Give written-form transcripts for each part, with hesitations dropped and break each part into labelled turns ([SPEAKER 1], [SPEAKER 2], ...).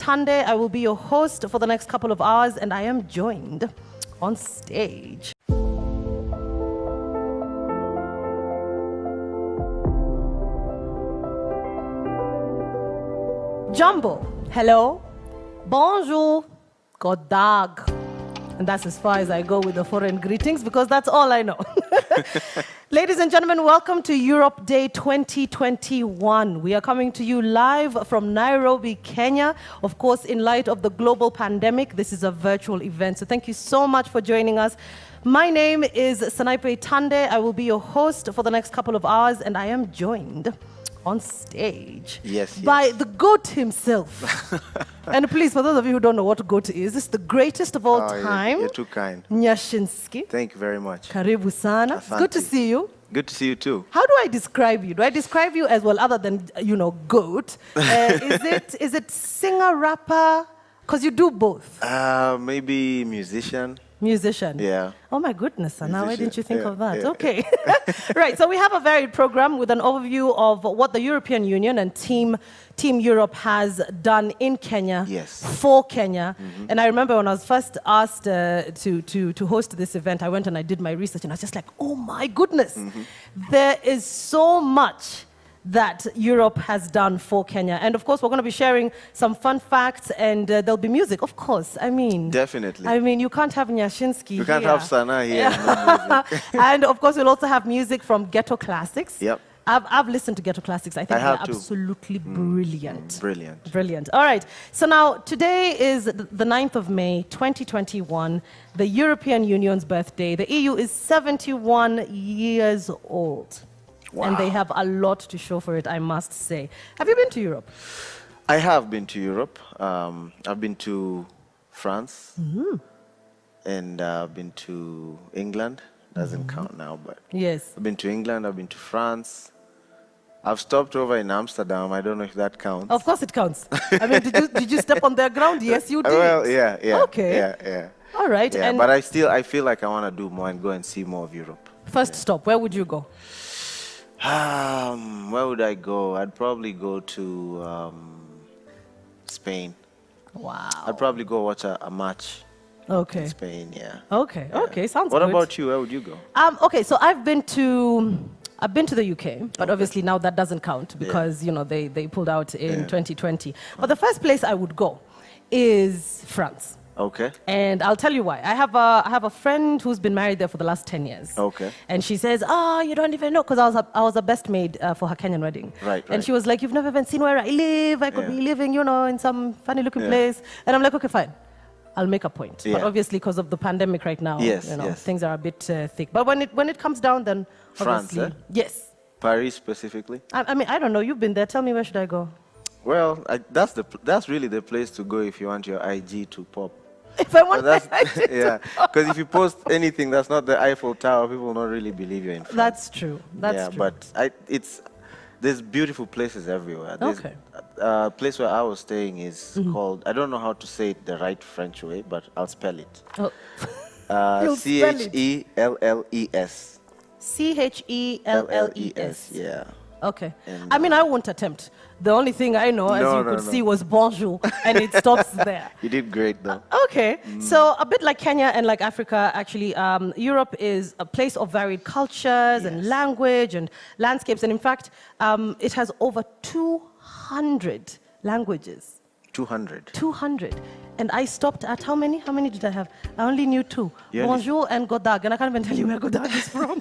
[SPEAKER 1] Tande. I will be your host for the next couple of hours, and I am joined on stage. Jumbo, hello, bonjour, god dag. And that's as far as I go with the foreign greetings because that's all I know. Ladies and gentlemen, welcome to Europe Day 2021. We are coming to you live from Nairobi, Kenya. Of course, in light of the global pandemic, this is a virtual event. So thank you so much for joining us. My name is Sanaipei Tande. I will be your host for the next couple of hours, and I am joined on stage by the GOAT himself. And please, for those of you who don't know what GOAT is, this is the greatest of all time.
[SPEAKER 2] You're too kind.
[SPEAKER 1] Nyashinski.
[SPEAKER 2] Thank you very much.
[SPEAKER 1] Karibu sana. It's good to see you.
[SPEAKER 2] Good to see you too.
[SPEAKER 1] How do I describe you? Do I describe you as well, other than, GOAT? Is it singer, rapper? Because you do both.
[SPEAKER 2] Maybe musician.
[SPEAKER 1] Musician.
[SPEAKER 2] Yeah.
[SPEAKER 1] Oh my goodness, Sana, why didn't you think of that?
[SPEAKER 2] Yeah.
[SPEAKER 1] Okay. Right, so we have a varied program with an overview of what the European Union and Team Europe has done in Kenya for Kenya. Mm-hmm. And I remember when I was first asked to host this event, I went and I did my research and I was just like, oh my goodness, there is so much that Europe has done for Kenya. And of course, we're going to be sharing some fun facts and there'll be music, of course. I mean,
[SPEAKER 2] definitely.
[SPEAKER 1] I mean, you can't have Nyashinski
[SPEAKER 2] You can't have Sana here. No music.
[SPEAKER 1] And of course, we'll also have music from Ghetto Classics.
[SPEAKER 2] Yep.
[SPEAKER 1] I've listened to Ghetto Classics. I think they're absolutely brilliant.
[SPEAKER 2] Brilliant.
[SPEAKER 1] All right. So now, today is the 9th of May, 2021, the European Union's birthday. The EU is 71 years old. Wow. And they have a lot to show for it, I must say. Have you been to Europe?
[SPEAKER 2] I have been to Europe. I've been to France. Mm-hmm. And I've been to England. Doesn't count now, but
[SPEAKER 1] yes.
[SPEAKER 2] I've been to England. I've been to France. I've stopped over in Amsterdam. I don't know if that counts.
[SPEAKER 1] Of course it counts. I mean, did you step on their ground? Yes, you did.
[SPEAKER 2] Well, yeah.
[SPEAKER 1] Okay.
[SPEAKER 2] Yeah.
[SPEAKER 1] All right.
[SPEAKER 2] Yeah, but I feel like I want to do more and go and see more of Europe.
[SPEAKER 1] First stop, where would you go?
[SPEAKER 2] Where would I go? I'd probably go to Spain.
[SPEAKER 1] Wow.
[SPEAKER 2] I'd probably go watch a match.
[SPEAKER 1] Okay.
[SPEAKER 2] In Spain, yeah.
[SPEAKER 1] Okay, sounds
[SPEAKER 2] good. What
[SPEAKER 1] good.
[SPEAKER 2] about you? Where would you go?
[SPEAKER 1] Okay, so I've been to the UK, but obviously now that doesn't count because they pulled out in 2020. But the first place I would go is France.
[SPEAKER 2] Okay.
[SPEAKER 1] And I'll tell you why. I have a friend who's been married there for the last 10 years.
[SPEAKER 2] Okay.
[SPEAKER 1] And she says, you don't even know, because I was a best maid for her Kenyan wedding.
[SPEAKER 2] Right.
[SPEAKER 1] And she was like, you've never even seen where I live. I could be living, in some funny looking place. And I'm like, okay, fine. I'll make a point. But obviously, because of the pandemic right now, things are a bit thick. But when it comes down, then
[SPEAKER 2] France,
[SPEAKER 1] obviously, yes.
[SPEAKER 2] Paris specifically.
[SPEAKER 1] I mean, I don't know. You've been there. Tell me, where should I go?
[SPEAKER 2] Well, that's really the place to go if you want your IG to pop.
[SPEAKER 1] If I want
[SPEAKER 2] because if you post anything that's not the Eiffel Tower, people will not really believe you're in France.
[SPEAKER 1] That's true. That's true.
[SPEAKER 2] But there's beautiful places everywhere.
[SPEAKER 1] Okay.
[SPEAKER 2] A place where I was staying is called, I don't know how to say it the right French way, but I'll spell it.
[SPEAKER 1] Oh.
[SPEAKER 2] Chelles.
[SPEAKER 1] Chelles.
[SPEAKER 2] Yeah.
[SPEAKER 1] Okay. And I mean, I won't attempt. The only thing I know, as you could see, was bonjour, and it stops there.
[SPEAKER 2] You did great, though.
[SPEAKER 1] Okay. So a bit like Kenya and like Africa, actually, Europe is a place of varied cultures and language and landscapes. And in fact, it has over 200 languages. 200. And I stopped at how many? How many did I have? I only knew 2. Bonjour and Godag. And I can't even tell you where Godag is from.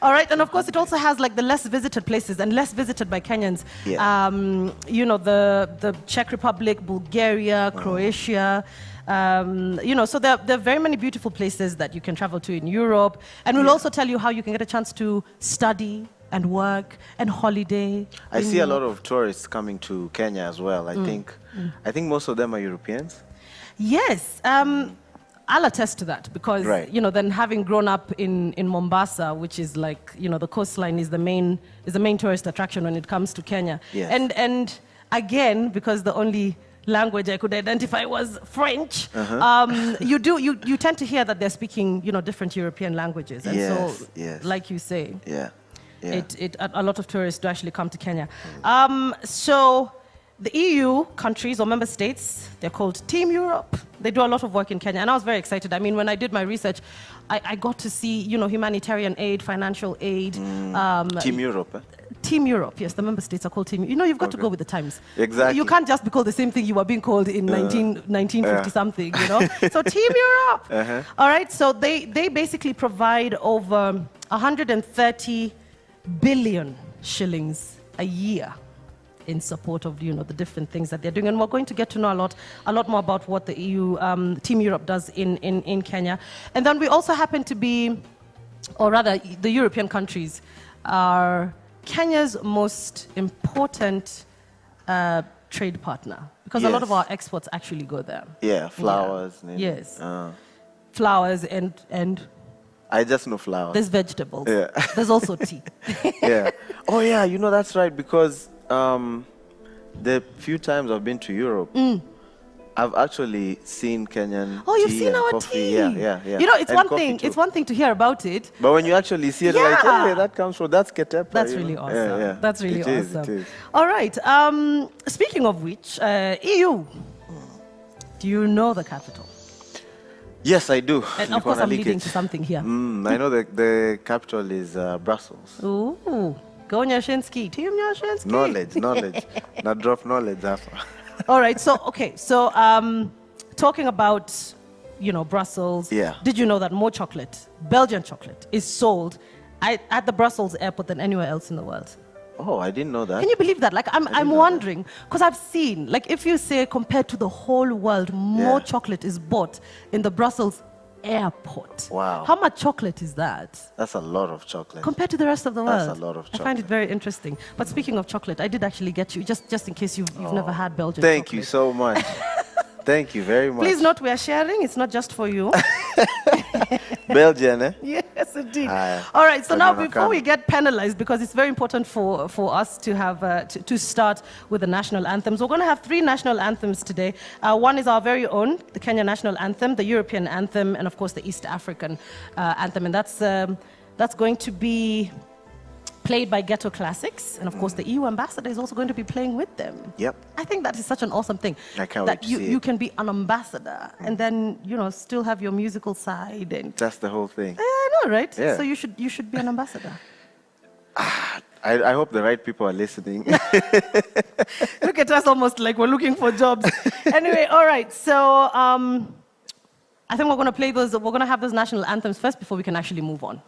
[SPEAKER 1] All right. And of course, it also has like the less visited places and less visited by Kenyans. Yeah. The Czech Republic, Bulgaria, Croatia. So there are very many beautiful places that you can travel to in Europe. And we'll also tell you how you can get a chance to study and work and holiday.
[SPEAKER 2] I see a lot of tourists coming to Kenya as well. I think most of them are Europeans.
[SPEAKER 1] Yes. I'll attest to that because, then having grown up in Mombasa, which is like, the coastline is the main tourist attraction when it comes to Kenya.
[SPEAKER 2] Yes.
[SPEAKER 1] And again, because the only language I could identify was French, you tend to hear that they're speaking, different European languages. And like you say, a lot of tourists do actually come to Kenya. So the EU countries or member states, they're called Team Europe. They do a lot of work in Kenya, and I was very excited. I mean, when I did my research, I got to see, humanitarian aid, financial aid.
[SPEAKER 2] Team Europe, eh?
[SPEAKER 1] Team Europe, yes, the member states are called Team. You've got to go with the times.
[SPEAKER 2] Exactly.
[SPEAKER 1] You can't just be called the same thing you were being called in 1950 something, So Team Europe. All right, so they basically provide over 130 billion shillings a year in support of the different things that they're doing, and we're going to get to know a lot more about what the EU Team Europe does in Kenya. And then we also happen to be, or rather, the European countries are Kenya's most important trade partner, because a lot of our exports actually go there.
[SPEAKER 2] Yeah, flowers.
[SPEAKER 1] Yeah. Yes, flowers and.
[SPEAKER 2] I just know flowers.
[SPEAKER 1] There's vegetables.
[SPEAKER 2] Yeah.
[SPEAKER 1] There's also tea.
[SPEAKER 2] Yeah. Oh yeah, that's right, because the few times I've been to Europe, I've actually seen Kenyan
[SPEAKER 1] Oh, you've
[SPEAKER 2] tea
[SPEAKER 1] seen
[SPEAKER 2] and
[SPEAKER 1] our
[SPEAKER 2] coffee.
[SPEAKER 1] tea.
[SPEAKER 2] Yeah.
[SPEAKER 1] It's
[SPEAKER 2] And
[SPEAKER 1] one
[SPEAKER 2] coffee
[SPEAKER 1] thing.
[SPEAKER 2] too.
[SPEAKER 1] It's one thing to hear about it.
[SPEAKER 2] But when you actually see it, like, hey, that comes from that's Ketepa.
[SPEAKER 1] That's really awesome.
[SPEAKER 2] Yeah.
[SPEAKER 1] That's really
[SPEAKER 2] It
[SPEAKER 1] awesome.
[SPEAKER 2] is.
[SPEAKER 1] All right. Speaking of which, EU. Do you know the capital?
[SPEAKER 2] Yes, I do.
[SPEAKER 1] And of course, I'm leading to something here.
[SPEAKER 2] I know the capital is Brussels.
[SPEAKER 1] Ooh, go Nyashinski, Team Nyashinski.
[SPEAKER 2] Knowledge. Now drop knowledge after.
[SPEAKER 1] All right. So talking about Brussels.
[SPEAKER 2] Yeah.
[SPEAKER 1] Did you know that more chocolate, Belgian chocolate, is sold at the Brussels airport than anywhere else in the world?
[SPEAKER 2] Oh, I didn't know that.
[SPEAKER 1] Can you believe that? Like, I'm wondering, because I've seen, like, if you say compared to the whole world, more chocolate is bought in the Brussels airport.
[SPEAKER 2] Wow.
[SPEAKER 1] How much chocolate is that?
[SPEAKER 2] That's a lot of chocolate.
[SPEAKER 1] Compared to the rest of the world.
[SPEAKER 2] That's a lot of chocolate.
[SPEAKER 1] I find it very interesting. But speaking of chocolate, I did actually get you, just in case you've never had Belgian
[SPEAKER 2] Thank
[SPEAKER 1] chocolate.
[SPEAKER 2] you so much. Thank you very much.
[SPEAKER 1] Please note we are sharing. It's not just for you.
[SPEAKER 2] Belgian, eh?
[SPEAKER 1] Yes, indeed. All right. So now, before we get penalized, because it's very important for us to have to start with the national anthems, we're going to have 3 national anthems today. One is our very own, the Kenya national anthem, the European anthem, and of course the East African anthem, and that's going to be played by Ghetto Classics, and of course the EU ambassador is also going to be playing with them.
[SPEAKER 2] Yep.
[SPEAKER 1] I think that is such an awesome thing.
[SPEAKER 2] I can't
[SPEAKER 1] that
[SPEAKER 2] wait to see
[SPEAKER 1] you
[SPEAKER 2] it.
[SPEAKER 1] can be an ambassador and then still have your musical side and.
[SPEAKER 2] That's the whole thing.
[SPEAKER 1] I know, right?
[SPEAKER 2] Yeah.
[SPEAKER 1] So you should be an ambassador.
[SPEAKER 2] I hope the right people are listening.
[SPEAKER 1] Look at us, almost like we're looking for jobs. Anyway, all right. So I think we're going to play those. We're going to have those national anthems first before we can actually move on.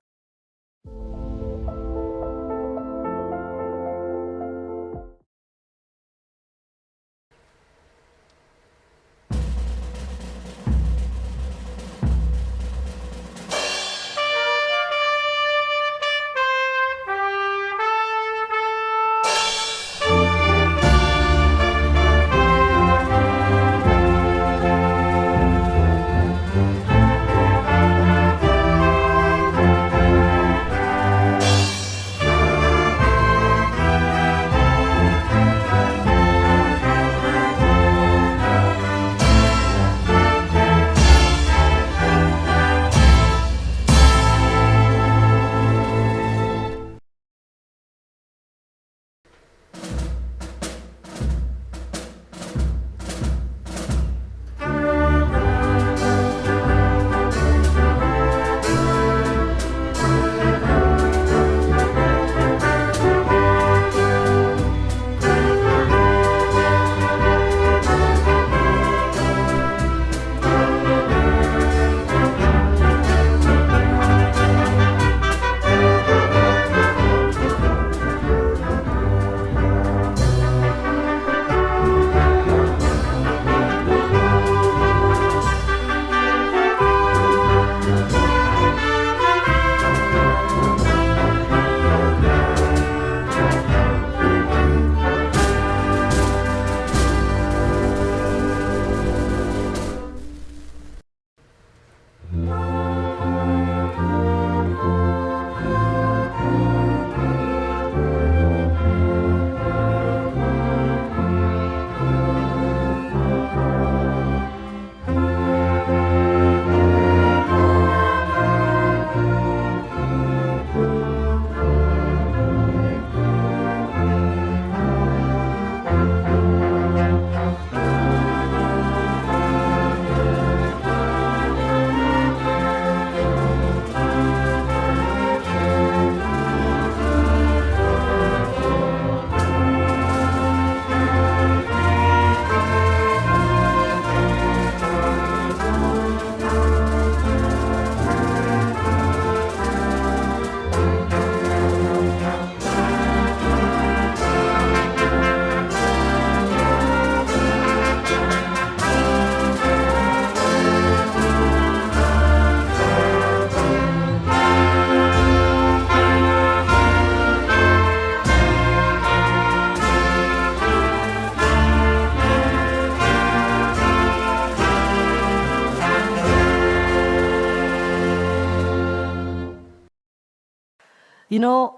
[SPEAKER 1] You know,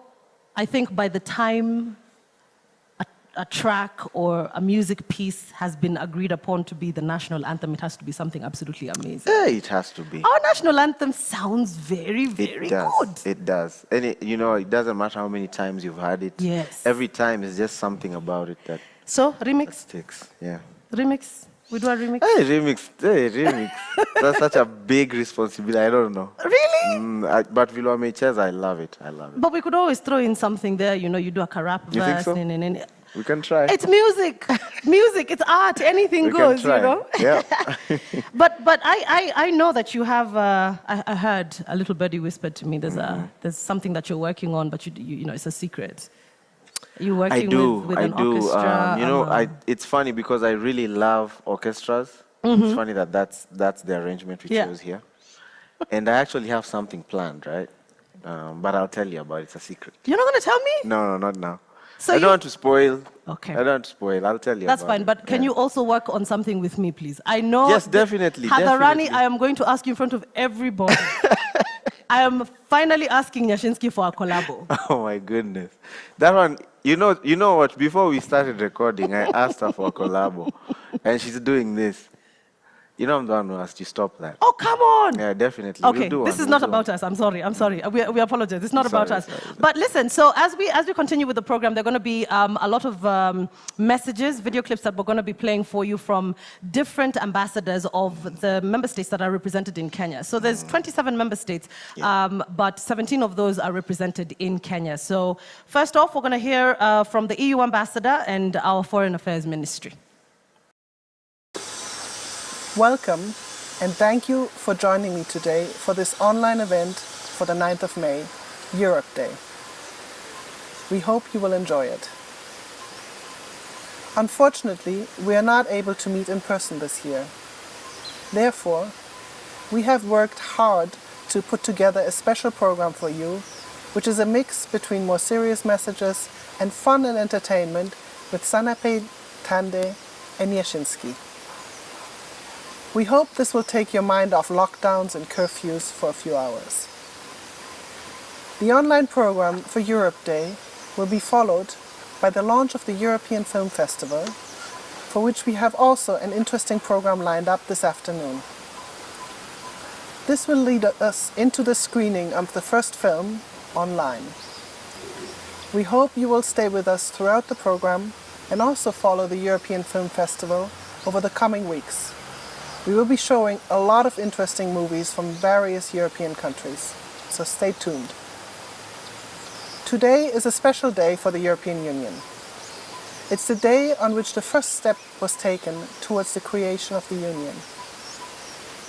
[SPEAKER 1] I think by the time a track or a music piece has been agreed upon to be the national anthem, it has to be something absolutely amazing.
[SPEAKER 2] Yeah, it has to be.
[SPEAKER 1] Our national anthem sounds very, very good.
[SPEAKER 2] It does. And it doesn't matter how many times you've heard it.
[SPEAKER 1] Yes.
[SPEAKER 2] Every time is just something about it that
[SPEAKER 1] So, remix?
[SPEAKER 2] sticks. Yeah.
[SPEAKER 1] Remix? We do a remix?
[SPEAKER 2] Hey, remix. That's such a big responsibility. I don't know.
[SPEAKER 1] Really?
[SPEAKER 2] But Viviane Chess, I love it.
[SPEAKER 1] But we could always throw in something there, you do a rap
[SPEAKER 2] You think
[SPEAKER 1] verse.
[SPEAKER 2] so? We can try.
[SPEAKER 1] It's music. Music, it's art. Anything
[SPEAKER 2] We
[SPEAKER 1] goes,
[SPEAKER 2] can try. Yeah.
[SPEAKER 1] But I know that you have, I heard a little birdie whispered to me, there's something that you're working on, but you know, it's a secret. You're working with an orchestra.
[SPEAKER 2] It's funny because I really love orchestras. It's funny that's the arrangement we chose here. And I actually have something planned, right? But I'll tell you about it. It's a secret.
[SPEAKER 1] You're not going to tell me?
[SPEAKER 2] No, not now.
[SPEAKER 1] So
[SPEAKER 2] I don't want to spoil.
[SPEAKER 1] Okay.
[SPEAKER 2] I don't want to spoil. I'll tell you.
[SPEAKER 1] That's fine. But can you also work on something with me, please? I know.
[SPEAKER 2] Yes, definitely.
[SPEAKER 1] Hadarani, I am going to ask you in front of everybody. I am finally asking Nyashinski for a collabo.
[SPEAKER 2] Oh my goodness. That one, you know what? Before we started recording, I asked her for a collabo. And she's doing this. You know I'm the one who asked you stop that.
[SPEAKER 1] Oh, come on.
[SPEAKER 2] Yeah, definitely.
[SPEAKER 1] Okay, this is not about us. I'm sorry. We apologize. It's not about us. But listen, so as we continue with the program, there are going to be a lot of messages, video clips that we're going to be playing for you from different ambassadors of the member states that are represented in Kenya. So there's 27 member states, but 17 of those are represented in Kenya. So first off, we're going to hear from the EU ambassador and our Foreign Affairs Ministry.
[SPEAKER 3] Welcome, and thank you for joining me today for this online event for the 9th of May, Europe Day. We hope you will enjoy it. Unfortunately, we are not able to meet in person this year. Therefore, we have worked hard to put together a special program for you, which is a mix between more serious messages and fun and entertainment with Sanaipei, Tande, and Nyashinski. We hope this will take your mind off lockdowns and curfews for a few hours. The online program for Europe Day will be followed by the launch of the European Film Festival, for which we have also an interesting program lined up this afternoon. This will lead us into the screening of the first film online. We hope you will stay with us throughout the program and also follow the European Film Festival over the coming weeks. We will be showing a lot of interesting movies from various European countries, so stay tuned. Today is a special day for the European Union. It's the day on which the first step was taken towards the creation of the Union.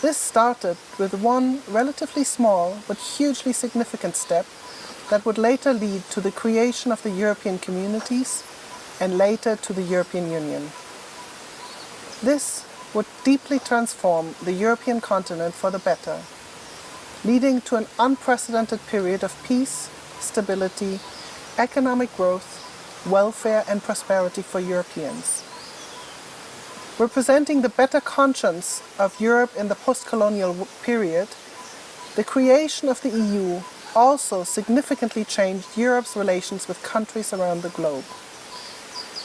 [SPEAKER 3] This started with one relatively small but hugely significant step that would later lead to the creation of the European communities and later to the European Union. This would deeply transform the European continent for the better, leading to an unprecedented period of peace, stability, economic growth, welfare and prosperity for Europeans. Representing the better conscience of Europe in the post-colonial period, the creation of the EU also significantly changed Europe's relations with countries around the globe.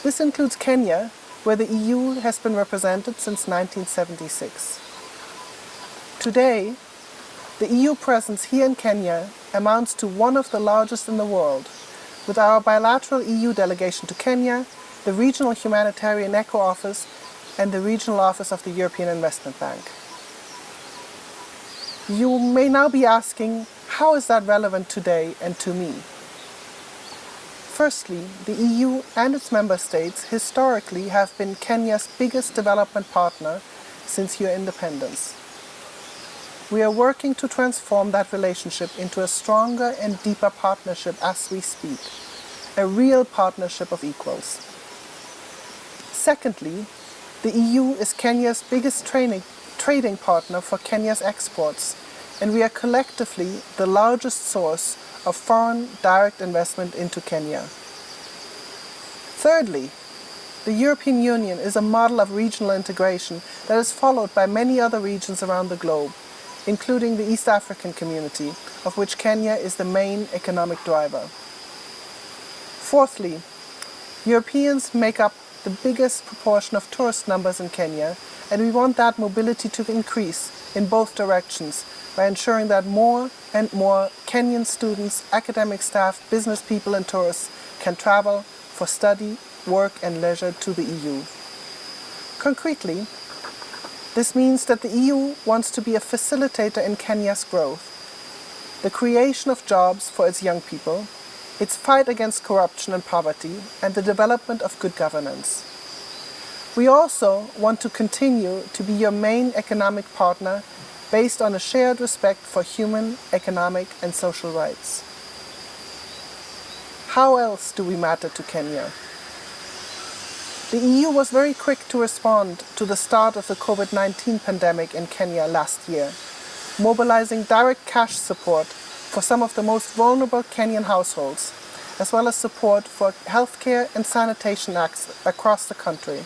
[SPEAKER 3] This includes Kenya, where the EU has been represented since 1976. Today, the EU presence here in Kenya amounts to one of the largest in the world, with our bilateral EU delegation to Kenya, the Regional Humanitarian Echo Office, and the Regional Office of the European Investment Bank. You may now be asking, how is that relevant today and to me? Firstly, the EU and its member states historically have been Kenya's biggest development partner since your independence. We are working to transform that relationship into a stronger and deeper partnership as we speak, a real partnership of equals. Secondly, the EU is Kenya's biggest trading partner for Kenya's exports, and we are collectively the largest source of foreign direct investment into Kenya. Thirdly, the European Union is a model of regional integration that is followed by many other regions around the globe, including the East African community, of which Kenya is the main economic driver. Fourthly, Europeans make up the biggest proportion of tourist numbers in Kenya, and we want that mobility to increase in both directions by ensuring that more and more Kenyan students, academic staff, business people and tourists can travel for study, work and leisure to the EU. Concretely, this means that the EU wants to be a facilitator in Kenya's growth, the creation of jobs for its young people, its fight against corruption and poverty, and the development of good governance. We also want to continue to be your main economic partner based on a shared respect for human, economic and social rights. How else do we matter to Kenya? The EU was very quick to respond to the start of the COVID-19 pandemic in Kenya last year, mobilizing direct cash support for some of the most vulnerable Kenyan households, as well as support for healthcare and sanitation acts across the country.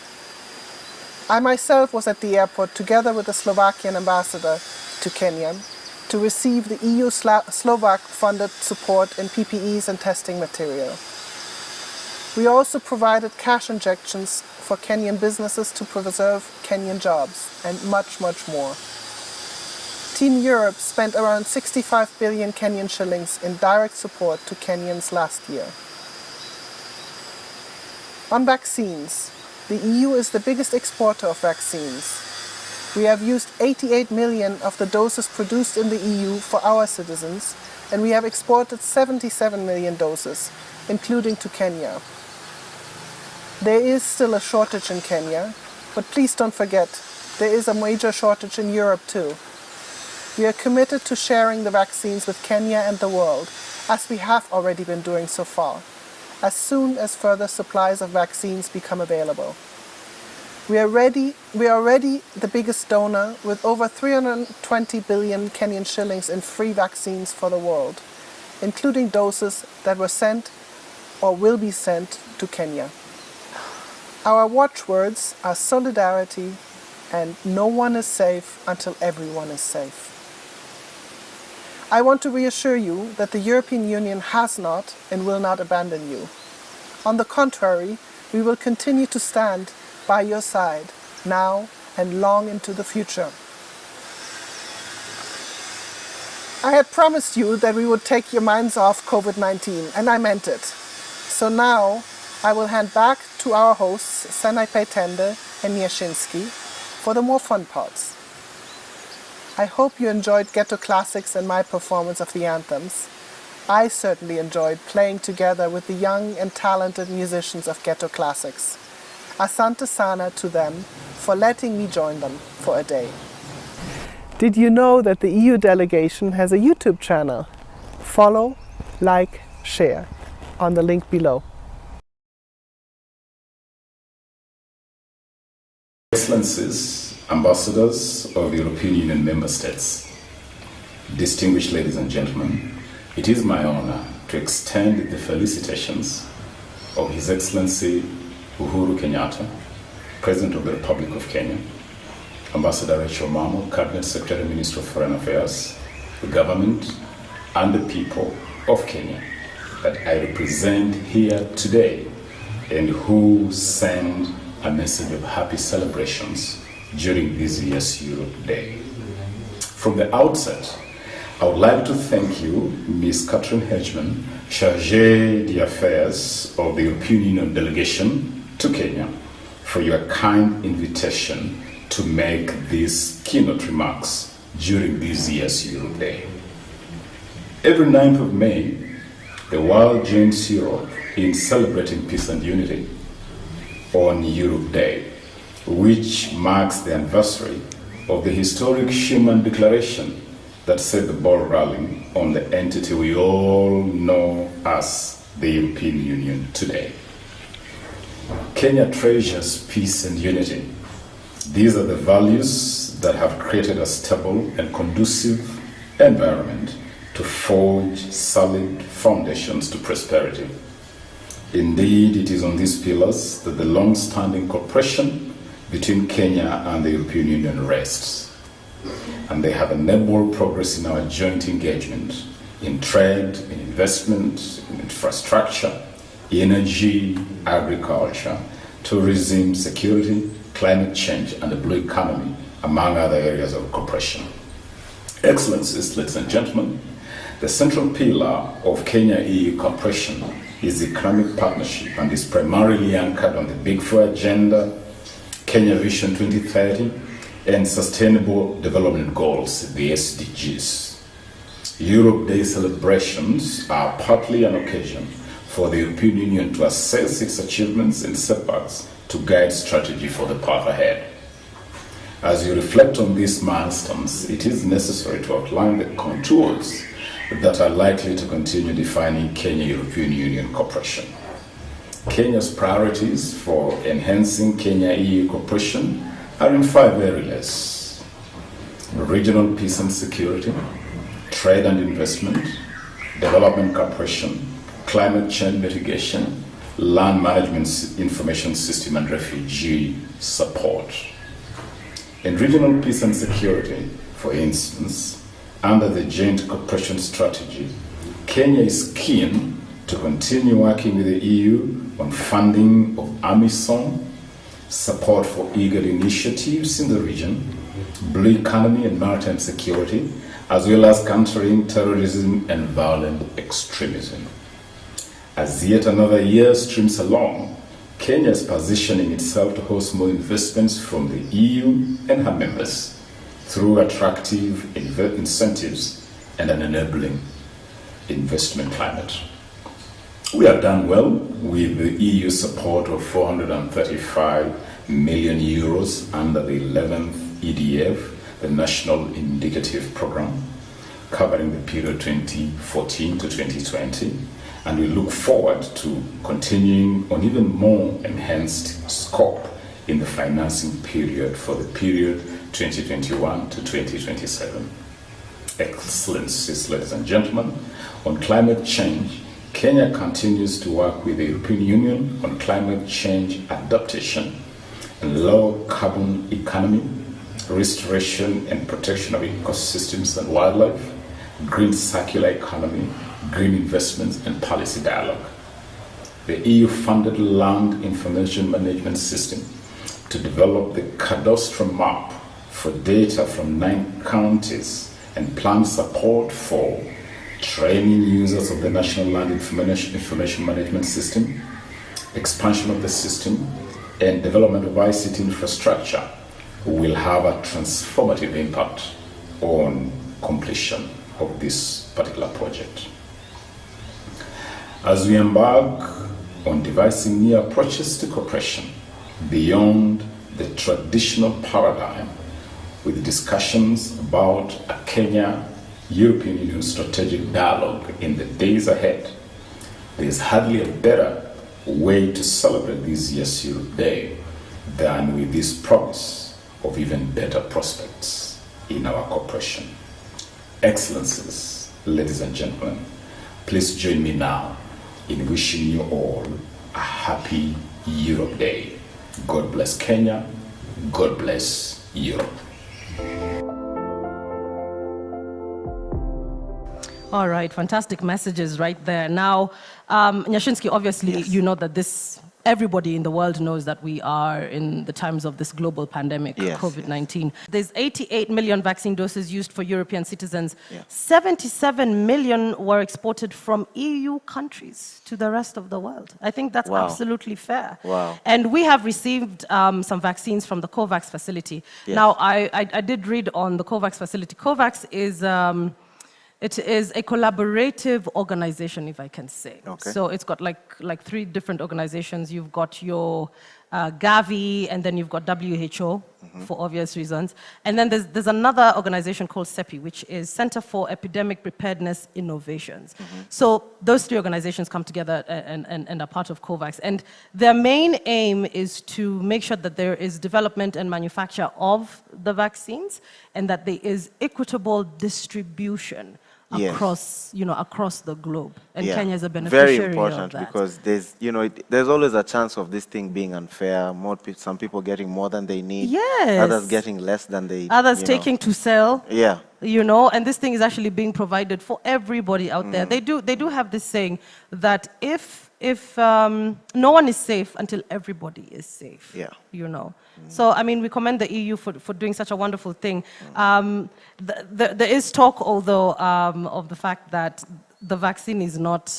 [SPEAKER 3] I myself was at the airport together with the Slovakian ambassador to Kenya to receive the EU Slovak funded support in PPEs and testing material. We also provided cash injections for Kenyan businesses to preserve Kenyan jobs and much, much more. Team Europe spent around 65 billion Kenyan shillings in direct support to Kenyans last year. On vaccines, the EU is the biggest exporter of vaccines. We have used 88 million of the doses produced in the EU for our citizens, and we have exported 77 million doses, including to Kenya. There is still a shortage in Kenya, but please don't forget, there is a major shortage in Europe too. We are committed to sharing the vaccines with Kenya and the world, as we have already been doing so far, as soon as further supplies of vaccines become available. We are already the biggest donor with over 320 billion Kenyan shillings in free vaccines for the world, including doses that were sent or will be sent to Kenya. Our watchwords are solidarity and no one is safe until everyone is safe. I want to reassure you that the European Union has not and will not abandon you. On the contrary, we will continue to stand by your side now and long into the future. I had promised you that we would take your minds off COVID-19, and I meant it. So now I will hand back to our hosts, Sanaipei, Tande and Nyashinski, for the more fun parts. I hope you enjoyed Ghetto Classics and my performance of the anthems. I certainly enjoyed playing together with the young and talented musicians of Ghetto Classics. Asante sana to them for letting me join them for a day. Did you know that the EU delegation has a YouTube channel? Follow, like, share on the link below.
[SPEAKER 4] Excellencies, ambassadors of the European Union member states, distinguished ladies and gentlemen, it is my honor to extend the felicitations of His Excellency Uhuru Kenyatta, President of the Republic of Kenya, Ambassador Rachel Mamo, Cabinet Secretary, Minister of Foreign Affairs, the government and the people of Kenya that I represent here today and who send a message of happy celebrations during this year's Europe Day. From the outset, I would like to thank you, Ms. Katrin Hagemann, Chargée d'Affaires of the European Union delegation to Kenya, for your kind invitation to make these keynote remarks during this year's Europe Day. Every 9th of May, the world joins Europe in celebrating peace and unity on Europe Day, which marks the anniversary of the historic Schuman Declaration that set the ball rolling on the entity we all know as the European Union today. Kenya treasures peace and unity. These are the values that have created a stable and conducive environment to forge solid foundations to prosperity. Indeed, it is on these pillars that the long-standing cooperation between Kenya and the European Union rests. and they have enabled progress in our joint engagement in trade, in investment, in infrastructure, energy, agriculture, tourism, security, climate change, and the blue economy, among other areas of cooperation. Excellencies, ladies and gentlemen, the central pillar of Kenya-EU cooperation is economic partnership and is primarily anchored on the Big Four agenda, Kenya Vision 2030, and Sustainable Development Goals, the SDGs. Europe Day celebrations are partly an occasion for the European Union to assess its achievements and setbacks to guide strategy for the path ahead. As you reflect on these milestones, it is necessary to outline the contours that are likely to continue defining Kenya-European Union cooperation. Kenya's priorities for enhancing Kenya-EU cooperation are in 5 areas: regional peace and security, trade and investment, development cooperation, climate change mitigation, land management information system, and refugee support. In regional peace and security, for instance, under the joint cooperation strategy, Kenya is keen to continue working with the EU on funding of AMISOM, support for IGAD initiatives in the region, blue economy and maritime security, as well as countering terrorism and violent extremism. As yet another year streams along, Kenya is positioning itself to host more investments from the EU and her members through attractive incentives and an enabling investment climate. We have done well with the EU support of 435 million euros under the 11th EDF, the National Indicative Program, covering the period 2014 to 2020, and we look forward to continuing on even more enhanced scope in the financing period for the period 2021 to 2027. Excellencies, ladies and gentlemen, on climate change, Kenya continues to work with the European Union on climate change adaptation and low carbon economy, restoration and protection of ecosystems and wildlife, green circular economy, green investments, and policy dialogue. The EU-funded Land Information Management System to develop the cadastral map for data from 9 counties and plan support for training users of the National Land Information Management System, expansion of the system, and development of ICT infrastructure will have a transformative impact on completion of this particular project. As we embark on devising new approaches to cooperation beyond the traditional paradigm, with discussions about a Kenya-European Union strategic dialogue in the days ahead, there is hardly a better way to celebrate this year's Europe Day than with this promise of even better prospects in our cooperation. Excellencies, ladies and gentlemen, please join me now in wishing you all a happy Europe Day. God bless Kenya. God bless Europe.
[SPEAKER 1] All right, fantastic messages right there. Now, Nyashinski, obviously,
[SPEAKER 2] Yes.
[SPEAKER 1] you know that everybody in the world knows that we are in the times of this global pandemic,
[SPEAKER 2] Yes,
[SPEAKER 1] COVID-19. Yes. There's 88 million vaccine doses used for European citizens.
[SPEAKER 2] Yeah.
[SPEAKER 1] 77 million were exported from EU countries to the rest of the world. I think that's
[SPEAKER 2] Wow.
[SPEAKER 1] absolutely fair.
[SPEAKER 2] Wow.
[SPEAKER 1] And we have received some vaccines from the COVAX facility.
[SPEAKER 2] Yes.
[SPEAKER 1] Now, I did read on the COVAX facility. COVAX is... it is a collaborative organization, if I can say.
[SPEAKER 2] Okay.
[SPEAKER 1] So it's got like 3 different organizations. You've got your Gavi, and then you've got WHO, for obvious reasons. And then there's another organization called CEPI, which is Center for Epidemic Preparedness Innovations. So those 3 organizations come together and are part of COVAX. And their main aim is to make sure that there is development and manufacture of the vaccines, and that there is equitable distribution across, across the globe. And
[SPEAKER 2] Yeah.
[SPEAKER 1] Kenya is a beneficiary
[SPEAKER 2] Very important
[SPEAKER 1] of that.
[SPEAKER 2] because there's, there's always a chance of this thing being unfair. Some people getting more than they need.
[SPEAKER 1] Yes.
[SPEAKER 2] Others getting less than they.
[SPEAKER 1] Others taking to sell.
[SPEAKER 2] Yeah.
[SPEAKER 1] And this thing is actually being provided for everybody out there. They do have this saying that if no one is safe until everybody is safe.
[SPEAKER 2] Yeah.
[SPEAKER 1] So, I mean, we commend the EU for doing such a wonderful thing. There is talk, although, of the fact that the vaccine is not,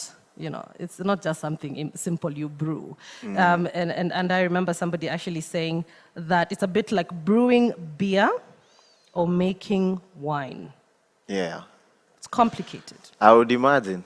[SPEAKER 1] it's not just something simple you brew. And I remember somebody actually saying that it's a bit like brewing beer or making wine.
[SPEAKER 2] Yeah.
[SPEAKER 1] It's complicated.
[SPEAKER 2] I would imagine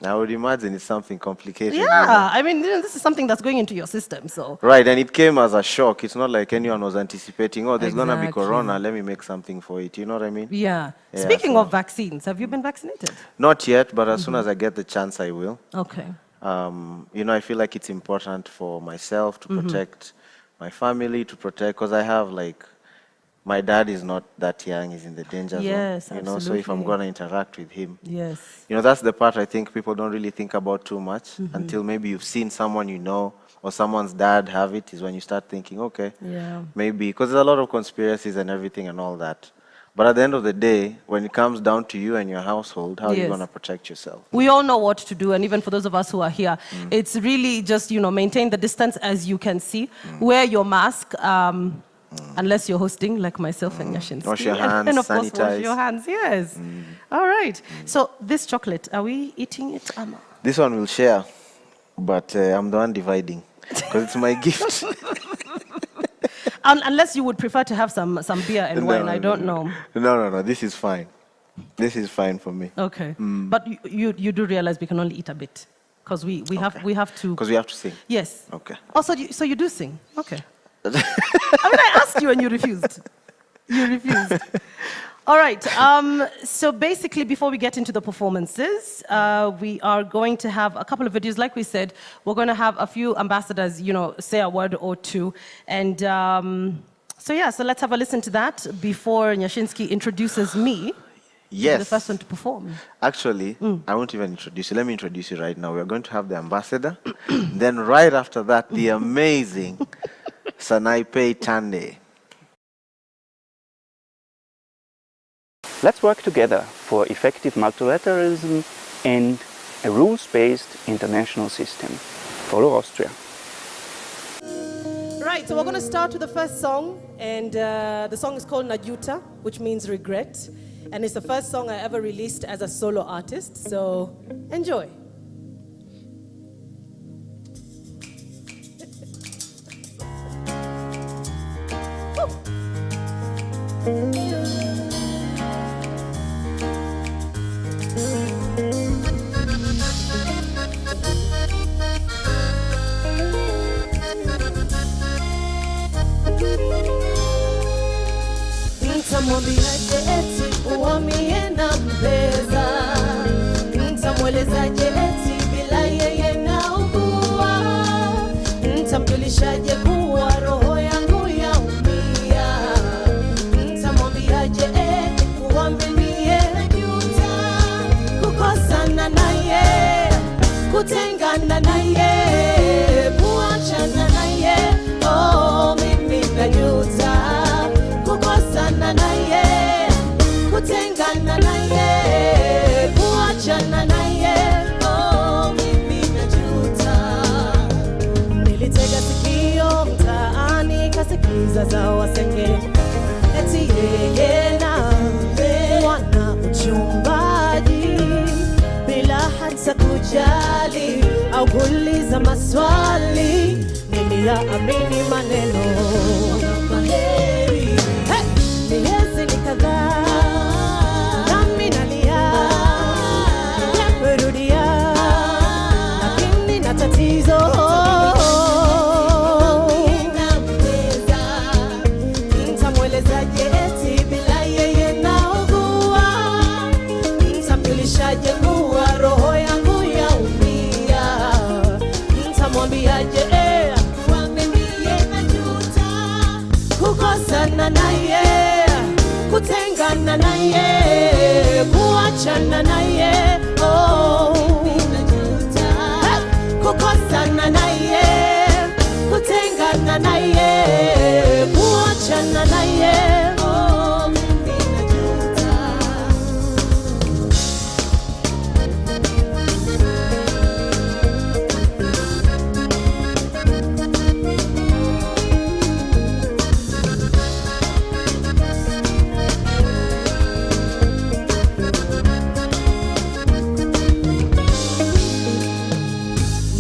[SPEAKER 2] it's something complicated.
[SPEAKER 1] Yeah, I mean, this is something that's going into your system, so.
[SPEAKER 2] Right, and it came as a shock. It's not like anyone was anticipating, there's going to be
[SPEAKER 1] Exactly.
[SPEAKER 2] corona, let me make something for it. You know what I mean?
[SPEAKER 1] Yeah.
[SPEAKER 2] Yeah,
[SPEAKER 1] Speaking
[SPEAKER 2] so-
[SPEAKER 1] of vaccines, have you been vaccinated?
[SPEAKER 2] Not yet, but as soon as I get the chance, I will.
[SPEAKER 1] Okay.
[SPEAKER 2] I feel like it's important for myself to protect my family, because I have my dad is not that young, he's in the danger
[SPEAKER 1] Yes,
[SPEAKER 2] zone. So if I'm
[SPEAKER 1] absolutely.
[SPEAKER 2] going to interact with him,
[SPEAKER 1] Yes.
[SPEAKER 2] that's the part I think people don't really think about too much until maybe you've seen someone or someone's dad have it, is when you start thinking, okay,
[SPEAKER 1] Yeah.
[SPEAKER 2] maybe, because there's a lot of conspiracies and everything and all that. But at the end of the day, when it comes down to you and your household, how are you
[SPEAKER 1] Yes.
[SPEAKER 2] going to protect yourself?
[SPEAKER 1] We all know what to do, and even for those of us who are here, it's really just, maintain the distance as you can see. Wear your mask, unless you're hosting, like myself and Nyashinski.
[SPEAKER 2] Wash your hands,
[SPEAKER 1] and of course, wash
[SPEAKER 2] sanitize.
[SPEAKER 1] your hands, yes. All right. So this chocolate, are we eating it, Amma?
[SPEAKER 2] This one we'll share, but I'm the one dividing, because it's my gift.
[SPEAKER 1] Unless you would prefer to have some beer and wine, I don't know.
[SPEAKER 2] No, this is fine. This is fine for me.
[SPEAKER 1] Okay. But you do realize we can only eat a bit, because we have to.
[SPEAKER 2] Because we have to sing.
[SPEAKER 1] Yes.
[SPEAKER 2] Okay.
[SPEAKER 1] Also, so you do sing? Okay. I mean, I asked you and you refused. You refused. All right. So basically, before we get into the performances, we are going to have a couple of videos. Like we said, we're going to have a few ambassadors, say a word or two. And so let's have a listen to that before Nyashinski introduces me.
[SPEAKER 2] Yes.
[SPEAKER 1] The first one to perform.
[SPEAKER 2] Actually, I won't even introduce you. Let me introduce you right now. We're going to have the ambassador. Then right after that, the amazing Sanaipei Tande.
[SPEAKER 5] Let's work together for effective multilateralism and a rules-based international system. Follow Austria.
[SPEAKER 1] Right, so we're going to start with the first song, and the song is called Najuta, which means regret, and it's the first song I ever released as a solo artist, so enjoy. Nitamwambiaje eti uamie na mbeza, nitamwelezaje eti bila yeye naugua, nitamjulishaje kuwa roho yangu yaumia, nitamwambiaje eti uambinie najuta, kukosana naye, kutengana naye, kuachana naye, oh mimi najuta, kukosana naye, kutengana naye, kuachana naye, oh mimi najuta. Nilitega sikio mtaani kasikiza za wasenge, eti yeye na wana uchumbaji, bila hata kujali au kuuliza maswali, niliyaamini maneno kwa heri. Miezi ni kadhaa, nami nalia, nakurudia, lakini na tatizo. Nitamwelezaje eti bila yeye naugua, nitamjulishaje kuwa roho yangu yaumia, nitamwambiaje kuwa mimi najuta, kukosana naye, kutengana naye, kuachana kuachana naye, oh, ninajuta. Kukosana naye, kutengana naye, kuachana naye, oh, ninajuta.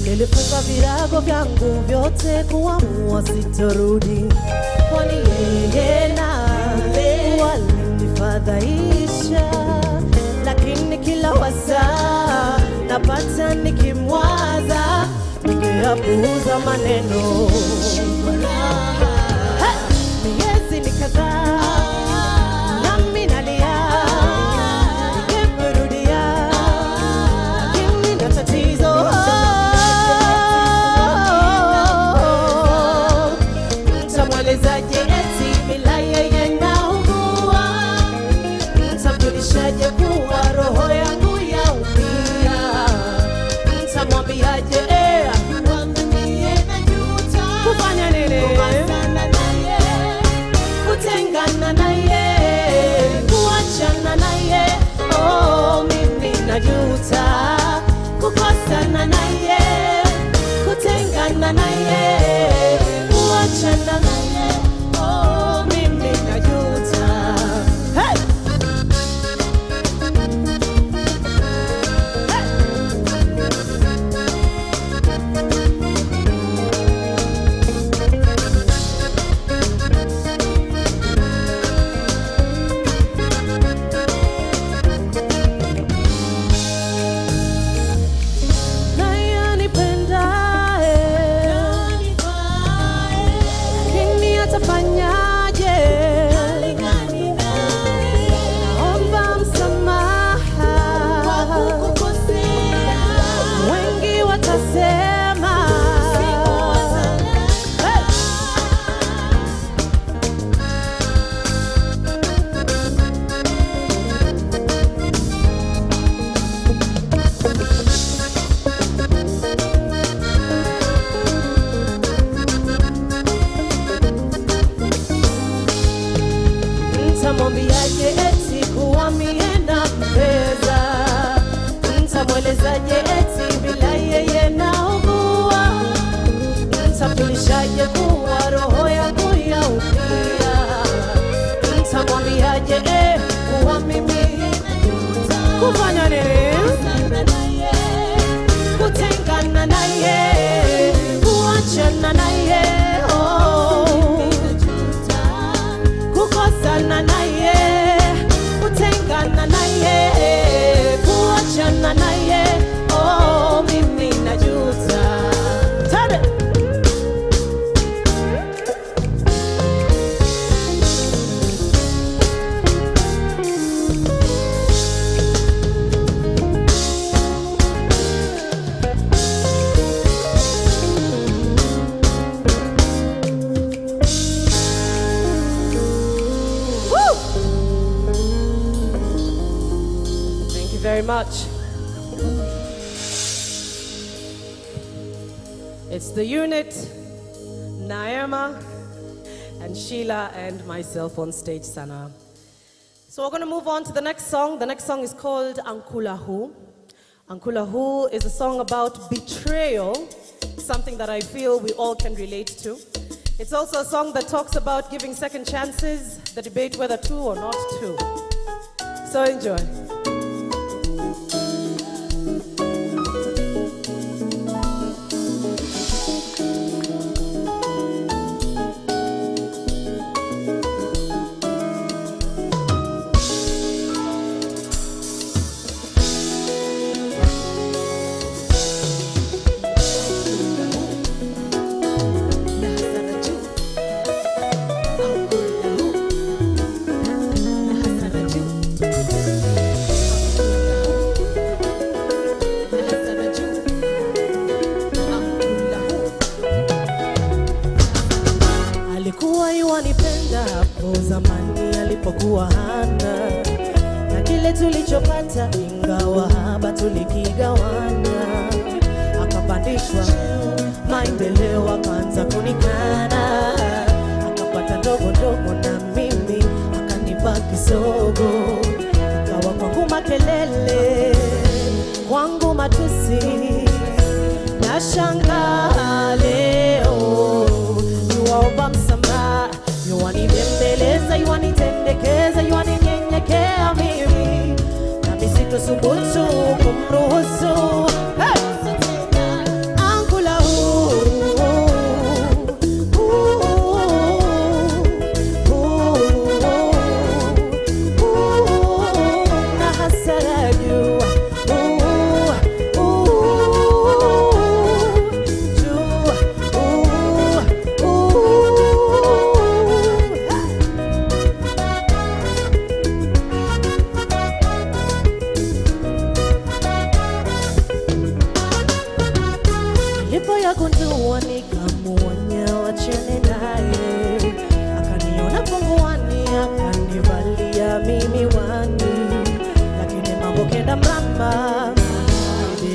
[SPEAKER 1] Nilifunga virago vyangu vyote kuamua sitorudi, kwani yeye naye walinifadhaisha, lakini kila wasaa napata nikimwaza, ningeyapuuza maneno. Miezi ni kadhaa nami nalia, ningerudia, lakini na tatizo. Mtamwelezaje eti bila yeye naugua? Mtamjulishaje kuwa roho yangu yaumia? Mtamwambiaje niye najuta? Kufanya nini? Kukosana naye, kutengana naye, kuachana naye, oh, mimi najuta. Kukosana naye, kutengana naye, kuachana naye, oh, mimi najuta. Hey! Naye anipendaye, lakini atafanyaje? Naomba msamaha, wengi watasema. Hey! Mtamwambiaje eti kuwa mie nampenda? Mtamwelezaje eti bila yeye naugua? Mtamjulishaje kuwa roho yangu yaumia? Mtamwambiaje kuwa mimi najuta? Kufanya nini? Kutengana naye, kuachana naye, oh, kukosana naye, kutengana naye, kuachana naye, oh, mimi najuta. Tande. Woo! Thank you very much. It's the unit, Naema and Sheila and myself on stage, Sana. So we're going to move on to the next song. The next song is called Ankulahu. Ankulahu is a song about betrayal, something that I feel we all can relate to. It's also a song that talks about giving second chances, the debate whether two or not two. So enjoy. kile tulichopata, ingawa haba tulikigawana. Akapandishwa maendeleo, akaanza kunikana, akapata ndogo ndogo na mimi akanipa kisogo. Ikawa kwangu makelele, kwangu matusi, nashangaa leo. Yuwaomba msamaha, yuwanibembeleza, yuwanitendekeza, yuwaninyenyekea mimi, nami sitothubutu kumruhusu.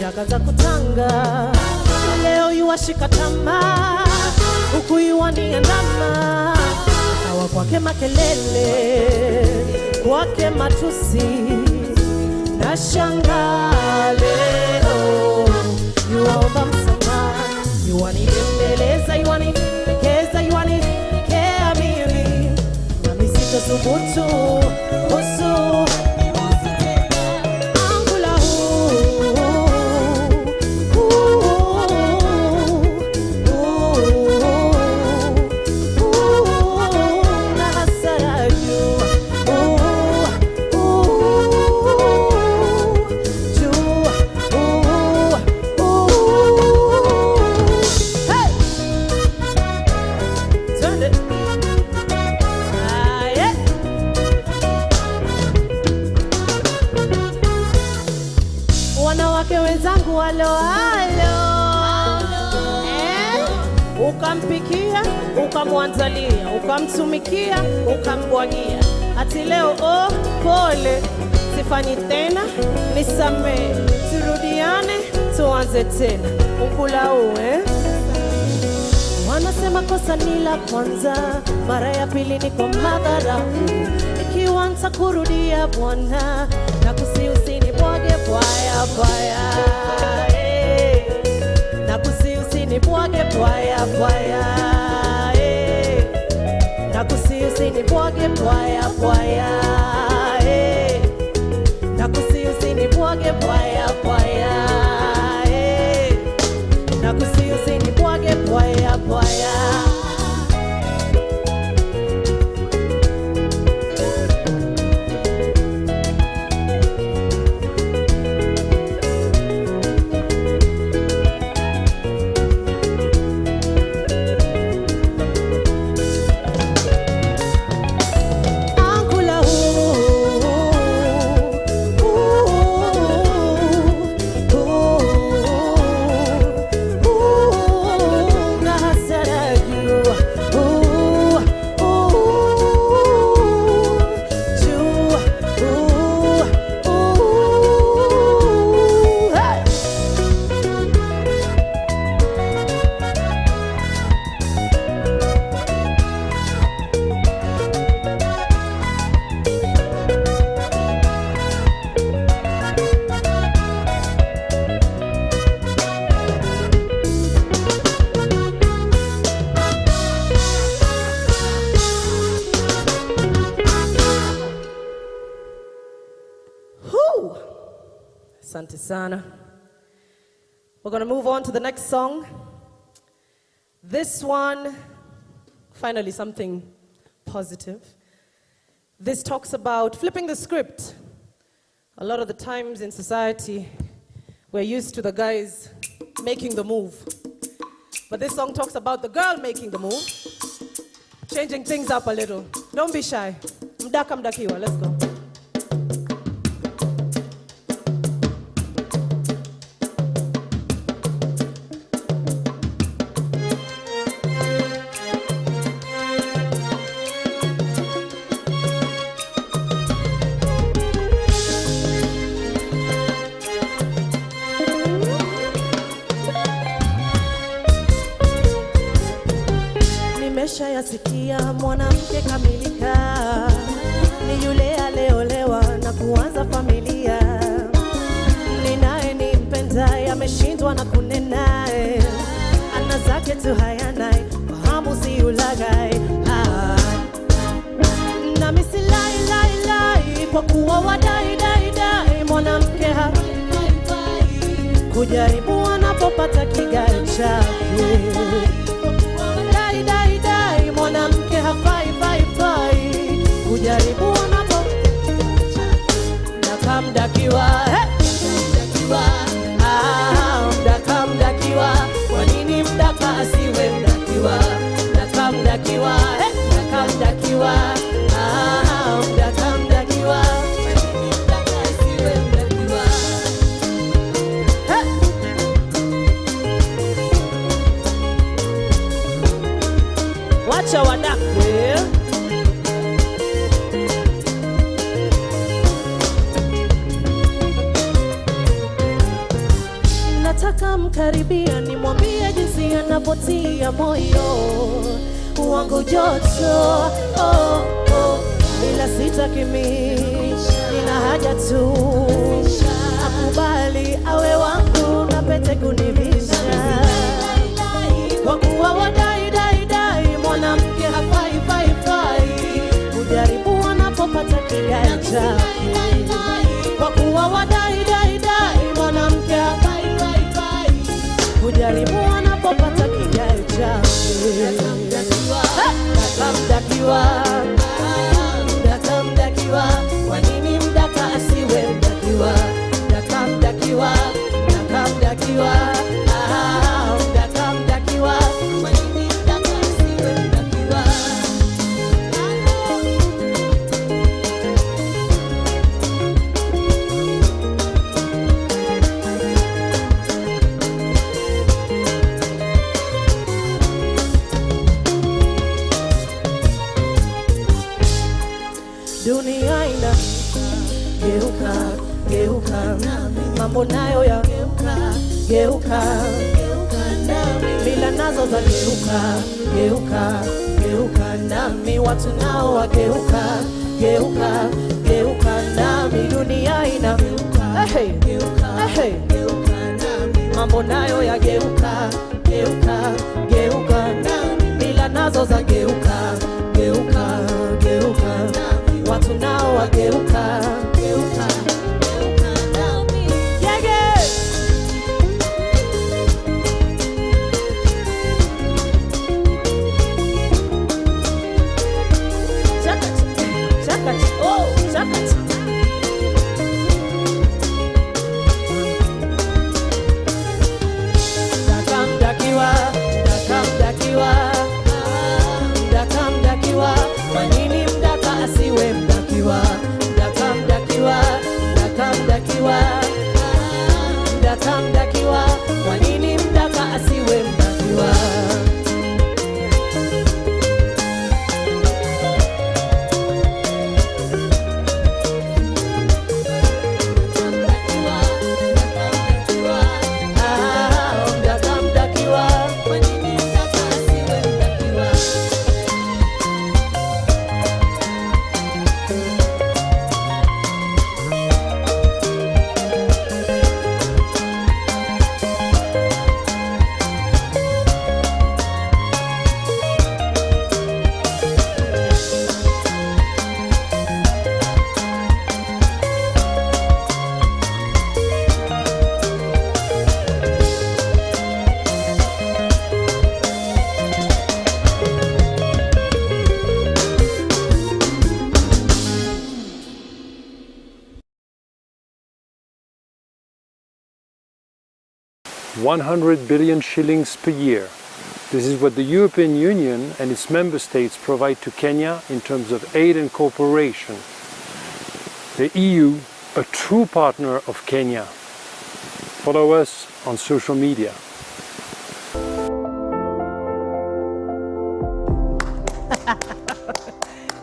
[SPEAKER 1] Akaanza kutanga, leo yuwashika tamaa, huku yuwaniandama. Akawa kwake makelele, kwake matusi, nashangaa leo. Yuwaomba msamaha, yuwanibembeleza, yuwaninyenyekeza, yuwaninyenyekea mimi, nami sitothubutu kuhusu. Ukampikia, ukamwandalia, ukamtumikia, ukambwagia. Ati leo oh pole, sifanyi tena, nisamehe, turudiane, tuanze tena. Ukulaume, wanasema kosa ni la kwanza, mara ya pili ni kwa madharau. Ikiwa nitakurudia Bwana, nakusihi usinibwage bwaya bwaya. Nakusihi usinibwage bwaya bwaya. Nakusihi usinibwage bwaya bwaya. Nakusihi usinibwage bwaya bwaya. Nakusihi usinibwage bwaya bwaya. Asante sana. We're going to move on to the next song. This one, finally something positive. This talks about flipping the script. A lot of the times in society, we're used to the guys making the move. But this song talks about the girl making the move, changing things up a little. Don't be shy. Mdaka mdakiwa, let's go. yetu hayanai, fahamu si ulaghai. Na misi lai, kwa kuwa wadai, mwanamke hafai, kujaribu anapopata kigai chake. Dai, mwanamke hafai, kujaribu anapopata mdakiwa, mdakiwa, kwa nini mdaka asiwe mdakiwa? Mdakiwa, mdakiwa, mdakiwa, kwa nini mdaka asiwe mdakiwa? Wacha wadakwe. Nataka mkaribia nimwambie jinsi anapotia moyo wangu joto, ila sitaki mimi, nina haja tu akubali awe wangu na pete kunivisha. Kwa kuwa wadai, mwanamke hafai, kujaribu anapopata kigai chake. Kwa kuwa wadai, mwanamke hafai, kujaribu anapopata kigai chake. Mdakiwa, kwa nini mdaka asiwe mdakiwa? Mdakiwa, mdakiwa, kwa nini mdaka asiwe mdakiwa? Dunia ina geuka, mambo nayo ya geuka, mila nazo za geuka, nami watu nao wageuka, nami dunia ina mambo nayo ya geuka, mila nazo za geuka, watu nao wageuka, nami. Yeah. Chakat, oh, chakat. Mdakiwa, kwa nini mdaka asiwe mdakiwa? Mdakiwa, kwa nini mdaka asiwe mdakiwa?
[SPEAKER 6] $100 billion shillings per year. This is what the European Union and its member states provide to Kenya in terms of aid and cooperation. The EU, a true partner of Kenya. Follow us on social media.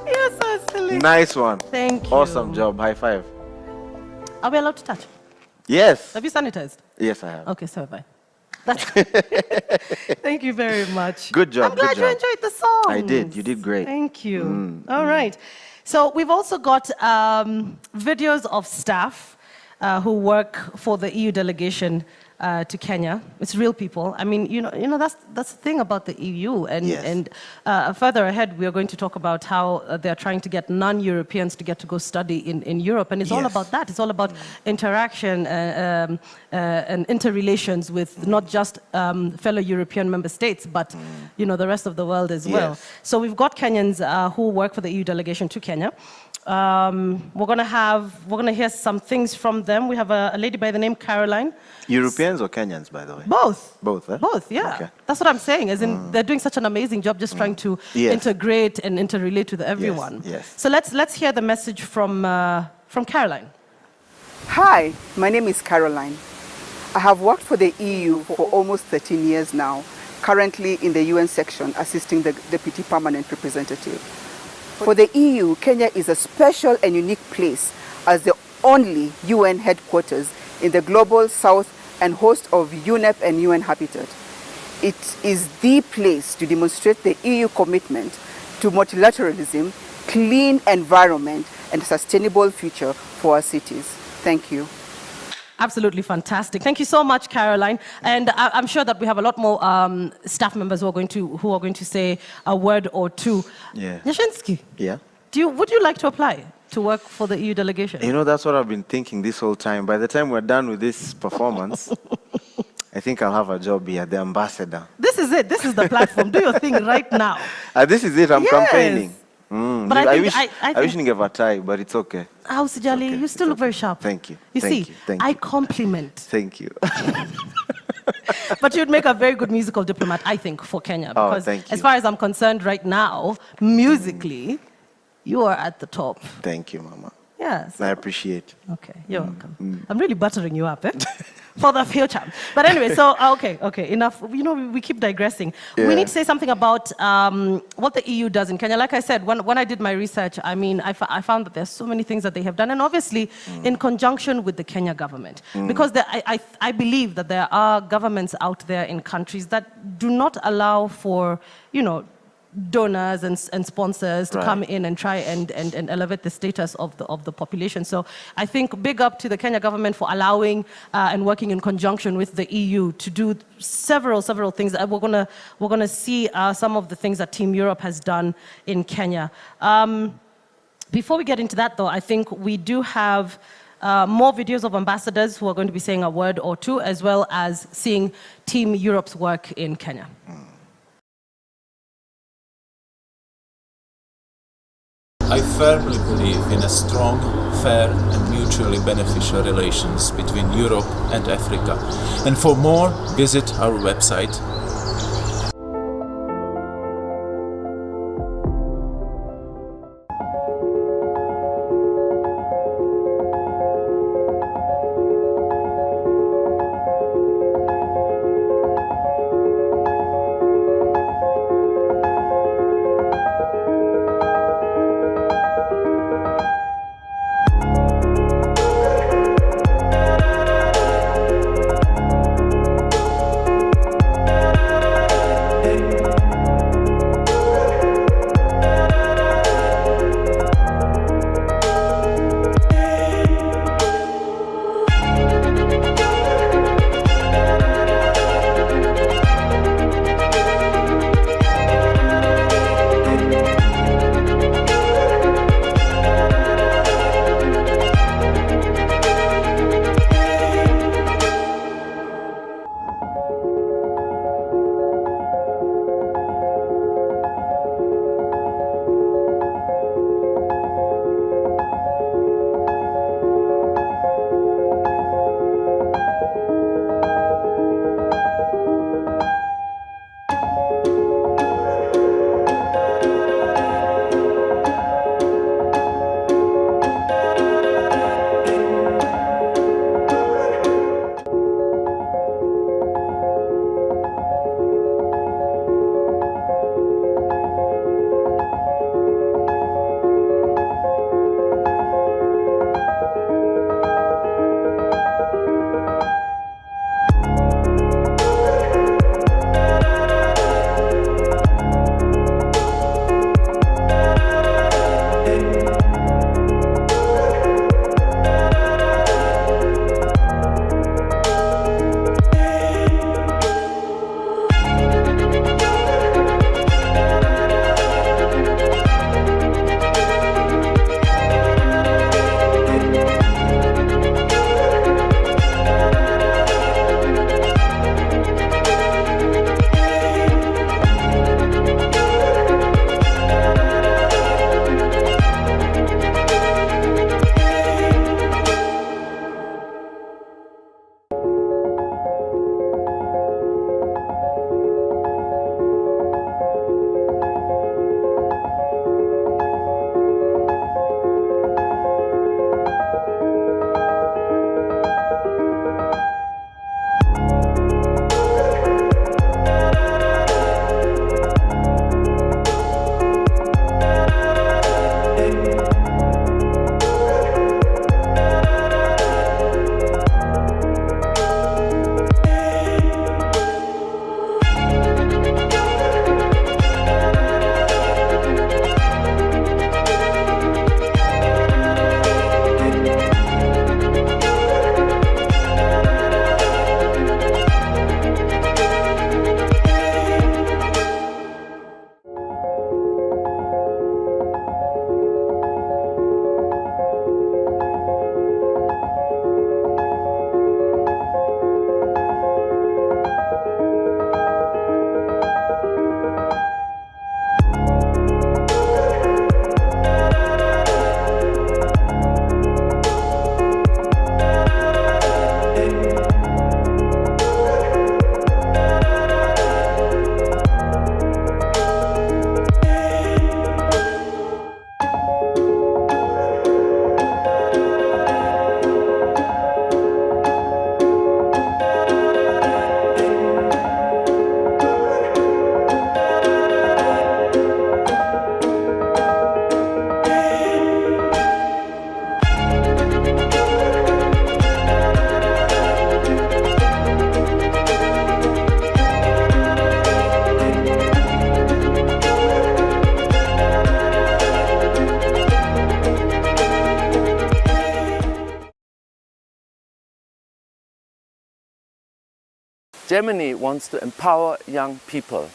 [SPEAKER 1] You're so silly.
[SPEAKER 2] Nice one.
[SPEAKER 1] Thank you.
[SPEAKER 2] Awesome job. High five.
[SPEAKER 1] Are we allowed to touch?
[SPEAKER 2] Yes.
[SPEAKER 1] Have you sanitized?
[SPEAKER 2] Yes, I have.
[SPEAKER 1] Okay, so have I. Thank you very much.
[SPEAKER 2] Good job.
[SPEAKER 1] I'm glad
[SPEAKER 2] good
[SPEAKER 1] you
[SPEAKER 2] job.
[SPEAKER 1] enjoyed the song.
[SPEAKER 2] I did. You did great.
[SPEAKER 1] Thank you. All right. So we've also got videos of staff who work for the EU delegation to Kenya. It's real people. I mean, that's the thing about the EU. And further ahead, we are going to talk about how they're trying to get non-Europeans to get to go study in Europe. And it's all about that. It's all about interaction and interrelations with not just fellow European member states, but the rest of the world as well. So we've got Kenyans who work for the EU delegation to Kenya. We're gonna hear some things from them. We have a lady by the name Caroline.
[SPEAKER 2] Europeans or Kenyans, by the way?
[SPEAKER 1] Both.
[SPEAKER 2] Both, eh?
[SPEAKER 1] Both, yeah.
[SPEAKER 2] Okay.
[SPEAKER 1] That's what I'm saying, as in they're doing such an amazing job just trying to integrate and interrelate with everyone.
[SPEAKER 2] Yes.
[SPEAKER 1] So let's hear the message from Caroline.
[SPEAKER 7] Hi, my name is Caroline. I have worked for the EU for almost 13 years now, currently in the UN section assisting the Deputy Permanent Representative. For the EU, Kenya is a special and unique place as the only UN headquarters in the global south and host of UNEP and UN Habitat. It is the place to demonstrate the EU commitment to multilateralism, clean environment, and a sustainable future for our cities. Thank you.
[SPEAKER 1] Absolutely fantastic. Thank you so much, Caroline. And I'm sure that we have a lot more staff members who are going to say a word or two.
[SPEAKER 2] Yeah.
[SPEAKER 1] Nyashinski.
[SPEAKER 2] Yeah.
[SPEAKER 1] Would you like to apply to work for the EU delegation?
[SPEAKER 2] That's what I've been thinking this whole time. By the time we're done with this performance, I think I'll have a job here, the ambassador.
[SPEAKER 1] This is it. This is the platform. Do your thing right now.
[SPEAKER 2] This is it. I'm campaigning.
[SPEAKER 1] But
[SPEAKER 2] I wish you gave a tie, but it's okay.
[SPEAKER 1] Sijali,
[SPEAKER 2] okay.
[SPEAKER 1] You still look very sharp.
[SPEAKER 2] Thank you.
[SPEAKER 1] I compliment.
[SPEAKER 2] Thank you.
[SPEAKER 1] But you'd make a very good musical diplomat, I think, for Kenya. Because
[SPEAKER 2] thank you.
[SPEAKER 1] as far as I'm concerned right now, musically, you are at the top.
[SPEAKER 2] Thank you, Mama.
[SPEAKER 1] Yes.
[SPEAKER 2] I appreciate.
[SPEAKER 1] Okay, you're welcome. I'm really buttering you up, for the future. But anyway, so, okay, enough. We keep digressing.
[SPEAKER 2] Yeah.
[SPEAKER 1] We need to say something about what the EU does in Kenya. Like I said, when I did my research, I mean, I found that there's so many things that they have done, and obviously in conjunction with the Kenya government. Because I believe that there are governments out there in countries that do not allow for, donors and sponsors to come in and try and elevate the status of the population. So I think big up to the Kenya government for allowing and working in conjunction with the EU to do several things. We're gonna see some of the things that Team Europe has done in Kenya. Before we get into that, though, I think we do have more videos of ambassadors who are going to be saying a word or two, as well as seeing Team Europe's work in Kenya.
[SPEAKER 8] I firmly believe in a strong, fair and mutually beneficial relations between Europe and Africa. And for more, visit our website.
[SPEAKER 9] Germany wants to empower young people.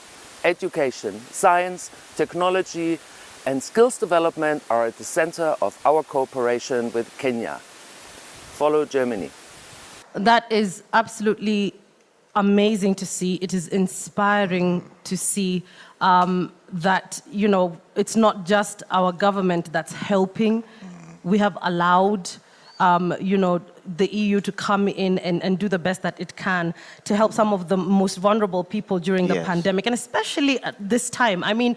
[SPEAKER 9] Education, science, technology, and skills development are at the center of our cooperation with Kenya. Follow Germany.
[SPEAKER 1] That is absolutely amazing to see. It is inspiring to see that, you know, it's not just our government that's helping. We have allowed, you know, the EU to come in and do the best that it can to help some of the most vulnerable people during the pandemic, and especially at this time. I mean,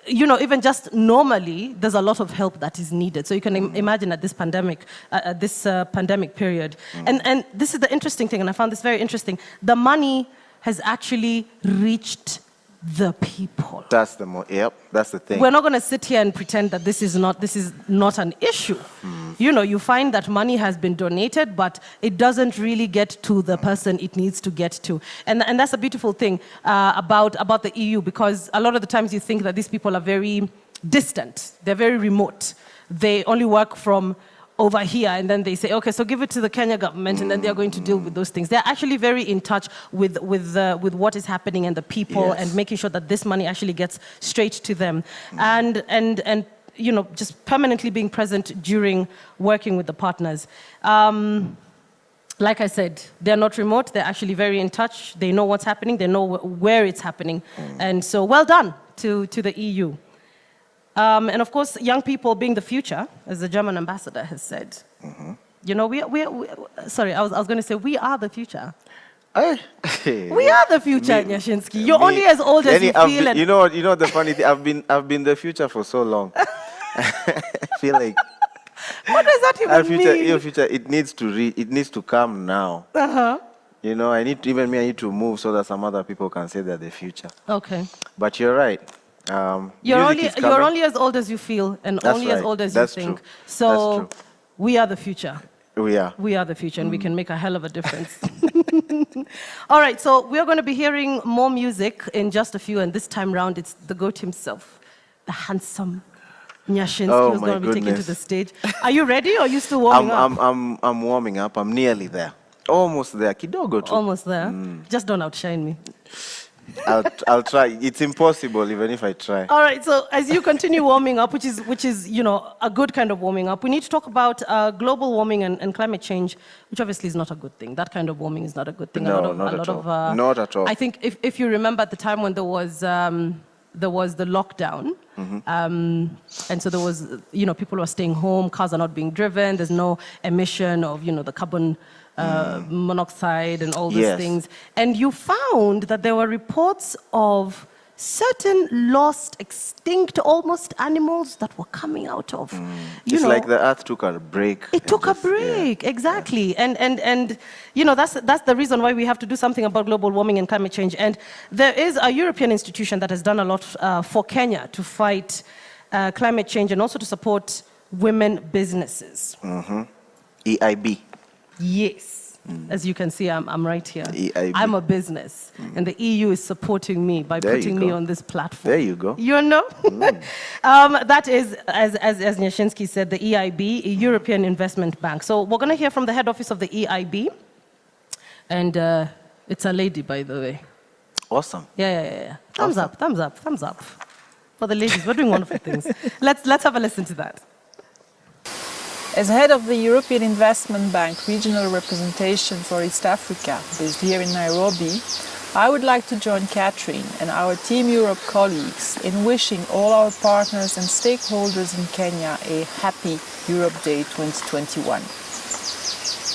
[SPEAKER 1] you know, even just normally, there's a lot of help that is needed. So you can imagine at this pandemic, pandemic period. And this is the interesting thing, and I found this very interesting. The money has actually reached the people.
[SPEAKER 2] That's the that's the thing.
[SPEAKER 1] We're not going to sit here and pretend that this is not an issue. You know, you find that money has been donated, but it doesn't really get to the person it needs to get to. And that's a beautiful thing about the EU, because a lot of the times you think that these people are very distant. They're very remote. They only work from over here, and then they say, okay, so give it to the Kenya government, and then they're going to deal with those things. They're actually very in touch with what is happening and the people, and making sure that this money actually gets straight to them, and you know, just permanently being present during working with the partners. Like I said, they're not remote. They're actually very in touch. They know what's happening. They know where it's happening, and so well done to the EU. And of course, young people being the future, as the German ambassador has said. You know, sorry, I was going to say, we are the future. We are the future, Nyashinski. You're only as old as you feel.
[SPEAKER 2] You know the funny thing, I've been the future for so long. I feel like.
[SPEAKER 1] What does that even mean?
[SPEAKER 2] Your future, it needs to come now. You know, I need to move so that some other people can say they're the future.
[SPEAKER 1] Okay.
[SPEAKER 2] But you're right.
[SPEAKER 1] You're only as old as you feel, and only as old as you think.
[SPEAKER 2] True.
[SPEAKER 1] So we are the future.
[SPEAKER 2] We are
[SPEAKER 1] the future, and we can make a hell of a difference. All right, so we are going to be hearing more music in just a few, and this time round it's the goat himself, the handsome Nyashinski, who's going to be taken to the stage. Are you ready, or are you still warming up?
[SPEAKER 2] I'm warming up. I'm nearly there. Almost there. Kidogo tu.
[SPEAKER 1] Almost there. Just don't outshine me.
[SPEAKER 2] I'll try. It's impossible even if I try.
[SPEAKER 1] All right, so as you continue warming up, which is you know, a good kind of warming up, we need to talk about global warming and climate change, which obviously is not a good thing. That kind of warming is not a good thing.
[SPEAKER 2] No, not at all.
[SPEAKER 1] I think if you remember at the time when there was the lockdown, and so there was, you know, people were staying home, cars are not being driven, there's no emission of, you know, the carbon monoxide and all these things. And you found that there were reports of certain lost, extinct, almost animals that were coming out of.
[SPEAKER 2] It's like the earth took a break.
[SPEAKER 1] It took a break, exactly. And you know, that's the reason why we have to do something about global warming and climate change. And there is a European institution that has done a lot for Kenya to fight climate change and also to support women businesses.
[SPEAKER 2] EIB.
[SPEAKER 1] Yes. As you can see, I'm right here.
[SPEAKER 2] EIB.
[SPEAKER 1] I'm a business, and the EU is supporting me by putting me on this platform.
[SPEAKER 2] There you go.
[SPEAKER 1] You know? That is, as Nyashinski said, the EIB, a European Investment Bank. So we're going to hear from the head office of the EIB, and it's a lady, by the way.
[SPEAKER 2] Awesome.
[SPEAKER 1] Yeah. Thumbs up. For the ladies, we're doing wonderful things. Let's have a listen to that.
[SPEAKER 10] As head of the European Investment Bank Regional Representation for East Africa, based here in Nairobi, I would like to join Katrin and our Team Europe colleagues in wishing all our partners and stakeholders in Kenya a happy Europe Day 2021.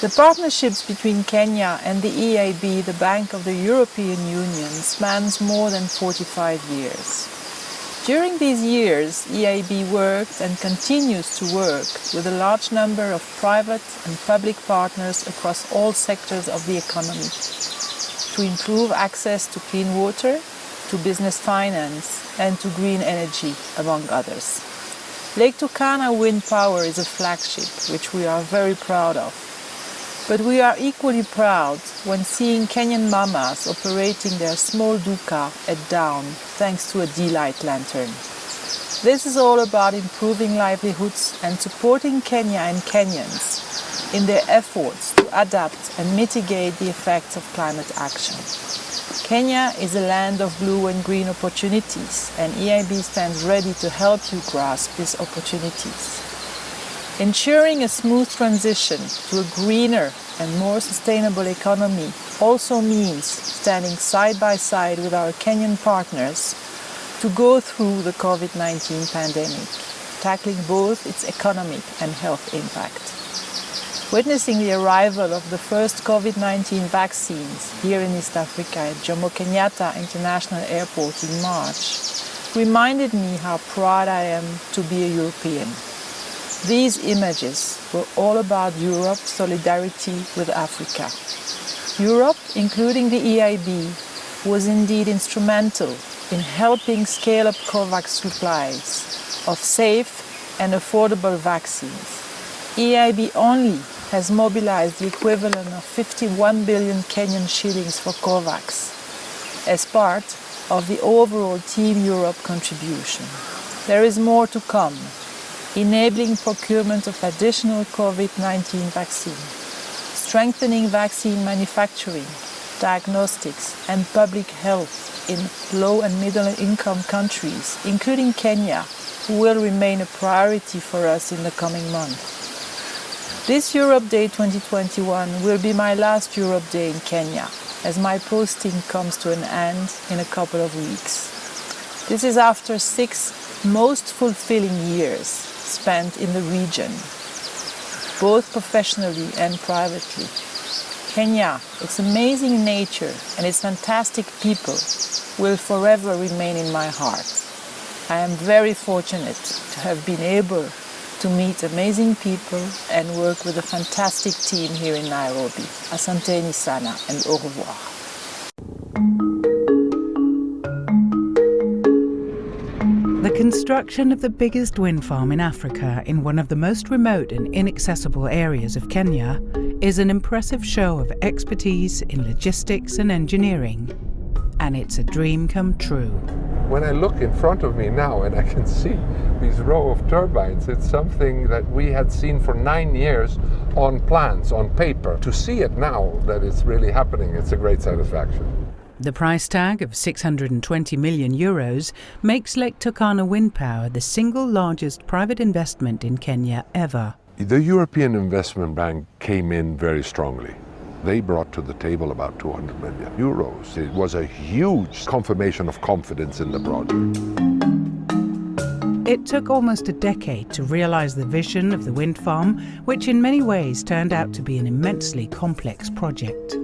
[SPEAKER 10] The partnerships between Kenya and the EIB, the Bank of the European Union, spans more than 45 years. During these years, EIB worked and continues to work with a large number of private and public partners across all sectors of the economy to improve access to clean water, to business finance, and to green energy, among others. Lake Turkana Wind Power is a flagship, which we are very proud of. But we are equally proud when seeing Kenyan mamas operating their small duka at dawn thanks to a D-Light lantern. This is all about improving livelihoods and supporting Kenya and Kenyans in their efforts to adapt and mitigate the effects of climate action. Kenya is a land of blue and green opportunities, and EIB stands ready to help you grasp these opportunities. Ensuring a smooth transition to a greener and more sustainable economy also means standing side by side with our Kenyan partners to go through the COVID-19 pandemic, tackling both its economic and health impact. Witnessing the arrival of the first COVID-19 vaccines here in East Africa at Jomo Kenyatta International Airport in March reminded me how proud I am to be a European. These images were all about Europe's solidarity with Africa. Europe, including the EIB, was indeed instrumental in helping scale up COVAX supplies of safe and affordable vaccines. EIB only has mobilized the equivalent of 51 billion Kenyan shillings for COVAX as part of the overall Team Europe contribution. There is more to come, enabling procurement of additional COVID-19 vaccine, strengthening vaccine manufacturing, diagnostics and public health in low and middle income countries, including Kenya, who will remain a priority for us in the coming months. This Europe Day 2021 will be my last Europe Day in Kenya, as my posting comes to an end in a couple of weeks. This is after 6 most fulfilling years spent in the region, both professionally and privately. Kenya, its amazing nature and its fantastic people will forever remain in my heart. I am very fortunate to have been able to meet amazing people and work with a fantastic team here in Nairobi. Asanteni sana and au revoir.
[SPEAKER 11] The construction of the biggest wind farm in Africa in one of the most remote and inaccessible areas of Kenya is an impressive show of expertise in logistics and engineering. And it's a dream come true.
[SPEAKER 12] When I look in front of me now and I can see these row of turbines, it's something that we had seen for 9 years on plans, on paper. To see it now that it's really happening, it's a great satisfaction.
[SPEAKER 11] The price tag of 620 million euros makes Lake Turkana Wind Power the single largest private investment in Kenya ever.
[SPEAKER 12] The European Investment Bank came in very strongly. They brought to the table about 200 million euros. It was a huge confirmation of confidence in the project.
[SPEAKER 11] It took almost a decade to realize the vision of the wind farm, which in many ways turned out to be an immensely complex project.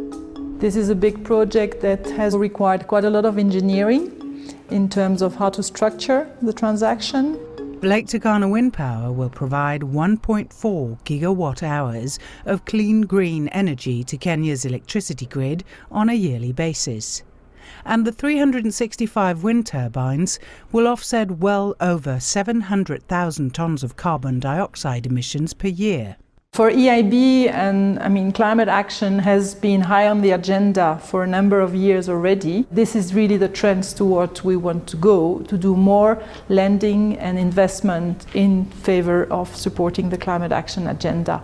[SPEAKER 10] This is a big project that has required quite a lot of engineering in terms of how to structure the transaction.
[SPEAKER 11] Lake Turkana Wind Power will provide 1.4 gigawatt hours of clean green energy to Kenya's electricity grid on a yearly basis. And the 365 wind turbines will offset well over 700,000 tons of carbon dioxide emissions per year.
[SPEAKER 10] For EIB, climate action has been high on the agenda for a number of years already. This is really the trends toward we want to go, to do more lending and investment in favor of supporting the climate action agenda.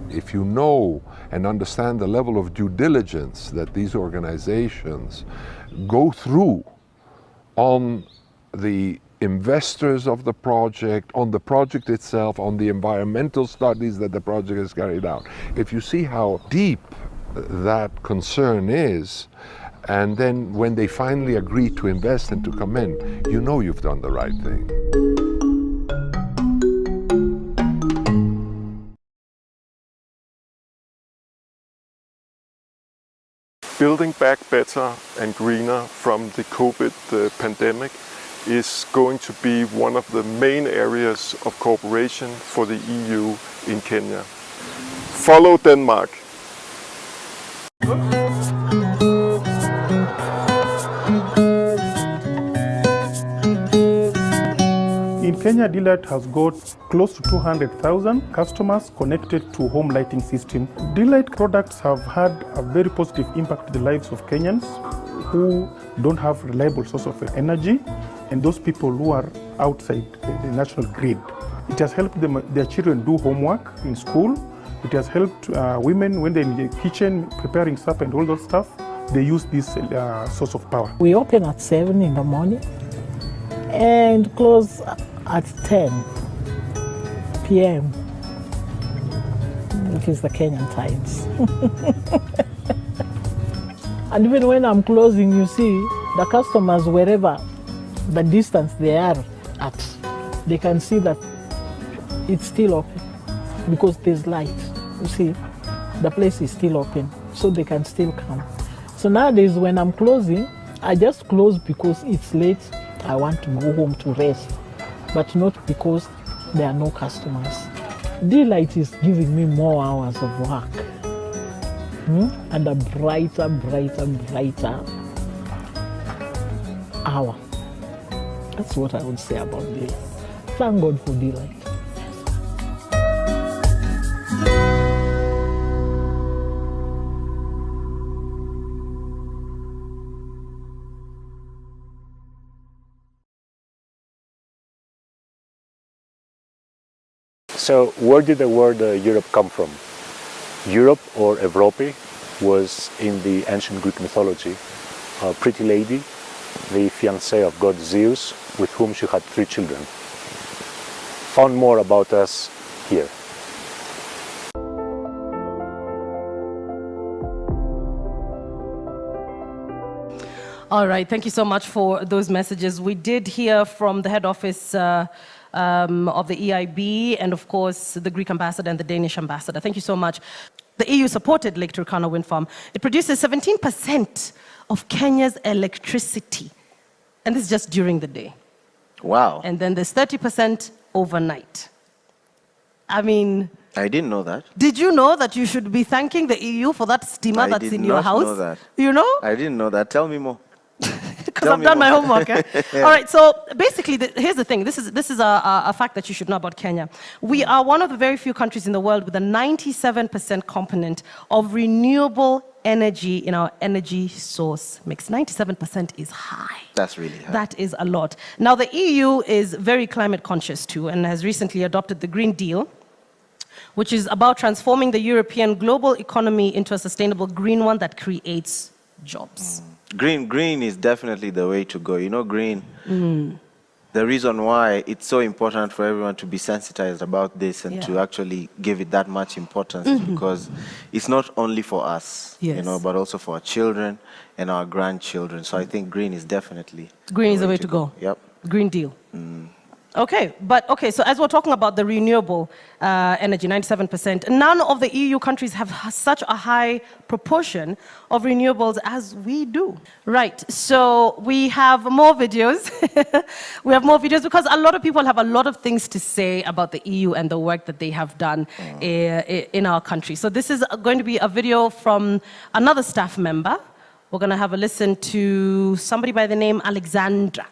[SPEAKER 12] If you know and understand the level of due diligence that these organizations go through on the investors of the project, on the project itself, on the environmental studies that the project has carried out. If you see how deep that concern is, and then when they finally agree to invest and to come in, you know you've done the right thing.
[SPEAKER 13] Building back better and greener from the COVID pandemic is going to be one of the main areas of cooperation for the EU in Kenya. Follow Denmark.
[SPEAKER 14] In Kenya, D-Light has got close to 200,000 customers connected to home lighting system. D-Light products have had a very positive impact on the lives of Kenyans who don't have reliable source of energy and those people who are outside the national grid. It has helped them, their children do homework in school It has helped women when they're in the kitchen preparing supper and all those stuff. They use this source of power.
[SPEAKER 15] We open at 7 in the morning and close at 10 p.m. which is the Kenyan times. And even when I'm closing, you see, the customers, wherever the distance they are at, they can see that it's still open because there's light. You see, the place is still open, so they can still come. So nowadays, when I'm closing, I just close because it's late. I want to go home to rest, but not because there are no customers. Daylight is giving me more hours of work. And a brighter hour. That's what I would say about daylight. Thank God for daylight.
[SPEAKER 16] So where did the word Europe come from? Europe, or Evropi, was in the ancient Greek mythology a pretty lady, the fiancée of god Zeus, with whom she had 3 children. Found more about us here.
[SPEAKER 1] All right, thank you so much for those messages. We did hear from the head office of the EIB and, of course, the Greek ambassador and the Danish ambassador. Thank you so much. The EU supported Lake Turkana wind farm. It produces 17% of Kenya's electricity. And this is just during the day.
[SPEAKER 2] Wow.
[SPEAKER 1] And then there's 30% overnight. I mean...
[SPEAKER 2] I didn't know that.
[SPEAKER 1] Did you know that you should be thanking the EU for that steamer that's in your house?
[SPEAKER 2] I did not know that.
[SPEAKER 1] You know?
[SPEAKER 2] I didn't know that. Tell me more.
[SPEAKER 1] Because I've done my homework. Eh? Yeah. All right, so basically, here's the thing. This is a fact that you should know about Kenya. We are one of the very few countries in the world with a 97% component of renewable energy in our energy source mix. 97% is high.
[SPEAKER 2] That's really high.
[SPEAKER 1] That is a lot. Now, the EU is very climate conscious too and has recently adopted the Green Deal, which is about transforming the European global economy into a sustainable green one that creates jobs.
[SPEAKER 2] Green is definitely the way to go. You know, green, the reason why it's so important for everyone to be sensitized about this and to actually give it that much importance is because it's not only for us, you know, but also for our children and our grandchildren. So I think green is definitely
[SPEAKER 1] Green is the way to go.
[SPEAKER 2] Yep.
[SPEAKER 1] Green Deal. Okay, so as we're talking about the renewable energy, 97%, none of the EU countries have such a high proportion of renewables as we do. Right, so we have more videos. We have more videos because a lot of people have a lot of things to say about the EU and the work that they have done in our country. So this is going to be a video from another staff member. We're going to have a listen to somebody by the name Alexandra,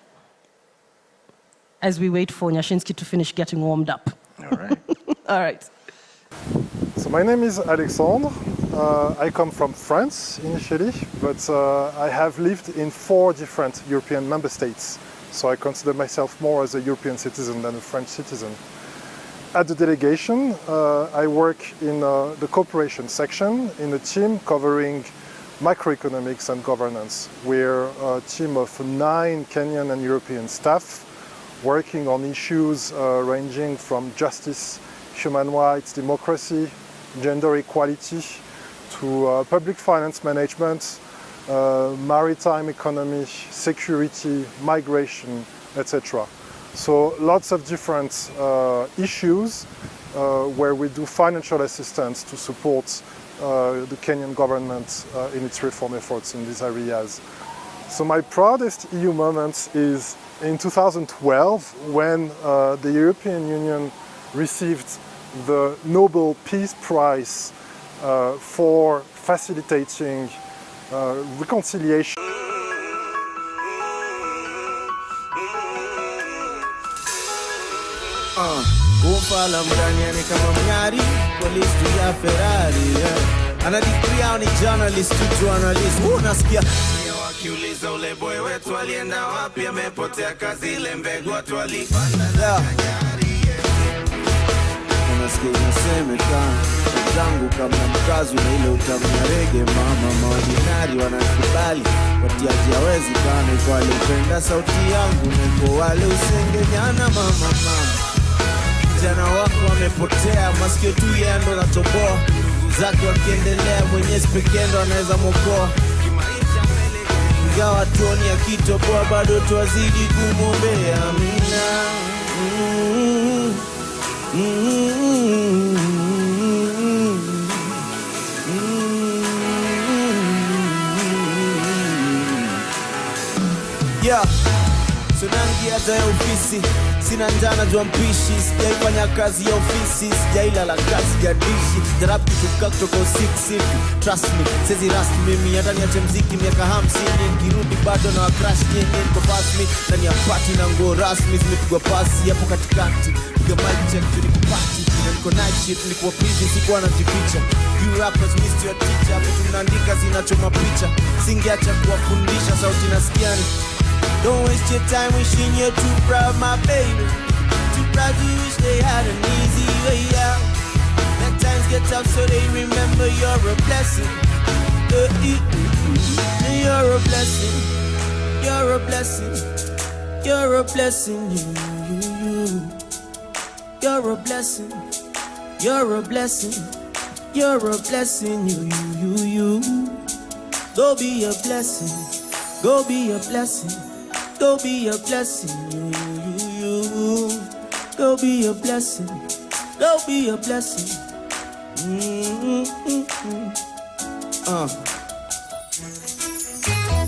[SPEAKER 1] as we wait for Nyashinski to finish getting warmed up.
[SPEAKER 2] All right.
[SPEAKER 1] All right.
[SPEAKER 17] So my name is Alexandre. I come from France initially, but I have lived in 4 different European member states. So I consider myself more as a European citizen than a French citizen. At the delegation, I work in the cooperation section in a team covering macroeconomics and governance. We're a team of 9 Kenyan and European staff working on issues ranging from justice, human rights, democracy, gender equality, to public finance management, maritime economy, security, migration, etc. So lots of different issues where we do financial assistance to support the Kenyan government in its reform efforts in these areas. So my proudest EU moment is in 2012 when the European Union received the Nobel Peace Prize for facilitating reconciliation.
[SPEAKER 18] Gumfala mgani ni kama mng'ari, police juu ya Ferrari, anadikria ni journalist to journalist. Unasikia wakiuliza ule boy wetu alienda wapi, amepotea kazi ile mbegu watu walipanda. nasikia inasemekana zangu kama mkazi na ile utamu ya rege mama maordinari wanakubali watiaji hawezi kana kwa wale upenda sauti yangu na kwa wale usengenyana mama jana wako wamepotea masikio tu yeye ndo natoboa zake wakiendelea mwenyezi pekee ndo anaweza mwokoa ingawa tuoni akitoboa bado tuwazidi kumwombea amina yeah. So nangi hata ya ofisi sina njana jua mpishi sijaifanya kazi ya ofisi sijailala kazi ya dishi jarabi kufuka kutoka 6 trust me sezi rust mimi hata niache mziki miaka 50 nikirudi bado na crash nyingi niko fast me ndani ya party na nguo rasmi zimepigwa pasi hapo katikati piga mic check tu nikupati na niko night shift niko busy sikuwa najificha you rappers missed your teacher hapo tunaandika zinachoma picha singeacha kuwafundisha sauti nasikiani. Don't waste your time wishing you're too proud, my baby. Too proud to wish they had an easy way out. Let times get tough so they remember you're a blessing. You're a blessing. You're a blessing. You're a blessing. You. You're a blessing. You're a blessing. You're a blessing. You. Go be a blessing. Go be a blessing. Go be a blessing, you. Go be a blessing. Go be a blessing.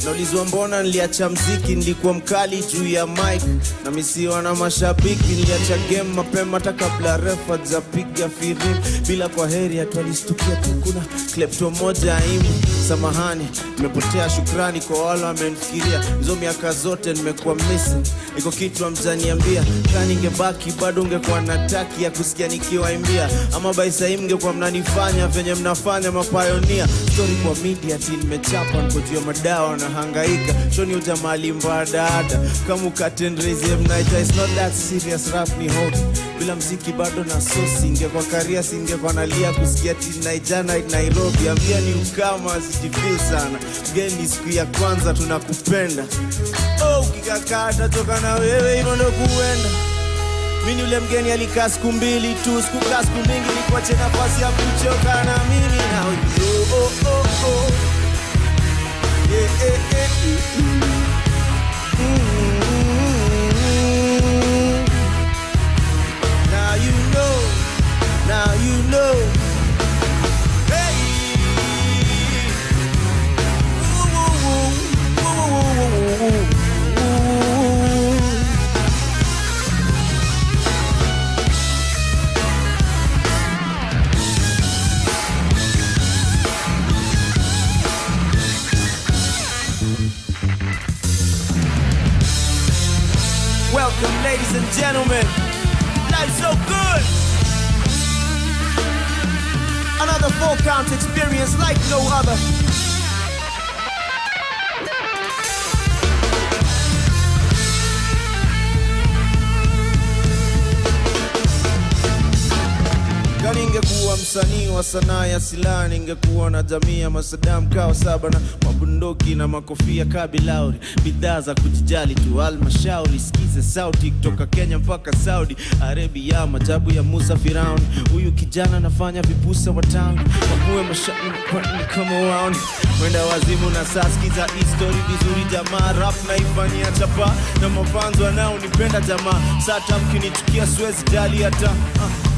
[SPEAKER 18] Naulizwa mbona niliacha mziki nilikuwa mkali juu ya mic na misiwa na mashabiki niliacha game mapema hata kabla refa zapiga firim bila kwa heri atwalistukia tu kuna klepto moja aimu samahani nimepotea shukrani kwa wale wamenifikiria hizo miaka zote nimekuwa missing iko kitu amjaniambia kama ningebaki bado ungekuwa nataki ya kusikia nikiwaimbia ama baisa mngekuwa mnanifanya venye mnafanya mapioneer story kwa media team nimechapa nikojua madawa na hangaika shoni ujamali mbadada kama ukatendrezi mnaita it's not that serious rap ni hobby bila mziki bado na sosi ingekuwa career singekuwa nalia kusikia tinaijana Nairobi ambia ni ukama sijifeel sana geni siku ya kwanza tunakupenda ukikakata toka na wewe hivyo ndo kuenda mimi yule mgeni alikaa siku mbili tu sikukaa siku mingi nikuache nafasi ya kuchoka na mimi na Now you know. Hey. Welcome, ladies and gentlemen. Life's so good. Another 4-count experience like no other. Ningekuwa msanii wa sanaa ya silaha ningekuwa na jamii ya masadam kao saba na mabunduki na makofia kabilauri bidhaa za kujijali tu halmashauri sikize sauti kutoka Kenya mpaka Saudi Arabia majabu ya Musa Firaun huyu kijana nafanya vipusa wa town wakuwe mashani kama waoni mwenda wazimu na saskiza history vizuri jamaa rap na ifanyia chapa na mafanzo nao nipenda jamaa sata mkinichukia siwezi jali hata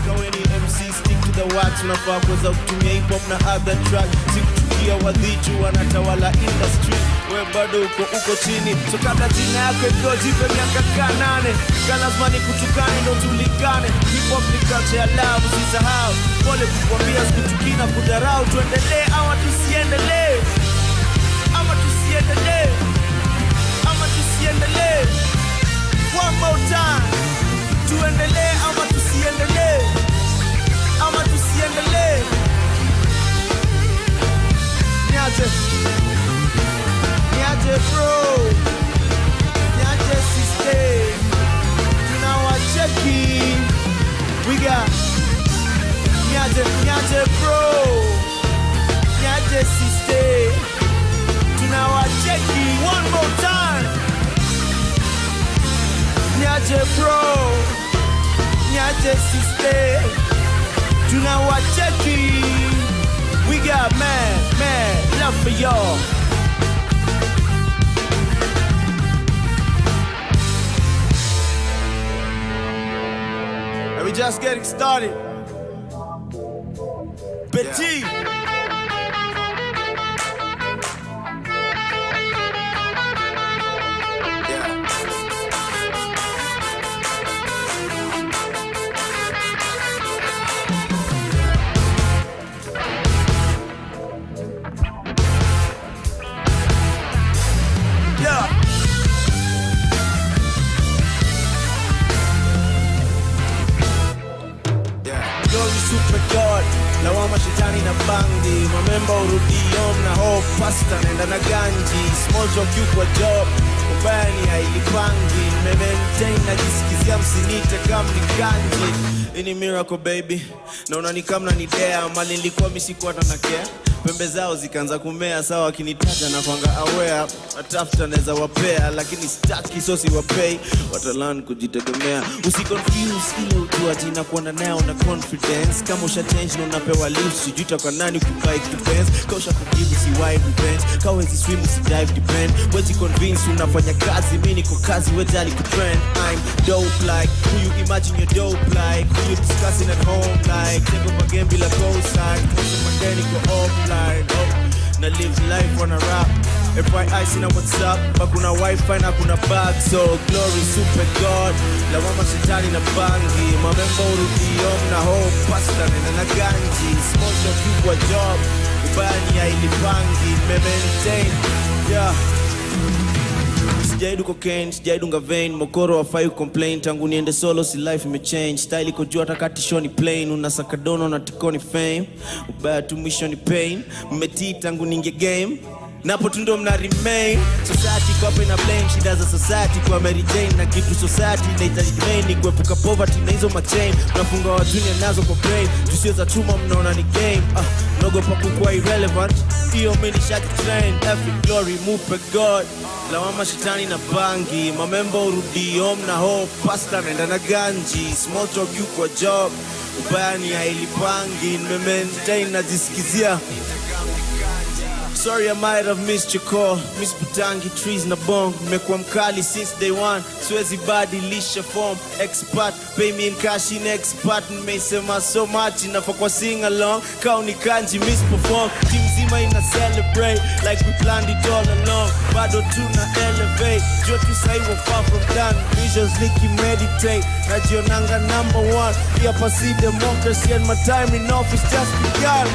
[SPEAKER 18] kaweni MC stick to the wax unafaa kuweza kutumia hip hop na other track sikuchukia wadhichu wanatawala industry we bado uko chini so kabla jina yako iko jipe miaka 8 lazima nikutukane ndo tulikane hip hop ni culture ya love usisahau pole kukwambia sikuchukia na kudharau tuendelee ama tusiendelee one more time tuendelee ama tusiendelee niaje bro niaje sister tunawacheki we got Nyaje bro, nyaje sister. Tunawacheki one more time. Nyaje bro, nyaje sister. Tunawacheki. We got mad love for y'all. And we just getting started. Petit. Lawama shetani na bangi, mamemba urudion na hope, pasta nenda na ganji, small job kwa job, ubani hailipangi, maintain na jisikizia msinite kama ni ganji. Ini miracle baby, naona ni kama nanidea, mali nilikuwa misikuwa na care. Pembe zao zikaanza kumea, sawa kinitaja na kwanga aware. Atafuta neza wapea, lakini staki so si wapei. Watalan kujitegemea. Usiconfuse ile utuaji na kuona nao na confidence. Kama usha change na unapewa lift, sijuta kwa nani kubuy depends. Kama usha forgive si wide revenge. Kama wezi swim si dive depend. Wezi convince unafanya kazi, mimi niko kazi wejali kutrend. I'm dope like, who you imagine you're dope like. Who you discussing at home like. Take up a game bila cosign. Kama mageni go offline. Na live life on a rap. FYI sina WhatsApp, bakuna wifi na kuna bag. So glory super God, lawama shetani na bangi. Mamemba urudiom na hope, pasta na ganji. Small job kwa job, ubani ya ilipangi. Maintain, yeah. Sijaidu cocaine, sijaidunga vein. Mokoro wafai complain, tangu niende solo si life me change. Style iko juu atakati show ni plain. Unasaka dono na tikoni fame. Ubaya tu mwisho ni pain. Mmetii tangu ninge game. Napo tundo mna remain. Society kwa pena blame. Shida za society kwa Mary Jane. Na kitu society na itaji main. Ni kuepuka poverty na hizo machain. Unafunga wa junior nazo kwa brain. Tusio za chuma mnaona ni game. Nogo pa kukua irrelevant. Iyo mini shaki train. Every glory mupe God. Lawama shetani na bangi. Mamemba urudiom na hope. Pasta nenda na ganji. Small talk you kwa job. Ubani hailipangi. Maintain na jisikizia. Sorry I might have missed your call. Miss Butangi, trees na bong. Mekuwa mkali since day one. Swezi badilisha form. Expert, pay me in cash in expert. Nimesema so much enough kwa sing along. Kauni kanji misperform. Team zima ina celebrate like we planned it all along. Bado tuna elevate. Jotu sahi we're far from done. Visions niki meditate. Najionanga number one. Pia pasi democracy and my time in office just begun.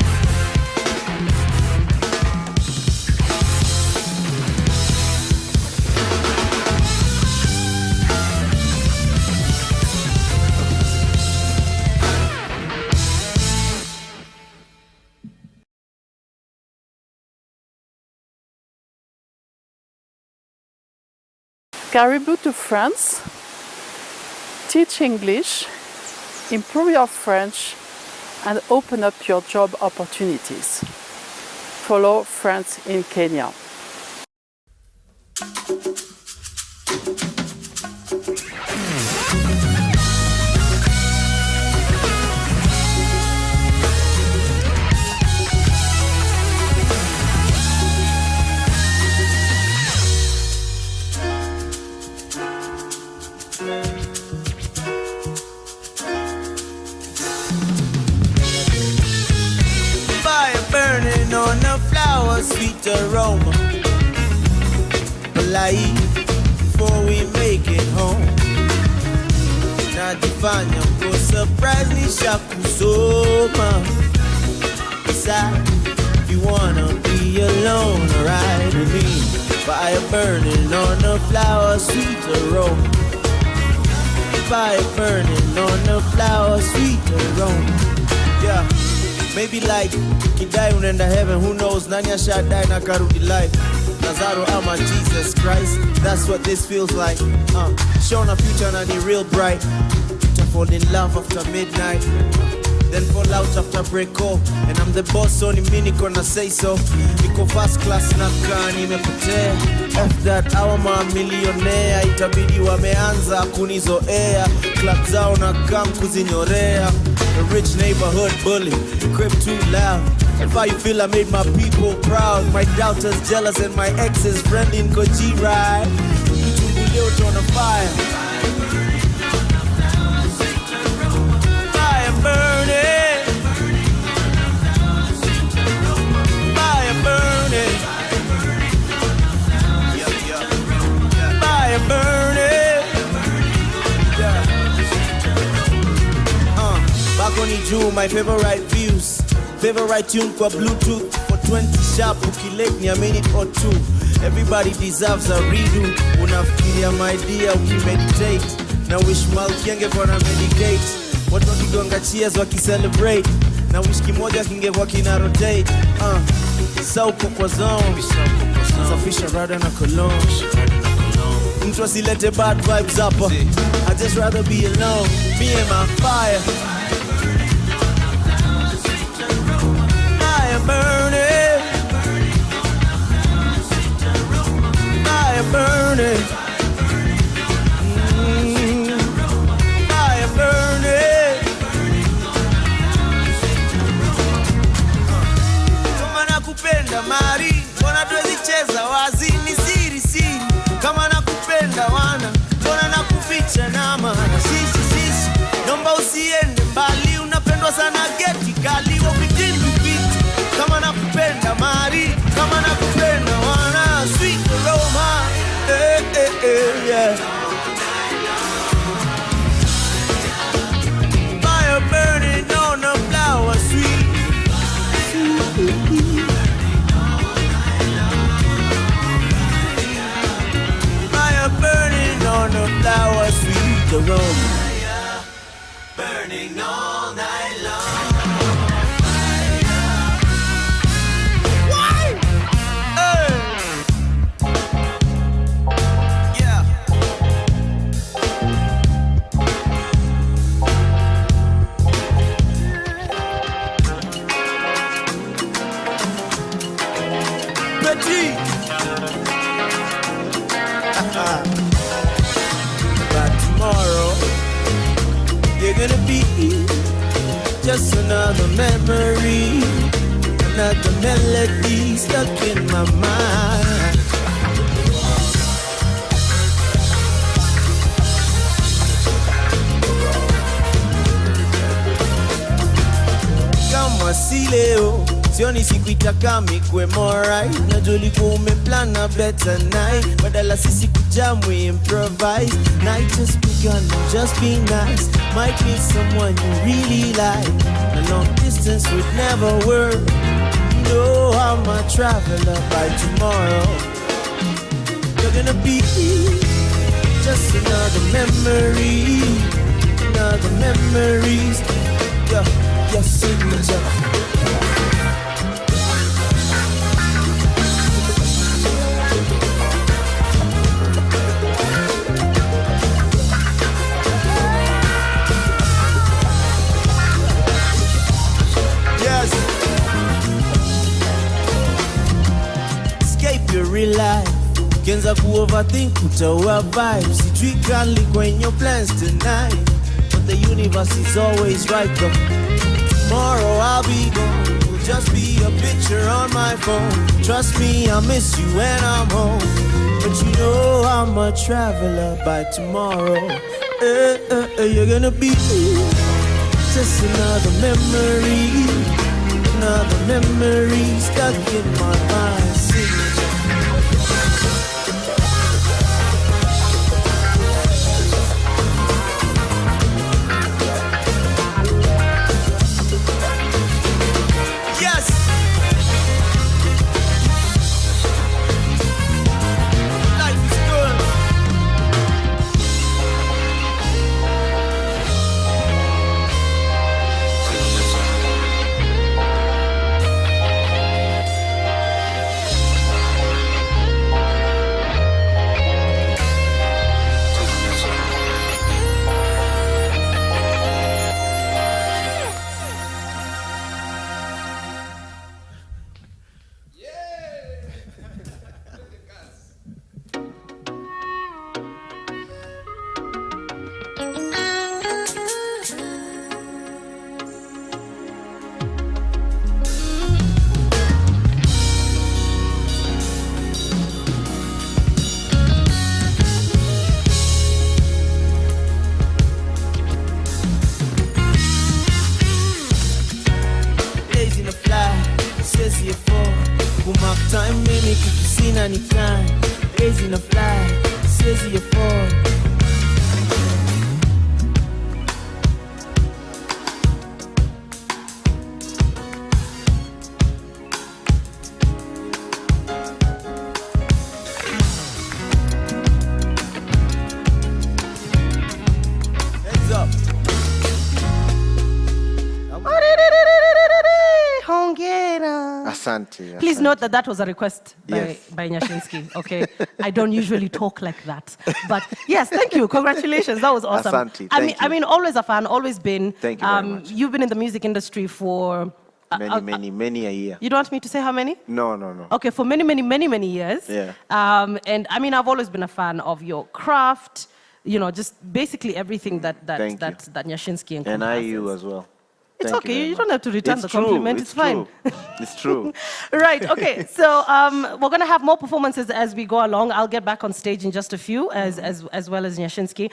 [SPEAKER 19] Caribou to France, teach English, improve your French, and open up your job opportunities. Follow France in Kenya.
[SPEAKER 18] On a flower, sweet aroma. Polite before we make it home. Najifanya mko surprise nisha kusoma. Decide if you wanna be alone, ride with me. Fire burning on a flower, sweet aroma. Fire burning on a flower, sweet aroma. Yeah. Maybe like kidai unenda heaven, who knows? Nani ashadai na karudi life. Lazaro ama Jesus Christ. That's what this feels like. Showing a future and it's real bright. To fall in love after midnight. then fall out after break up. And I'm the boss, so ni mini gonna say so. Niko first class na kaa nimepotea. F that hour ma millionaire, itabidi wameanza kunizoea. Club zao na kam kuzinyorea. A rich neighborhood bully, crib too loud. If I feel I made my people proud, my doubters jealous and my exes friendly in Koji ride. Mtumbulio on a fire. Fire burning. Fire burning. Fire burning. Back on the Jew, my favorite views. Favorite tune kwa Bluetooth for 20 sharp ukilate ni a minute or two. Everybody deserves a redo. Unafikiria my dear ukimeditate. Na wish malkienge for na medicate. Watu wakigonga cheers wakicelebrate. Na wish kimoja kingewa kina rotate. Sauko kwa zone. Safisha rada na cologne. Mtu asilete bad vibes hapa. I just rather be alone. Me and my fire. Burning, fire burning, fire burning. Kama nakupenda mari, mbona tuwezi cheza wazi ni siri siri. Kama nakupenda wana, mbona nakuficha na maana sisi. Naomba usiende mbali, unapendwa sana geti kali wapitin repeat. Kama nakupenda mari, kama nakupenda wana, sweet aroma, yeah. Fire burning on a flower, sweet. Fire burning on a flower, sweet aroma. Fire burning all night long. But tomorrow you're gonna be just another memory, another melody stuck in my mind. Kama si leo sioni siku itakami kwe morai. Najua ulikuwa umeplan a better night. Badala sisi kujamu we improvise. Night just begun, just be nice. Might meet someone you really like. A long distance would never work. You know I'm a traveler by tomorrow. You're gonna be just another memory. Another memories. Your signature. Your real life Kianza ku-overthink utaua vibes. Sijui kali kwenye plans tonight, but the universe is always right though. Tomorrow I'll be gone, will just be a picture on my phone. Trust me, I miss you when I'm home, but you know I'm a traveler by tomorrow. You're gonna be just another memory stuck in my mind. Signature. nikikukusina ni climb, crazy na fly, siwezi afford.
[SPEAKER 2] Asante.
[SPEAKER 1] Please note that that was a request by Nyashinski, okay? I don't usually talk like that. But yes, thank you. Congratulations. That was awesome.
[SPEAKER 2] Asante.
[SPEAKER 1] I mean, always a fan, always been.
[SPEAKER 2] Thank you very much.
[SPEAKER 1] You've been in the music industry for...
[SPEAKER 2] Many a year.
[SPEAKER 1] You don't want me to say how many?
[SPEAKER 2] No.
[SPEAKER 1] Okay, for many years.
[SPEAKER 2] Yeah.
[SPEAKER 1] And I mean, I've always been a fan of your craft, you know, just basically everything that Nyashinski encompasses.
[SPEAKER 2] And IU as well.
[SPEAKER 1] It's okay, you don't have to return the compliment, it's fine.
[SPEAKER 2] It's true.
[SPEAKER 1] Right, okay, so we're going to have more performances as we go along. I'll get back on stage in just a few, as well as Nyashinski.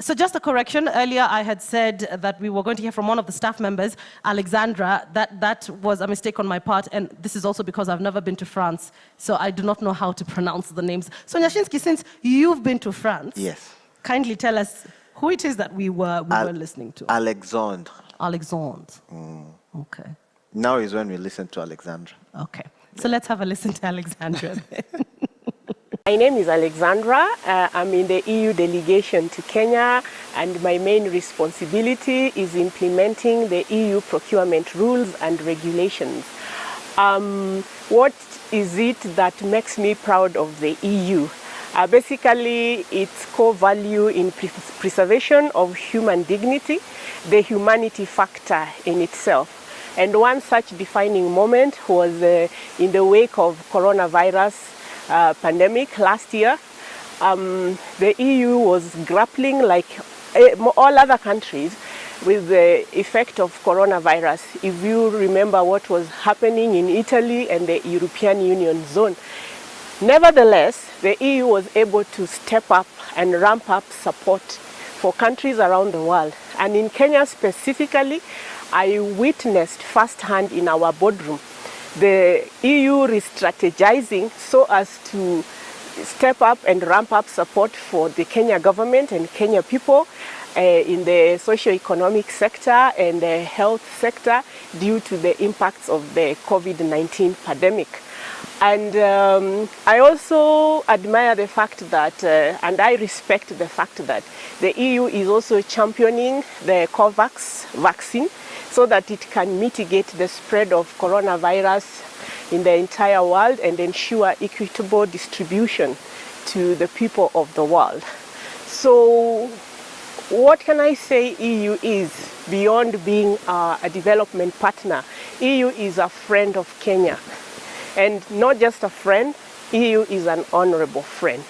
[SPEAKER 1] So just a correction, earlier I had said that we were going to hear from one of the staff members, Alexandra. That was a mistake on my part, and this is also because I've never been to France, so I do not know how to pronounce the names. So Nyashinski, since you've been to France,
[SPEAKER 2] yes,
[SPEAKER 1] kindly tell us who it is that we were listening to.
[SPEAKER 2] Alexandre.
[SPEAKER 1] Alexandre. Okay.
[SPEAKER 2] Now is when we listen to Alexandra.
[SPEAKER 1] Okay. So let's have a listen to Alexandra.
[SPEAKER 20] My name is Alexandra. I'm in the EU delegation to Kenya, and my main responsibility is implementing the EU procurement rules and regulations. What is it that makes me proud of the EU? Basically, its core value in preservation of human dignity, the humanity factor in itself. And one such defining moment was in the wake of coronavirus pandemic last year. The EU was grappling, like all other countries, with the effect of coronavirus. If you remember what was happening in Italy and the European Union zone. Nevertheless, the EU was able to step up and ramp up support for countries around the world. And in Kenya specifically, I witnessed firsthand in our boardroom the EU re-strategizing so as to step up and ramp up support for the Kenya government and Kenya people in the socio-economic sector and the health sector due to the impacts of the COVID-19 pandemic. And I also admire the fact that, and I respect the fact that the EU is also championing the COVAX vaccine so that it can mitigate the spread of coronavirus in the entire world and ensure equitable distribution to the people of the world. So what can I say EU is beyond being a development partner? EU is a friend of Kenya. And not just a friend, EU is an honorable friend.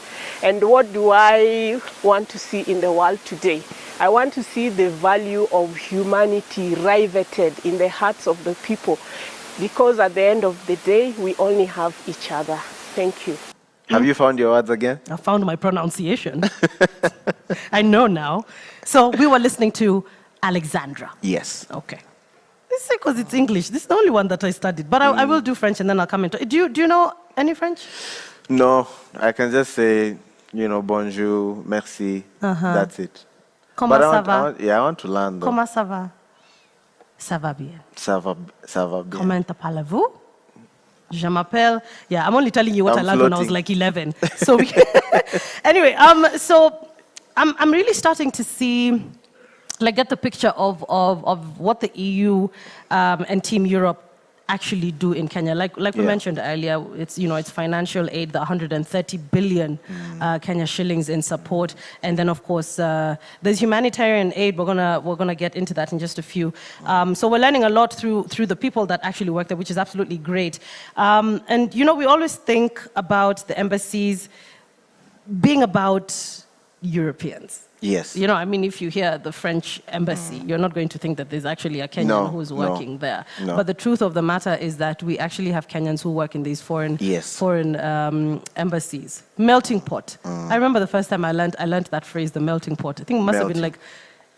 [SPEAKER 20] And what do I want to see in the world today? I want to see the value of humanity riveted in the hearts of the people, because at the end of the day, we only have each other. Thank you.
[SPEAKER 2] Have you found your words again?
[SPEAKER 1] I found my pronunciation. I know now. So we were listening to Alexandra.
[SPEAKER 2] Yes.
[SPEAKER 1] Okay. This is because it's English. This is the only one that I studied. But I will do French and then I'll come into it. Do you know any French?
[SPEAKER 2] No, I can just say, bonjour, merci. That's it.
[SPEAKER 1] Comment ça va?
[SPEAKER 2] I want to learn though.
[SPEAKER 1] Comment ça va? Ça va bien.
[SPEAKER 2] Ça va bien.
[SPEAKER 1] Comment parlez-vous? Je m'appelle. Yeah, I'm only telling you what I learned when I was like 11. So anyway, so I'm really starting to see, get the picture of what the EU and Team Europe actually do in Kenya. Like we mentioned earlier, it's it's financial aid, the 130 billion Kenya shillings in support, and then of course there's humanitarian aid. We're gonna get into that in just a few. So we're learning a lot through the people that actually work there, which is absolutely great. And we always think about the embassies being about Europeans.
[SPEAKER 2] Yes.
[SPEAKER 1] If you hear the French embassy, you're not going to think that there's actually a Kenyan who's working there.
[SPEAKER 2] No.
[SPEAKER 1] But the truth of the matter is that we actually have Kenyans who work in these foreign embassies. Melting pot. I remember the first time I learned that phrase, the melting pot. I think it must have been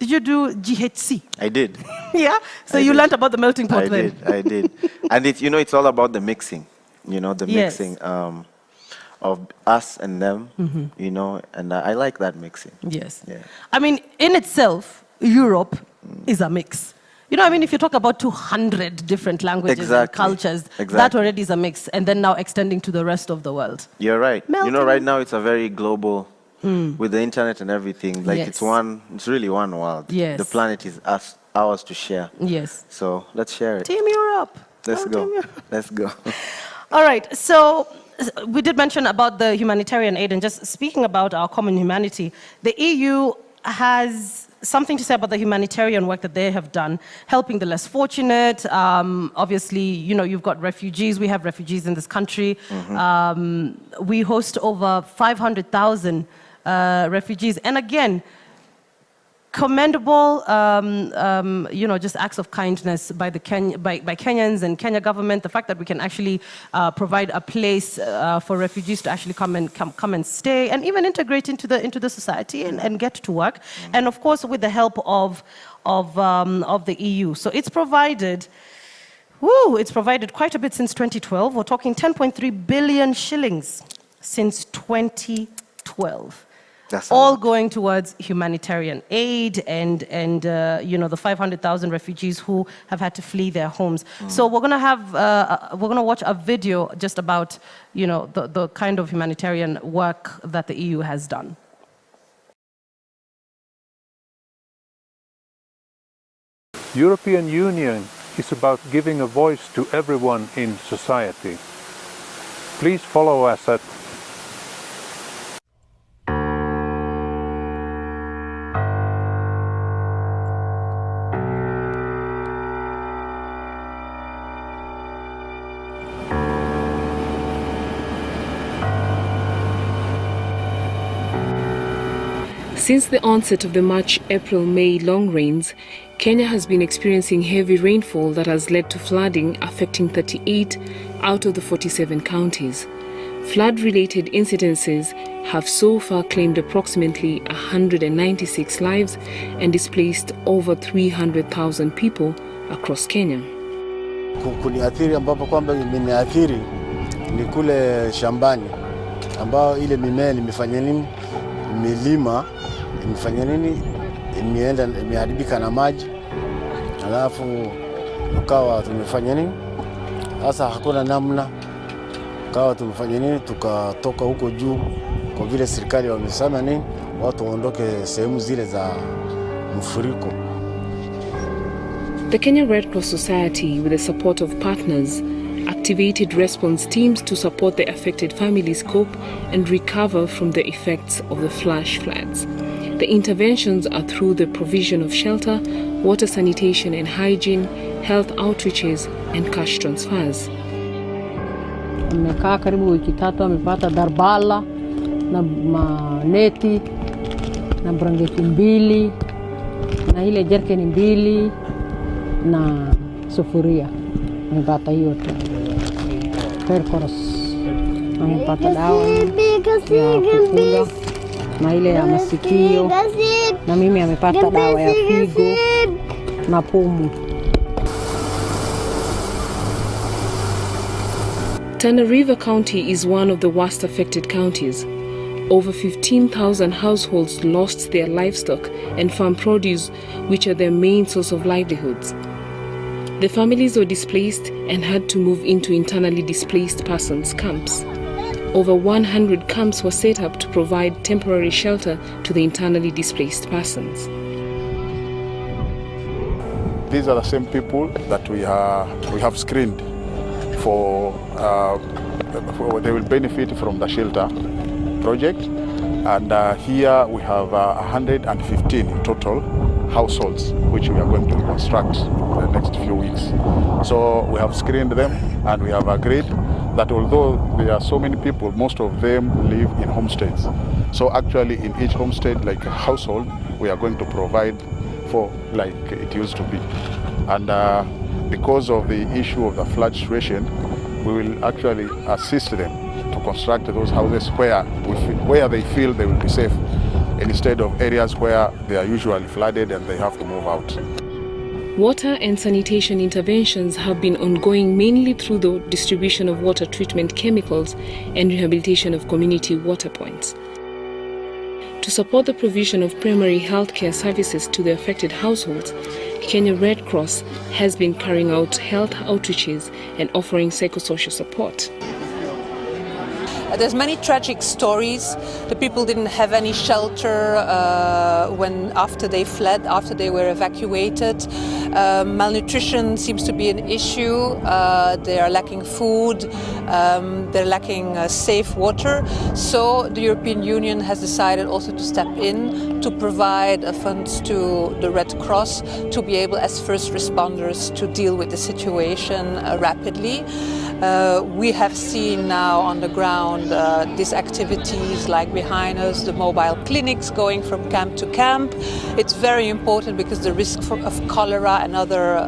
[SPEAKER 1] did you do GHC?
[SPEAKER 2] I did.
[SPEAKER 1] Yeah? So you learned about the melting pot then?
[SPEAKER 2] I did. And it's all about the mixing. you know, the
[SPEAKER 1] Yes.
[SPEAKER 2] mixing of us and them, you know, and I like that mixing.
[SPEAKER 1] Yes.
[SPEAKER 2] Yeah.
[SPEAKER 1] I mean, in itself, Europe is a mix. You know, I mean, if you talk about 200 different languages and
[SPEAKER 2] Exactly.
[SPEAKER 1] cultures, that
[SPEAKER 2] Exactly.
[SPEAKER 1] already is a mix. And then now extending to the rest of the world.
[SPEAKER 2] You're right. You know,
[SPEAKER 1] Melting.
[SPEAKER 2] right now it's a very global, with the internet and everything, like
[SPEAKER 1] Yes.
[SPEAKER 2] it's really one world.
[SPEAKER 1] Yes.
[SPEAKER 2] The planet is ours to share.
[SPEAKER 1] Yes.
[SPEAKER 2] So let's share it.
[SPEAKER 1] Team Europe.
[SPEAKER 2] Let's
[SPEAKER 1] Go
[SPEAKER 2] go.
[SPEAKER 1] Team Europe.
[SPEAKER 2] Let's go.
[SPEAKER 1] All right. So we did mention about the humanitarian aid, and just speaking about our common humanity, the EU has something to say about the humanitarian work that they have done, helping the less fortunate. Obviously, you know, you've got refugees. We have refugees in this country. We host over 500,000 refugees. And again, commendable, you know, just acts of kindness by the by Kenyans and Kenya government. The fact that we can actually provide a place for refugees to actually come and stay and even integrate into the society and get to work. And of course, with the help of the EU. So it's provided. It's provided quite a bit since 2012. We're talking 10.3 billion shillings since 2012.
[SPEAKER 2] That's
[SPEAKER 1] all going towards humanitarian aid and you know, the 500,000 refugees who have had to flee their homes. So we're gonna watch a video just about, you know, the kind of humanitarian work that the EU has done.
[SPEAKER 6] European Union is about giving a voice to everyone in society. Please follow us at
[SPEAKER 21] Since the onset of the March-April-May long rains, Kenya has been experiencing heavy rainfall that has led to flooding affecting 38 out of the 47 counties. Flood-related incidences have so far claimed approximately 196 lives and displaced over 300,000 people across Kenya.
[SPEAKER 22] Kuniathiri ambapo kwamba imeniathiri ni kule shambani ambao ile mimea nimefanya nini, milima imefanya nini, imeharibika na maji, alafu ukawa tumefanya nini, sasa hakuna namna, ukawa tumefanya nini, tukatoka huko juu kwa vile serikali wamesema nini, watu waondoke sehemu zile za mfuriko.
[SPEAKER 21] The Kenya Red Cross Society, with the support of partners, activated response teams to support the affected families cope and recover from the effects of the flash floods. The interventions are through the provision of shelter, water sanitation and hygiene, health outreaches and cash transfers.
[SPEAKER 23] Amekaa karibu wiki tatu, amepata darbala na maneti na brangeti mbili na ile jerkeni mbili na sufuria. Amepata hiyo tu. Red Cross amepata dawa ya kukula na ile ya masikio, na mimi amepata dawa ya figo na pumu.
[SPEAKER 21] Tande River County is one of the worst affected counties. Over 15,000 households lost their livestock and farm produce, which are their main source of livelihoods. The families were displaced and had to move into internally displaced persons camps. Over 100 camps were set up to provide temporary shelter to the internally displaced persons.
[SPEAKER 24] These are the same people that we have screened for they will benefit from the shelter project, and here we have 115 in total households which we are going to construct in the next few weeks. So we have screened them and we have agreed that although there are so many people, most of them live in homesteads. So actually in each homestead, like a household, we are going to provide for like it used to be. And because of the issue of the flood situation, we will actually assist them to construct those houses where they feel they will be safe, instead of areas where they are usually flooded and they have to move out.
[SPEAKER 21] Water and sanitation interventions have been ongoing mainly through the distribution of water treatment chemicals and rehabilitation of community water points. To support the provision of primary healthcare services to the affected households, Kenya Red Cross has been carrying out health outreaches and offering psychosocial support.
[SPEAKER 3] There's many tragic stories. The people didn't have any shelter after they fled, after they were evacuated. Malnutrition seems to be an issue. They are lacking food. They're lacking safe water. So the European Union has decided also to step in to provide funds to the Red Cross to be able, as first responders, to deal with the situation rapidly. We have seen now on the ground these activities like behind us, the mobile clinics going from camp to camp. It's very important because the risk of cholera and other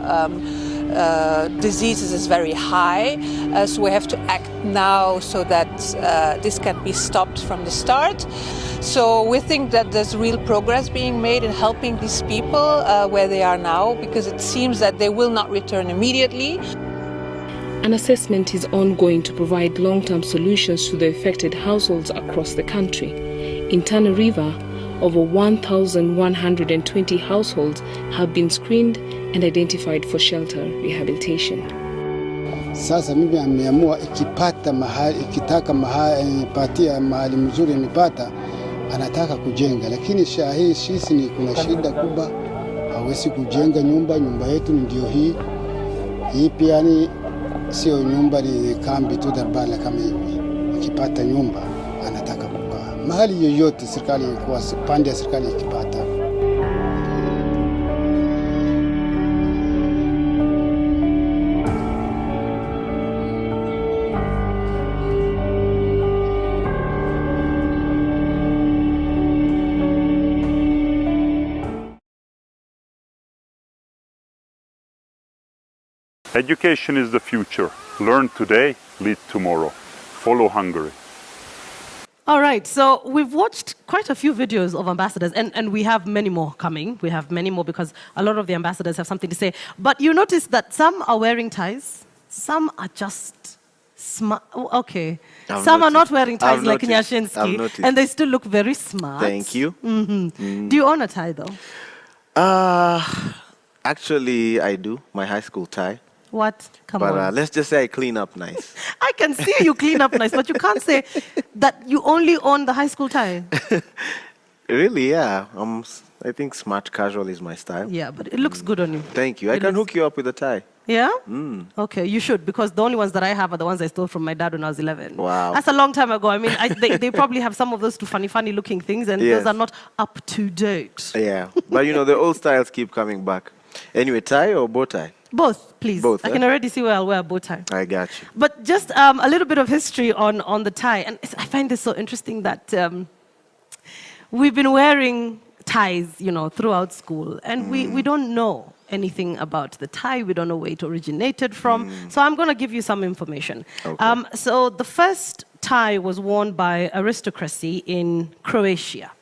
[SPEAKER 3] diseases is very high. So we have to act now so that this can be stopped from the start. So we think that there's real progress being made in helping these people where they are now, because it seems that they will not return immediately.
[SPEAKER 21] An assessment is ongoing to provide long-term solutions to the affected households across the country. In Tande River, over 1,120 households have been screened and identified for shelter rehabilitation.
[SPEAKER 22] Sasa mimi ameamua ikitaka patia mahali mzuri imepata, anataka kujenga, lakini hii sisi ni kuna shida kubwa, hawezi kujenga nyumba yetu ndio hii pia ni sio nyumba, ni kambi tu Darbala kama hivi. Ikipata nyumba anataka kukaa mahali yoyote, serikali kwa pande ya serikali ikipata.
[SPEAKER 4] Education is the future. Learn today, lead tomorrow. Follow Hungary.
[SPEAKER 1] All right, so we've watched quite a few videos of ambassadors, and we have many more coming. We have many more because a lot of the ambassadors have something to say. But you notice that some are wearing ties, some are just smart. Okay, some are not wearing ties like Nyashinski, and they still look very smart.
[SPEAKER 2] Thank you.
[SPEAKER 1] Do you own a tie, though?
[SPEAKER 2] Actually, I do. My high school tie.
[SPEAKER 1] What? Come on.
[SPEAKER 2] But let's just say I clean up nice.
[SPEAKER 1] I can see you clean up nice, but you can't say that you only own the high school tie.
[SPEAKER 2] Really, yeah. I think smart casual is my style.
[SPEAKER 1] Yeah, but it looks good on you.
[SPEAKER 2] Thank you. I can hook you up with a tie.
[SPEAKER 1] Yeah? Okay, you should, because the only ones that I have are the ones I stole from my dad when I was 11.
[SPEAKER 2] Wow.
[SPEAKER 1] That's a long time ago. I mean, they probably have some of those funny looking things, and those are not up to date.
[SPEAKER 2] Yeah, but you know, the old styles keep coming back. Anyway, tie or bow tie?
[SPEAKER 1] Both, please.
[SPEAKER 2] Both,
[SPEAKER 1] I can already see where I'll wear a bow tie. I
[SPEAKER 2] got you.
[SPEAKER 1] But just a little bit of history on the tie. And I find this so interesting that we've been wearing ties, you know, throughout school. And we don't know anything about the tie. We don't know where it originated from. So I'm going to give you some information. Okay. So the first tie was worn by aristocracy in Croatia.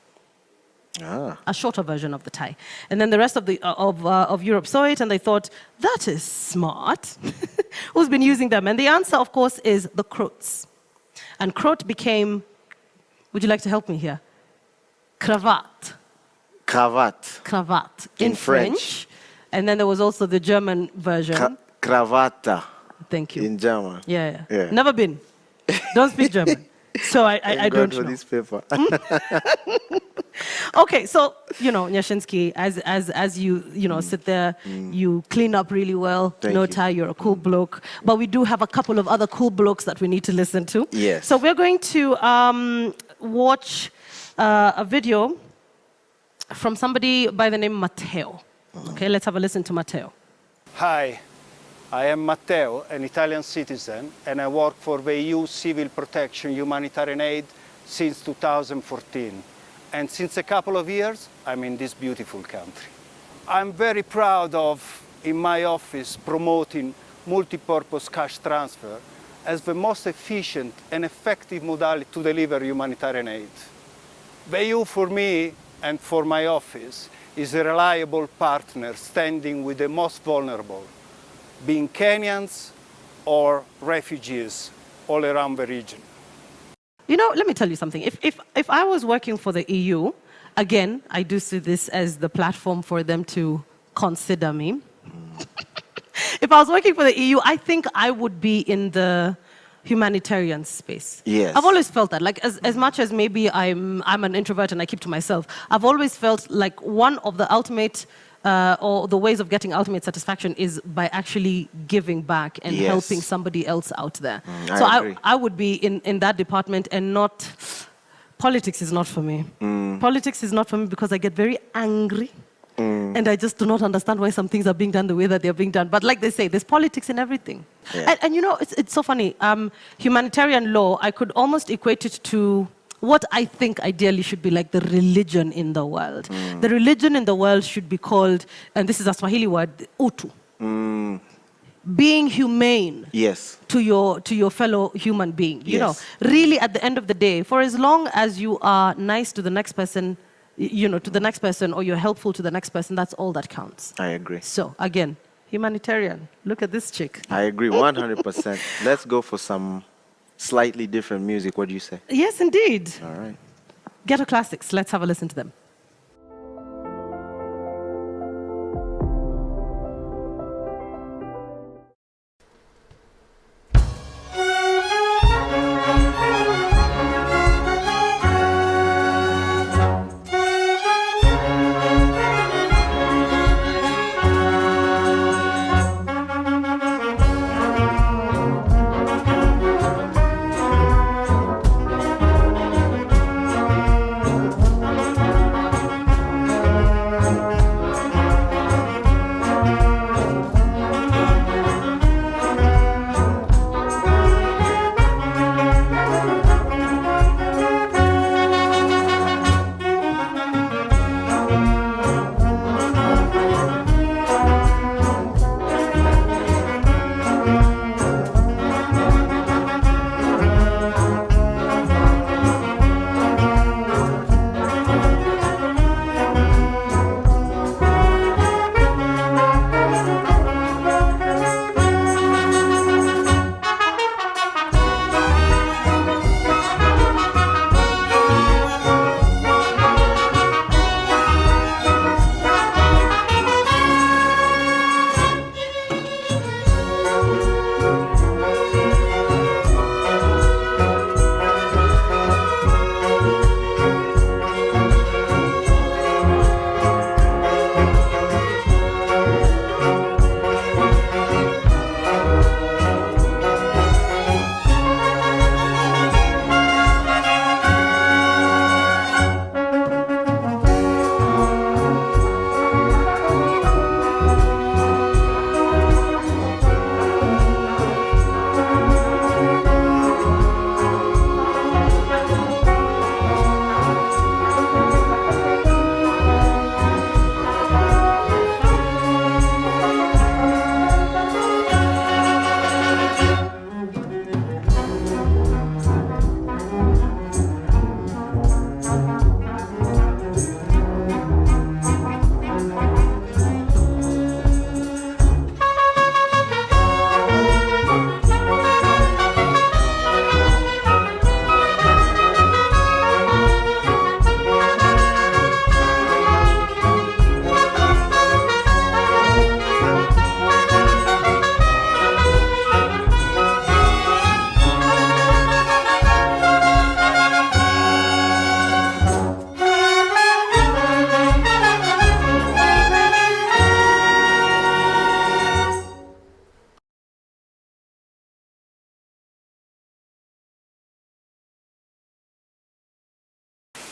[SPEAKER 1] A shorter version of the tie. And then the rest of Europe saw it and they thought, that is smart. Who's been using them? And the answer, of course, is the Croats. And Croat became, would you like to help me here? Cravat.
[SPEAKER 2] Cravat.
[SPEAKER 1] Cravat. In French. And then there was also the German version.
[SPEAKER 2] Cravata.
[SPEAKER 1] Thank you.
[SPEAKER 2] In German.
[SPEAKER 1] Yeah. Never been. Don't speak German. So I don't know.
[SPEAKER 2] This paper.
[SPEAKER 1] Okay, so, you know, Nyashinski, as you sit there, you clean up really well.
[SPEAKER 2] Thank
[SPEAKER 1] no
[SPEAKER 2] you.
[SPEAKER 1] tie, you're a cool bloke. But we do have a couple of other cool blokes that we need to listen to.
[SPEAKER 2] Yes.
[SPEAKER 1] So we're going to watch a video from somebody by the name Matteo. Okay, let's have a listen to Matteo.
[SPEAKER 5] Hi, I am Matteo, an Italian citizen, and I work for the EU Civil Protection Humanitarian Aid since 2014. And since a couple of years, I'm in this beautiful country. I'm very proud of, in my office, promoting multi-purpose cash transfer as the most efficient and effective modality to deliver humanitarian aid. The EU, for me and for my office, is a reliable partner standing with the most vulnerable, being Kenyans or refugees all around the region.
[SPEAKER 1] You know, let me tell you something. If I was working for the EU, again, I do see this as the platform for them to consider me. If I was working for the EU, I think I would be in the humanitarian space.
[SPEAKER 2] Yes.
[SPEAKER 1] I've always felt that. Like, as much as maybe I'm an introvert and I keep to myself, I've always felt like one of the ultimate or the ways of getting ultimate satisfaction is by actually giving back and helping somebody else out there. So I would be in that department, and not... Politics is not for me. Politics is not for me because I get very angry. And I just do not understand why some things are being done the way that they're being done. But like they say, there's politics in everything.
[SPEAKER 2] Yeah.
[SPEAKER 1] And you know, it's so funny. Humanitarian law, I could almost equate it to what I think ideally should be like the religion in the world. The religion in the world should be called, and this is a Swahili word, utu. Being humane to your fellow human being. You know, really at the end of the day, for as long as you are nice to the next person, you know, to the next person, or you're helpful to the next person, that's all that counts.
[SPEAKER 2] I agree.
[SPEAKER 1] So, again, humanitarian. Look at this chick.
[SPEAKER 2] I agree 100%. Let's go for some slightly different music. What do you say?
[SPEAKER 1] Yes, indeed.
[SPEAKER 2] All right.
[SPEAKER 1] Ghetto Classics. Let's have a listen to them.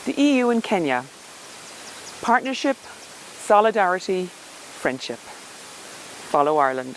[SPEAKER 7] The EU and Kenya. Partnership, solidarity, friendship. Follow Ireland.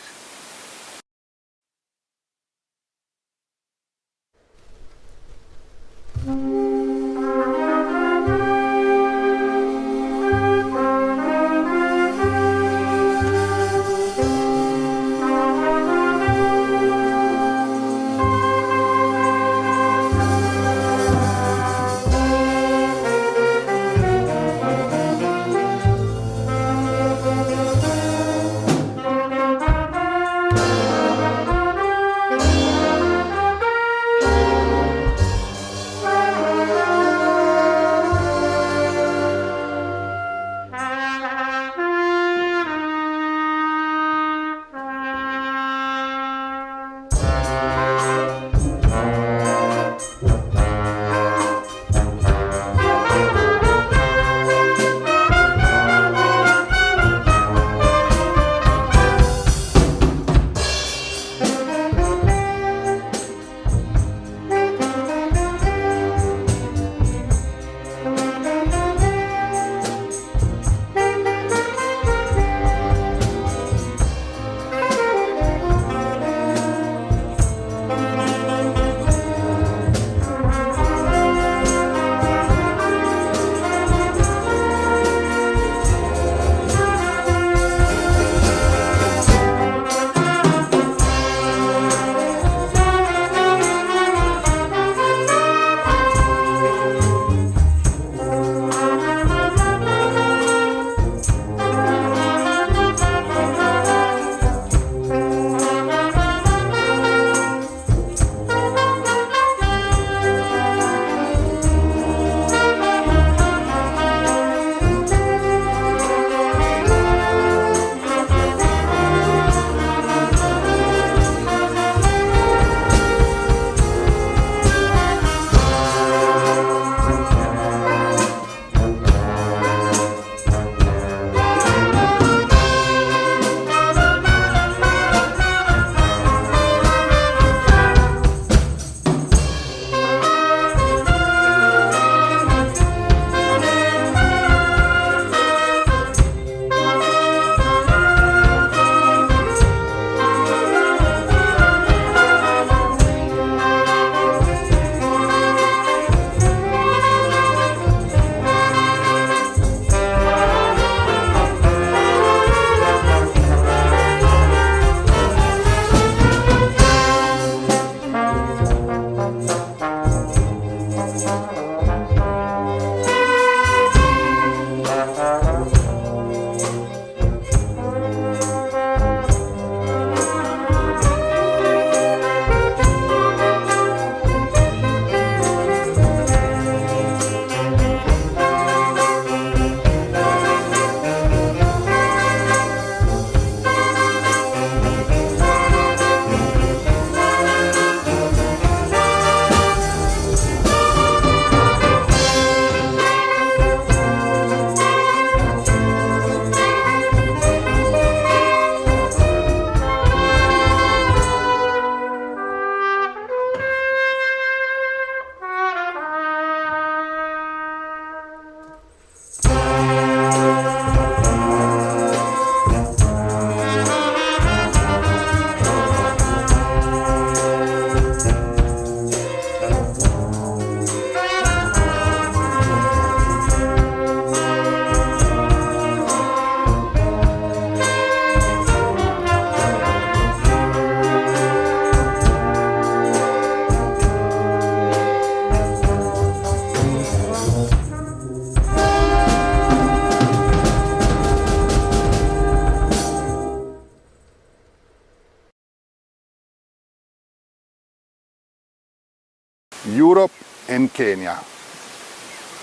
[SPEAKER 24] Europe and Kenya.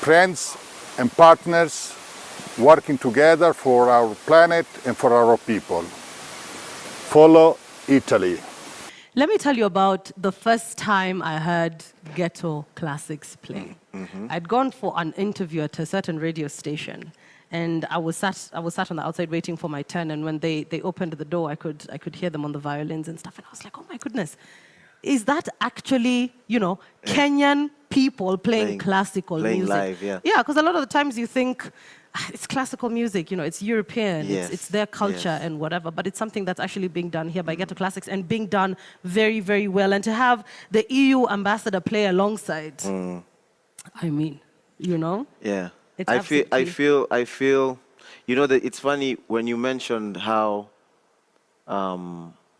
[SPEAKER 24] Friends and partners working together for our planet and for our people. Follow Italy.
[SPEAKER 1] Let me tell you about the first time I heard Ghetto Classics play. I'd gone for an interview at a certain radio station, and I was sat on the outside waiting for my turn, and when they opened the door, I could hear them on the violins and stuff, and I was like, oh my goodness, is that actually, you know, Kenyan people playing classical music?
[SPEAKER 2] Live, yeah.
[SPEAKER 1] Yeah, because a lot of the times you think, it's classical music, you know, it's European, it's their culture and whatever, but it's something that's actually being done here by Ghetto Classics and being done very, very well. And to have the EU ambassador play alongside, I mean, you know?
[SPEAKER 2] Yeah.
[SPEAKER 1] It's
[SPEAKER 2] I feel, you know, that it's funny when you mentioned how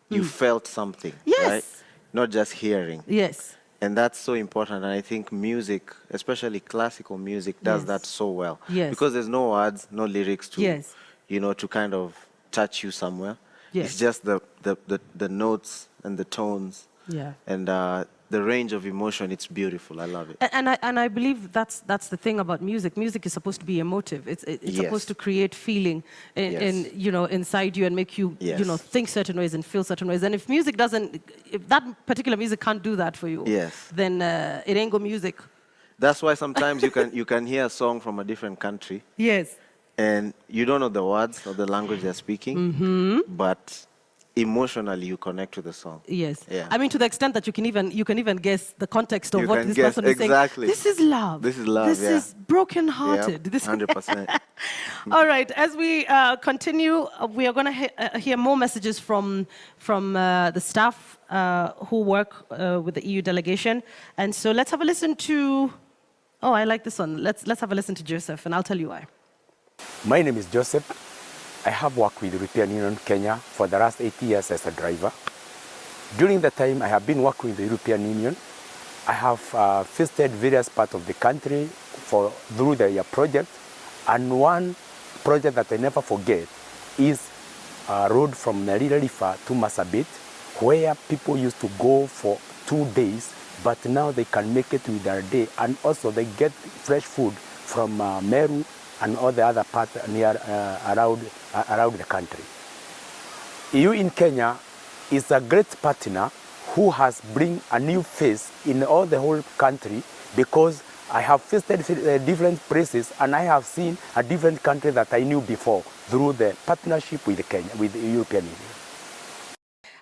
[SPEAKER 2] you felt something, right? Not just hearing.
[SPEAKER 1] Yes.
[SPEAKER 2] And that's so important, and I think music, especially classical music, does that so well.
[SPEAKER 1] Yes.
[SPEAKER 2] Because there's no words, no lyrics to, you know, to kind of touch you somewhere.
[SPEAKER 1] Yes.
[SPEAKER 2] It's just the notes and the tones.
[SPEAKER 1] Yeah.
[SPEAKER 2] And the range of emotion, it's beautiful. I love it.
[SPEAKER 1] And I believe that's the thing about music. Music is supposed to be emotive. It's supposed to create feeling in you know, inside you and make you you know, think certain ways and feel certain ways. And if music doesn't, if that particular music can't do that for you, then it ain't go music.
[SPEAKER 2] That's why sometimes you can hear a song from a different country.
[SPEAKER 1] Yes.
[SPEAKER 2] And you don't know the words or the language they're speaking, but emotionally you connect to the song.
[SPEAKER 1] Yes.
[SPEAKER 2] Yeah.
[SPEAKER 1] I mean, to the extent that you can even guess the context of what this person is saying.
[SPEAKER 2] Exactly.
[SPEAKER 1] This is love.
[SPEAKER 2] This is love.
[SPEAKER 1] This is broken-hearted.
[SPEAKER 2] Yep, 100%.
[SPEAKER 1] All right. As we continue, we are going to hear more messages from the staff who work with the EU delegation. And so let's have a listen to. Oh, I like this one. Let's have a listen to Joseph, and I'll tell you why.
[SPEAKER 8] My name is Joseph. I have worked with the European Union Kenya for the last 8 years as a driver. During the time I have been working with the European Union, I have visited various parts of the country through their project. And one project that I never forget is a road from Narira River to Masabit, where people used to go for 2 days, but now they can make it with their day. And also they get fresh food from Meru and all the other parts near around the country. EU in Kenya is a great partner who has bring a new face in all the whole country, because I have visited different places and I have seen a different country that I knew before through the partnership with with the European Union.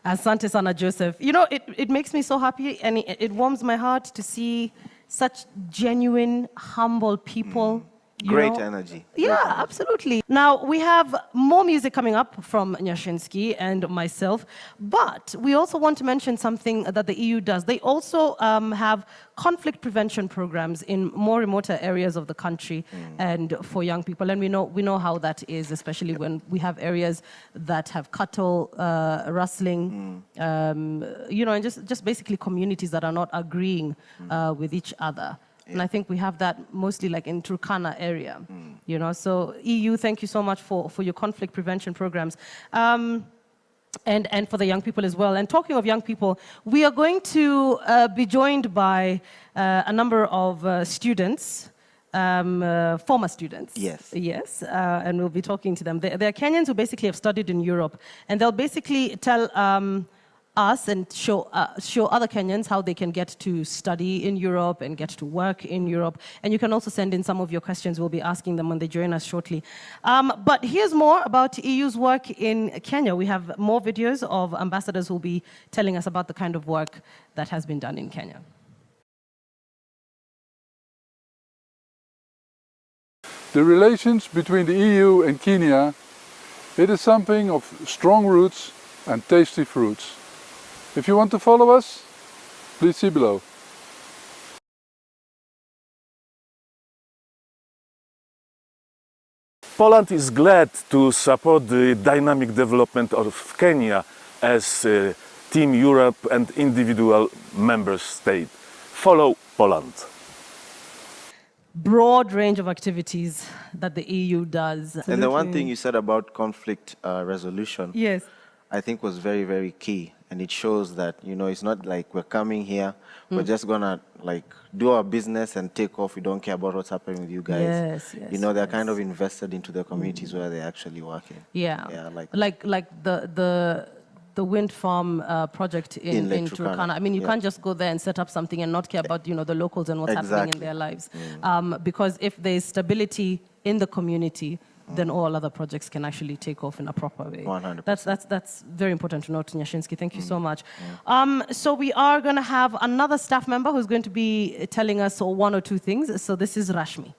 [SPEAKER 1] Asante sana, Joseph. You know, it makes me so happy, and it warms my heart to see such genuine, humble people.
[SPEAKER 2] Great energy.
[SPEAKER 1] Yeah, absolutely. Now, we have more music coming up from Nyashinski and myself, but we also want to mention something that the EU does. They also have conflict prevention programs in more remote areas of the country and for young people. And we know how that is, especially when we have areas that have cattle rustling, you know, and just basically communities that are not agreeing with each other. And I think we have that mostly like in Turkana area, you know. So EU, thank you so much for your conflict prevention programs. And for the young people as well. And talking of young people, we are going to be joined by a number of students, former students.
[SPEAKER 2] Yes.
[SPEAKER 1] Yes, and we'll be talking to them. They're Kenyans who basically have studied in Europe. And they'll basically tell us and show other Kenyans how they can get to study in Europe and get to work in Europe. And you can also send in some of your questions. We'll be asking them when they join us shortly. But here's more about EU's work in Kenya. We have more videos of ambassadors who will be telling us about the kind of work that has been done in Kenya.
[SPEAKER 9] The relations between the EU and Kenya, it is something of strong roots and tasty fruits. If you want to follow us, please see below.
[SPEAKER 10] Poland is glad to support the dynamic development of Kenya as Team Europe and individual member state. Follow Poland.
[SPEAKER 1] Broad range of activities that the EU does.
[SPEAKER 2] And the one thing you said about conflict resolution,
[SPEAKER 1] yes,
[SPEAKER 2] I think was very, very key. And it shows that, you know, it's not like we're coming here, we're just gonna like do our business and take off. We don't care about what's happening with you guys.
[SPEAKER 1] Yes, yes,
[SPEAKER 2] you know, they're kind of invested into the communities where they're actually working.
[SPEAKER 1] Yeah.
[SPEAKER 2] Yeah,
[SPEAKER 1] like the wind farm project in Turkana. I mean, you can't just go there and set up something and not care about, the locals and what's happening in their lives. Because if there's stability in the community, then all other projects can actually take off in a proper way.
[SPEAKER 2] 100%.
[SPEAKER 1] That's very important to note, Nyashinski. Thank you so much. So we are going to have another staff member who's going to be telling us one or two things. So this is Rashmi.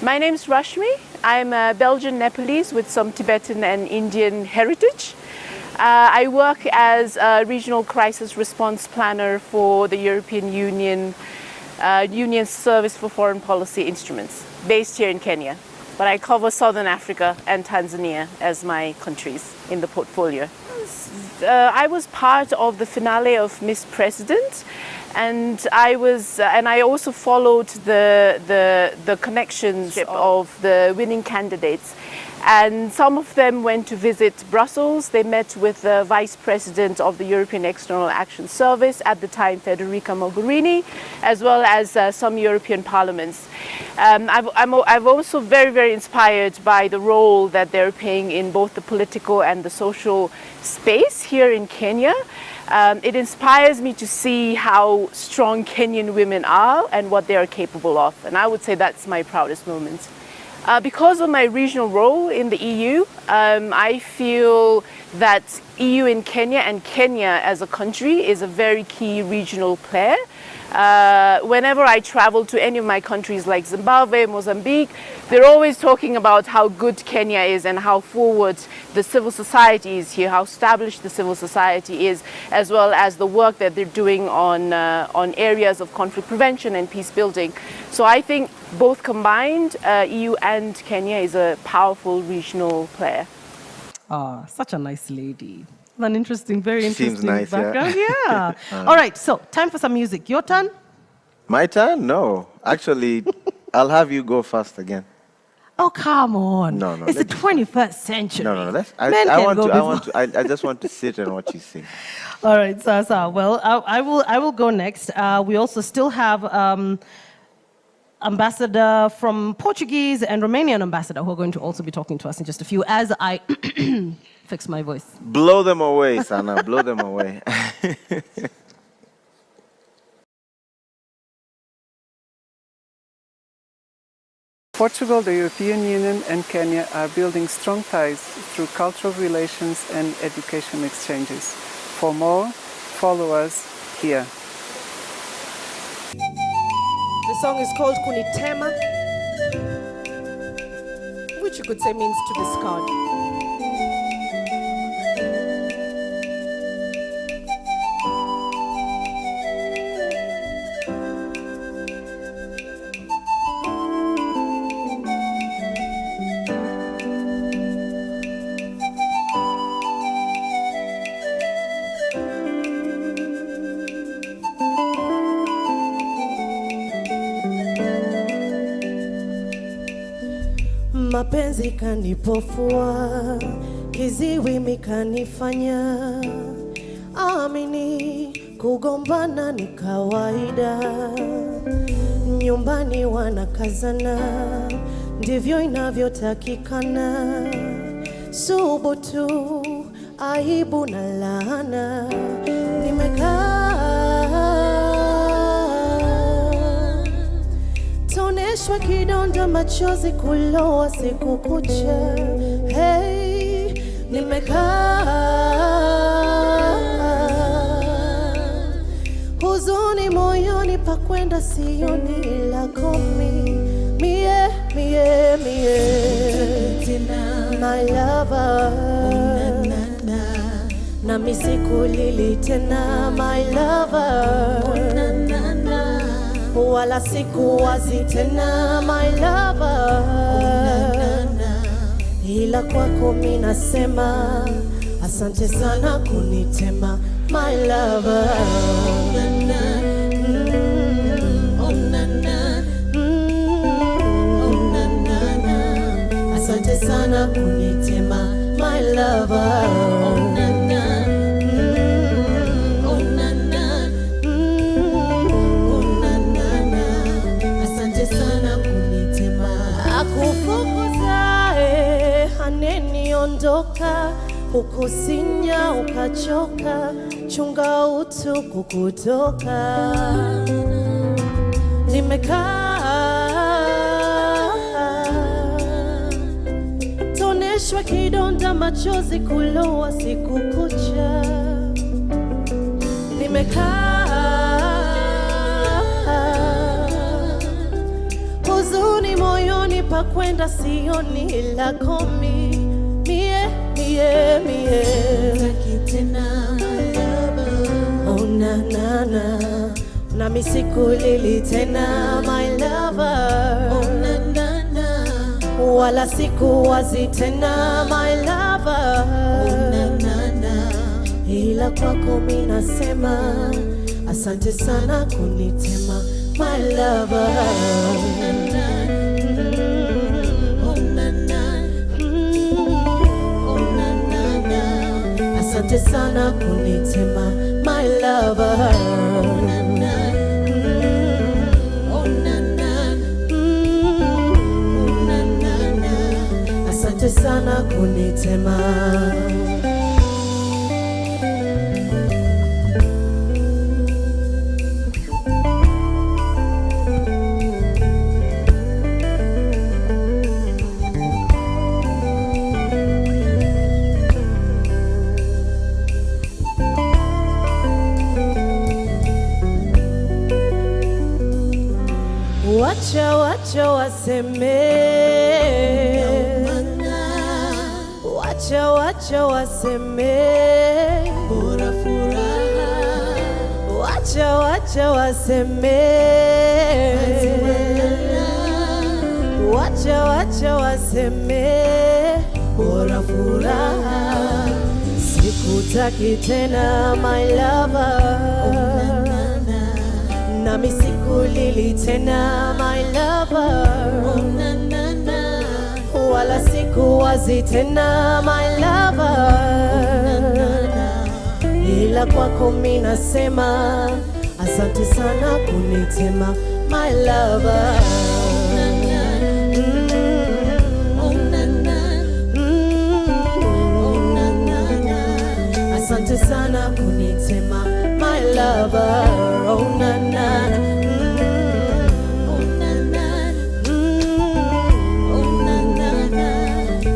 [SPEAKER 11] My name is Rashmi. I'm a Belgian Nepalese with some Tibetan and Indian heritage. I work as a regional crisis response planner for the European Union Union's Service for Foreign Policy Instruments, based here in Kenya. But I cover Southern Africa and Tanzania as my countries in the portfolio. I was part of the finale of Miss President, and I also followed the connections of the winning candidates. And some of them went to visit Brussels. They met with the Vice President of the European External Action Service, at the time Federica Mogherini, as well as some European parliaments. I'm also very, very inspired by the role that they're playing in both the political and the social space here in Kenya. It inspires me to see how strong Kenyan women are and what they are capable of. And I would say that's my proudest moment. Because of my regional role in the EU, I feel that EU in Kenya and Kenya as a country is a very key regional player. Whenever I travel to any of my countries like Zimbabwe, Mozambique, they're always talking about how good Kenya is and how forward the civil society is here, how established the civil society is, as well as the work that they're doing on areas of conflict prevention and peace building. So I think both combined, EU and Kenya is a powerful regional player.
[SPEAKER 1] Ah, such a nice lady. An interesting, very interesting
[SPEAKER 2] Seems nice,
[SPEAKER 1] background. Yeah. All right, so time for some music. Your turn?
[SPEAKER 2] My turn? No. Actually, I'll have you go first again.
[SPEAKER 1] Oh, come on.
[SPEAKER 2] No.
[SPEAKER 1] It's the 21st century.
[SPEAKER 2] No. I just want to sit and watch you sing.
[SPEAKER 1] All right, Sasa. Well, I will go next. We also still have Ambassador from Portuguese and Romanian ambassador who are going to also be talking to us in just a few as I fix my voice.
[SPEAKER 2] Blow them away, Sana. Blow them away.
[SPEAKER 19] Portugal, the European Union and Kenya are building strong ties through cultural relations and education exchanges. For more, follow us here.
[SPEAKER 12] The song is called Kunitema, which you could say means to discard. Mapenzi kanipofua, kiziwi mikanifanya amini, kugombana ni kawaida, nyumbani wanakazana, ndivyo inavyotakikana, subutu, aibu na laana, toneshwa kidonda, machozi kuloa siku kucha. Hey, huzuni moyoni, pakwenda sioni la komi. Mie, my lover, na misikulili tena, my lover, wala sikuwazi tena, my lover, ila kwako mimi nasema asante sana kunitema, my lover. Asante sana kunitema, my lover. ukusinya ukachoka, chunga utu kukutoka. Nimekaa toneshwa kidonda, machozi kulowa siku kucha. Huzuni moyoni pa kwenda sioni ila komi. Mie Takitena oh na na na na misikulili tena my lover. Oh na na na wala sikuwazi tena my lover. Oh na na na ila kwako mimi nasema asante sana kunitema my lover. Oh na na asante sana kunitema my lover. Oh na na oh na na oh na na asante sana kunitema. Wacha waseme, wacha waseme, bora furaha. Wacha waseme, wacha waseme, bora furaha. Sikutaki tena my lover. Nami sikulili tena my lover. Oh na na na wala sikuwazi tena my lover. Oh na na na ila kwako mimi nasema asante sana kunitema my lover. Oh na na oh na na oh na na asante sana kunitema my lover. Oh na na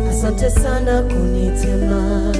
[SPEAKER 12] asante sana kunitema.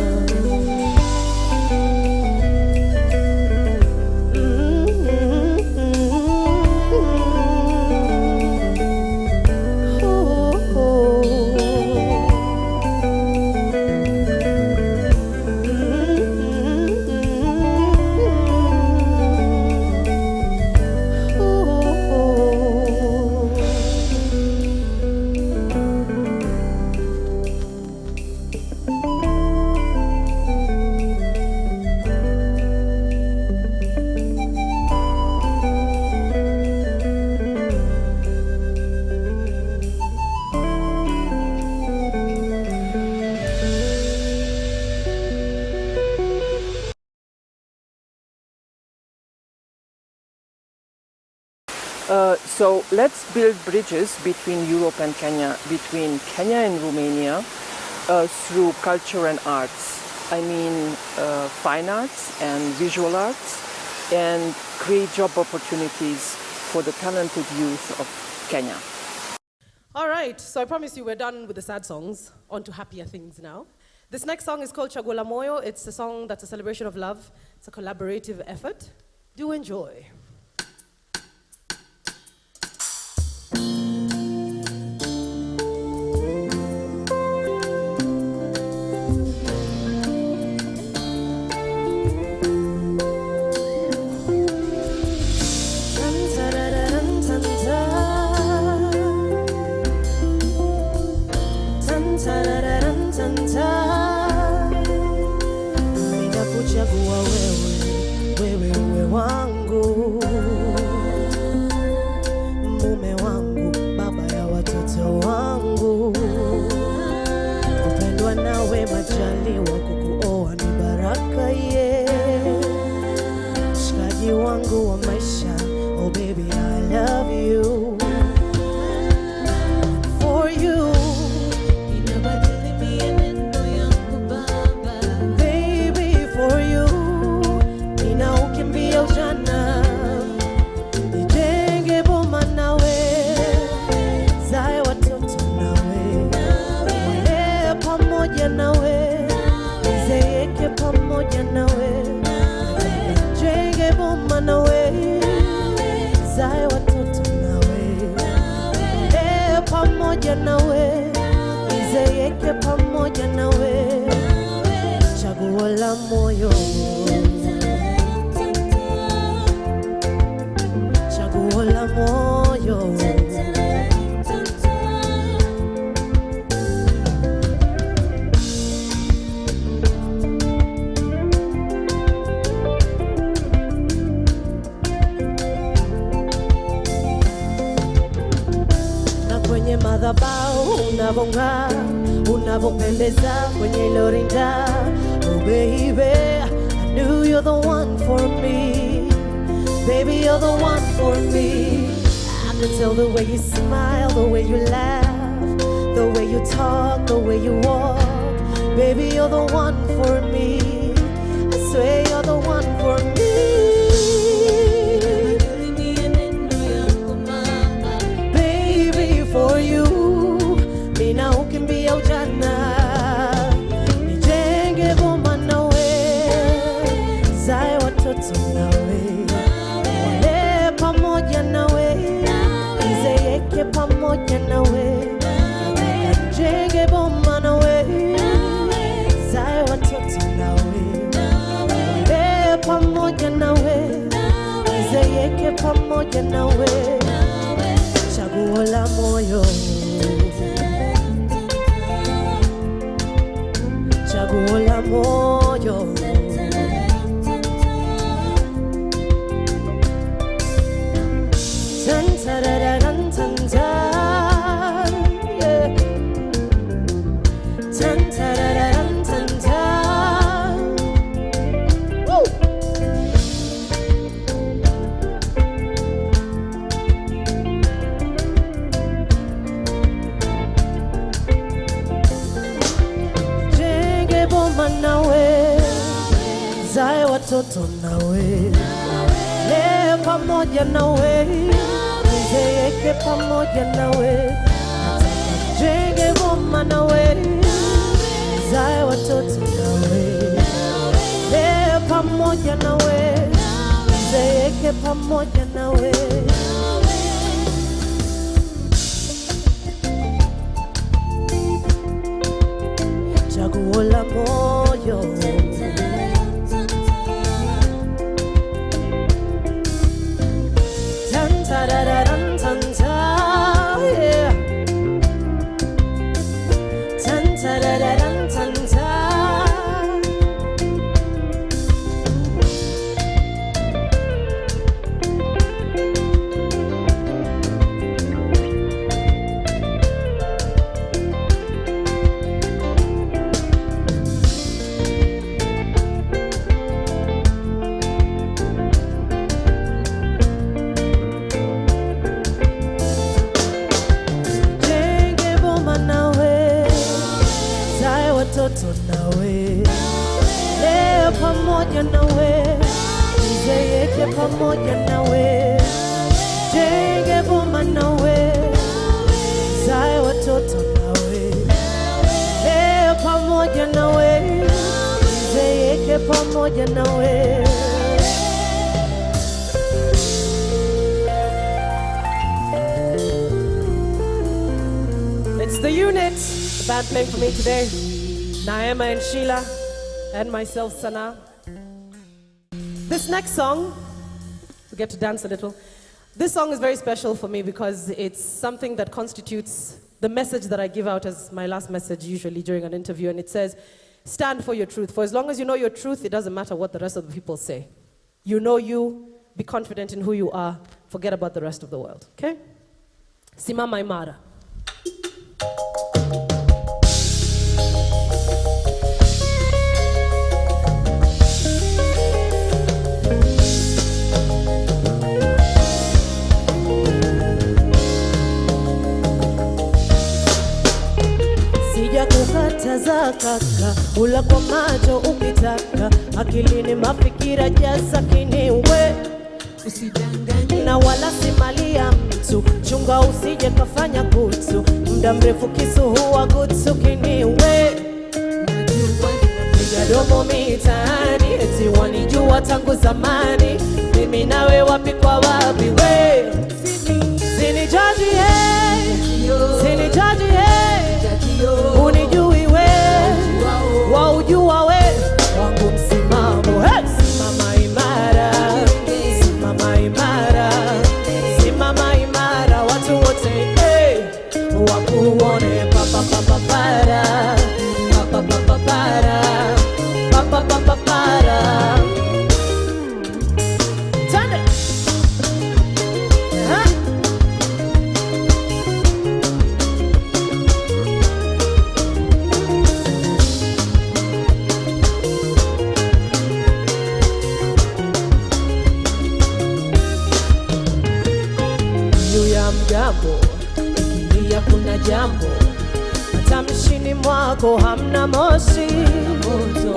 [SPEAKER 7] So let's build bridges between Europe and Kenya, between Kenya and Romania, through culture and arts. I mean fine arts and visual arts, and create job opportunities for the talented youth of Kenya.
[SPEAKER 1] All right, so I promise you we're done with the sad songs. On to happier things now. This next song is called Chagula Moyo. It's a song that's a celebration of love. It's a collaborative effort. Do enjoy.
[SPEAKER 12] Ninakuchagua wewe wangu, mume wangu, baba ya watoto wangu. Kupendwa nawe, majaliwa, kukuoa ni baraka mshikaji wangu wa maisha. Oh baby, I love you. For you inabadili mienendo yangu baba. pamoja nawe, nizeeke pamoja nawe, chaguo la moyo, chaguo la moyo. Kwenye madhabahu unavong'aa, unavopendeza kwenye lorinda. Oh baby, I knew you're the one for me. Baby, you're the one for me. I can tell the way you smile, the way you laugh, the way you talk, the way you walk. Baby, you're the one for me. I swear you're the one for me. For you, mina ukimbia ujana, nijenge boma nawe, zae watoto nawe, wale pamoja nawe, nizeeke pamoja nawe, nijenge boma nawe, zae watoto nawe, wale pamoja nawe, nizeeke pamoja nawe, chaguo la moyo, chaguo la moyo. Tan tarararan tan tan, yeah. Tan tarararan tan tan. Woo. Nawe, zae watoto nawe, le pamoja nawe, nizeeke pamoja nawe, jenge boma nawe, zae watoto nawe, le pamoja nawe, nizeeke pamoja nawe. Chaguo la moyo, tan tarararan tan tan, yeah. Tan tarararan tan tan. Watoto nawe, leo pamoja nawe, nizeeke pamoja nawe, jenge boma nawe, zae watoto nawe, leo pamoja nawe, nizeeke pamoja nawe.
[SPEAKER 1] It's the unit, the band playing for me today. Naima and Sheila, and myself, Sana. This next song, we get to dance a little. This song is very special for me because it's something that constitutes the message that I give out as my last message usually during an interview, and it says, stand for your truth. For as long as you know your truth, it doesn't matter what the rest of the people say. You know you, be confident in who you are, forget about the rest of the world, okay? Simama imara.
[SPEAKER 12] Kukataza kaka, ula kwa macho ukitaka, akilini mafikira jaza kiniwe, usidanganye na wala si mali ya mtu, chunga usije kafanya kutu, muda mrefu kisu huwa kutu kiniwe, piga domo mitaani, eti wanijua tangu zamani, mimi nawe wapi kwa wapi we, sinijaji jambo, ikilia kuna jambo. Matamshini mwako hamna moshi,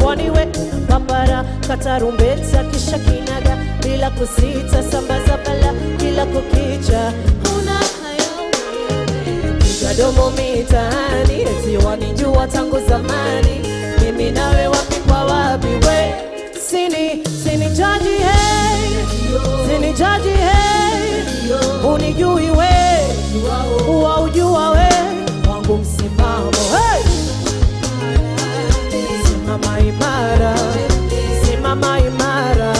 [SPEAKER 12] kwani we papara katarumbeta kisha kinaga bila kusita, sambaza bala kila kukicha. Una haya wewe, piga domo mitaani, eti wanijua tangu zamani. Mimi nawe wapi kwa wapi we? Sini jaji hey, sini jaji hey, unijui we, waujua we, wangu msimamo hey. Simama imara, simama imara,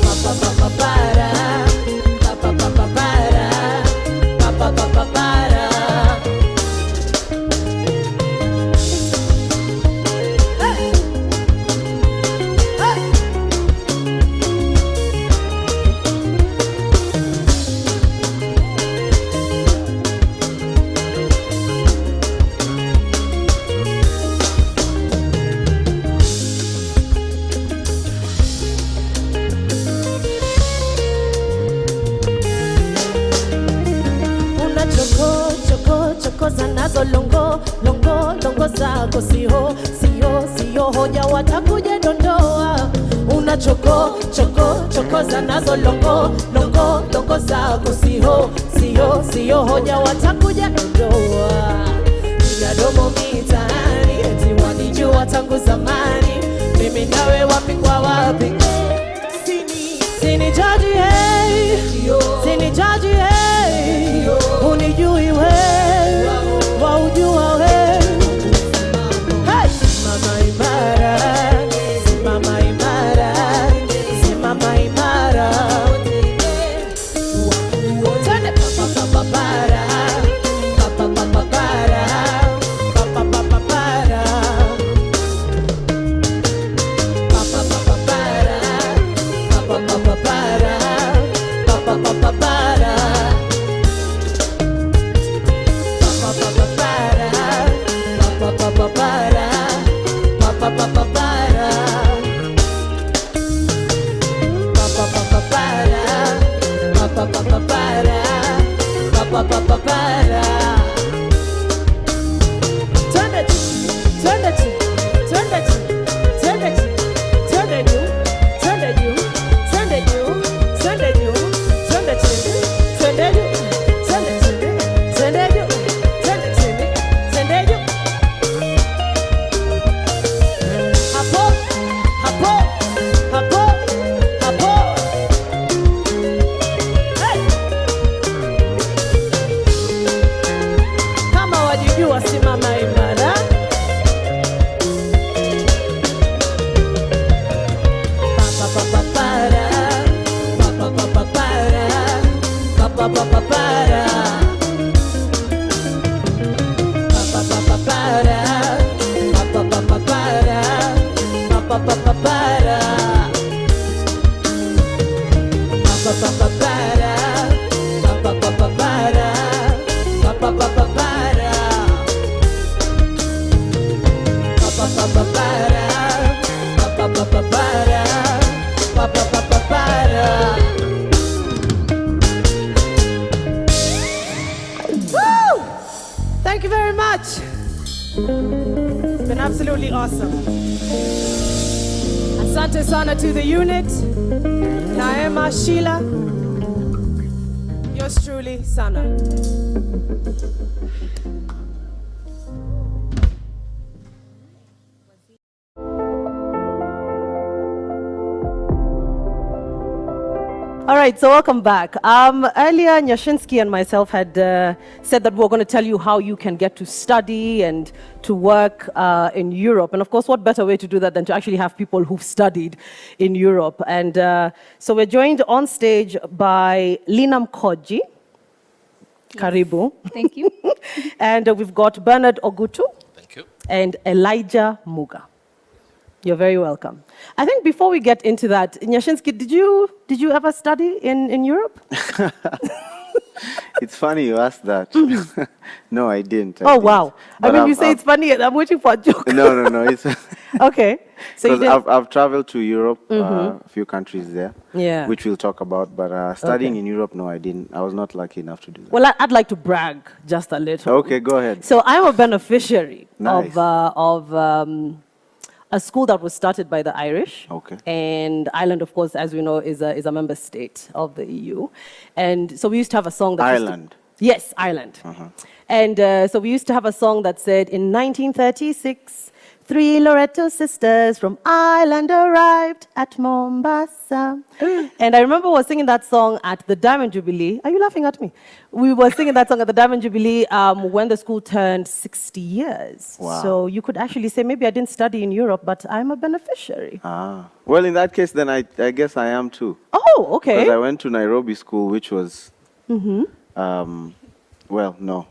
[SPEAKER 12] papapapapara, papapapapara, papapapapara. Chokoza nazo longo zako siyo hoja watakuja dondoa. Una chokoza nazo longo zako siyo hoja watakuja dondoa. Piga domo mitaani, eti wanijua tangu zamani. Mimi nawe wapi kwa wapi? Sini jaji hey, sini jaji hey, unijui we, waujua we. Hey! Simama imara, simama imara, simama imara. Tande papapapara, papapapapara, papapapapara, papapapapara, papapapapara, papapapapara. Thank you very much. It's been absolutely awesome. Asante sana to the unit. Naema, Sheila. Yours truly, Sana.
[SPEAKER 1] All right, so welcome back. Earlier, Nyashinski and myself had said that we were going to tell you how you can get to study and to work in Europe. And of course, what better way to do that than to actually have people who've studied in Europe. And so we're joined on stage by Lina Mkoji. Karibu.
[SPEAKER 13] Thank you.
[SPEAKER 1] And we've got Bernard Ogutu.
[SPEAKER 14] Thank you.
[SPEAKER 1] And Elijah Muga. You're very welcome. I think before we get into that, Nyashinski, did you ever study in Europe?
[SPEAKER 2] It's funny you asked that. No, I didn't.
[SPEAKER 1] Oh, wow.
[SPEAKER 2] But
[SPEAKER 1] I mean, you say it's funny, and I'm waiting for a joke.
[SPEAKER 2] No. It's
[SPEAKER 1] okay. So you
[SPEAKER 2] because
[SPEAKER 1] did.
[SPEAKER 2] I've traveled to Europe, a few countries there,
[SPEAKER 1] Yeah.
[SPEAKER 2] which we'll talk about. But studying
[SPEAKER 1] Okay.
[SPEAKER 2] in Europe, no, I didn't. I was not lucky enough to do that.
[SPEAKER 1] Well, I'd like to brag just a little.
[SPEAKER 2] Okay, go ahead.
[SPEAKER 1] So I'm a beneficiary
[SPEAKER 2] Nice.
[SPEAKER 1] of a school that was started by the Irish.
[SPEAKER 2] Okay.
[SPEAKER 1] And Ireland, of course, as we know, is a member state of the EU. And so we used to have a song that used to-
[SPEAKER 2] Ireland.
[SPEAKER 1] Yes, Ireland. And so we used to have a song that said, in 1936, 3 Loreto sisters from Ireland arrived at Mombasa. And I remember we were singing that song at the Diamond Jubilee. Are you laughing at me? We were singing that song at the Diamond Jubilee when the school turned 60 years.
[SPEAKER 2] Wow.
[SPEAKER 1] So you could actually say, maybe I didn't study in Europe, but I'm a beneficiary.
[SPEAKER 2] Well, in that case, then I guess I am too.
[SPEAKER 1] Oh, okay.
[SPEAKER 2] Because I went to Nairobi school, which was, well, no.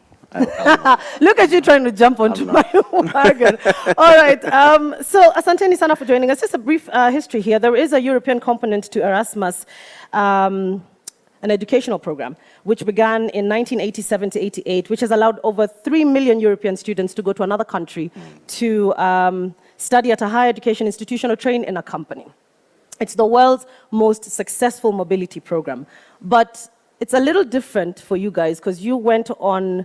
[SPEAKER 1] Look at you trying to jump onto my wagon. All right. So, asanteni sana for joining us. Just a brief history here. There is a European component to Erasmus, an educational program, which began in 1987 to 88, which has allowed over 3 million European students to go to another country to study at a higher education institution or train in a company. It's the world's most successful mobility program. But it's a little different for you guys because you went on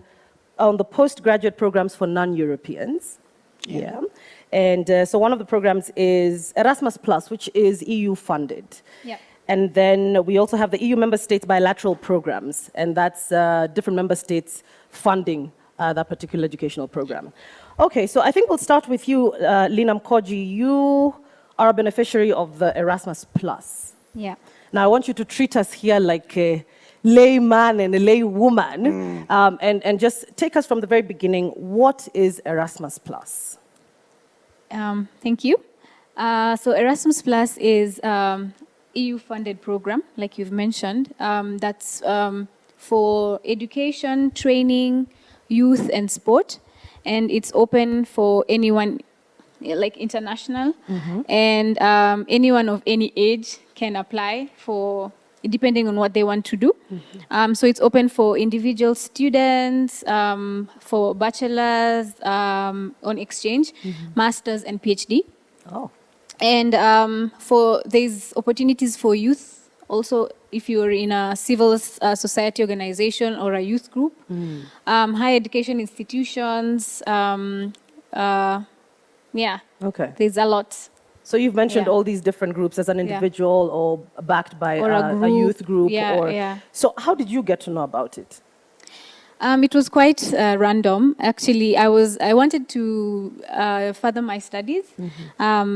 [SPEAKER 1] the postgraduate programs for non-Europeans. Yeah. And so one of the programs is Erasmus Plus, which is EU funded.
[SPEAKER 13] Yeah.
[SPEAKER 1] And then we also have the EU member states bilateral programs, and that's different member states funding that particular educational program. Okay, so I think we'll start with you, Lina Mkoji. You are a beneficiary of the Erasmus Plus.
[SPEAKER 13] Yeah.
[SPEAKER 1] Now I want you to treat us here like a layman and a laywoman, and just take us from the very beginning. What is Erasmus Plus?
[SPEAKER 13] Thank you. So Erasmus Plus is EU-funded program, like you've mentioned. That's for education, training, youth, and sport, and it's open for anyone, like international, and anyone of any age can apply for, depending on what they want to do. So it's open for individual students, for bachelors on exchange, masters and PhD.
[SPEAKER 1] Oh.
[SPEAKER 13] And there's opportunities for youth also if you're in a civil society organization or a youth group, higher education institutions, yeah.
[SPEAKER 1] Okay.
[SPEAKER 13] There's a lot.
[SPEAKER 1] So you've mentioned
[SPEAKER 13] Yeah.
[SPEAKER 1] all these different groups as an individual or backed by
[SPEAKER 13] Or
[SPEAKER 1] a youth group.
[SPEAKER 13] Yeah.
[SPEAKER 1] So how did you get to know about it?
[SPEAKER 13] It was quite random. Actually, I wanted to further my studies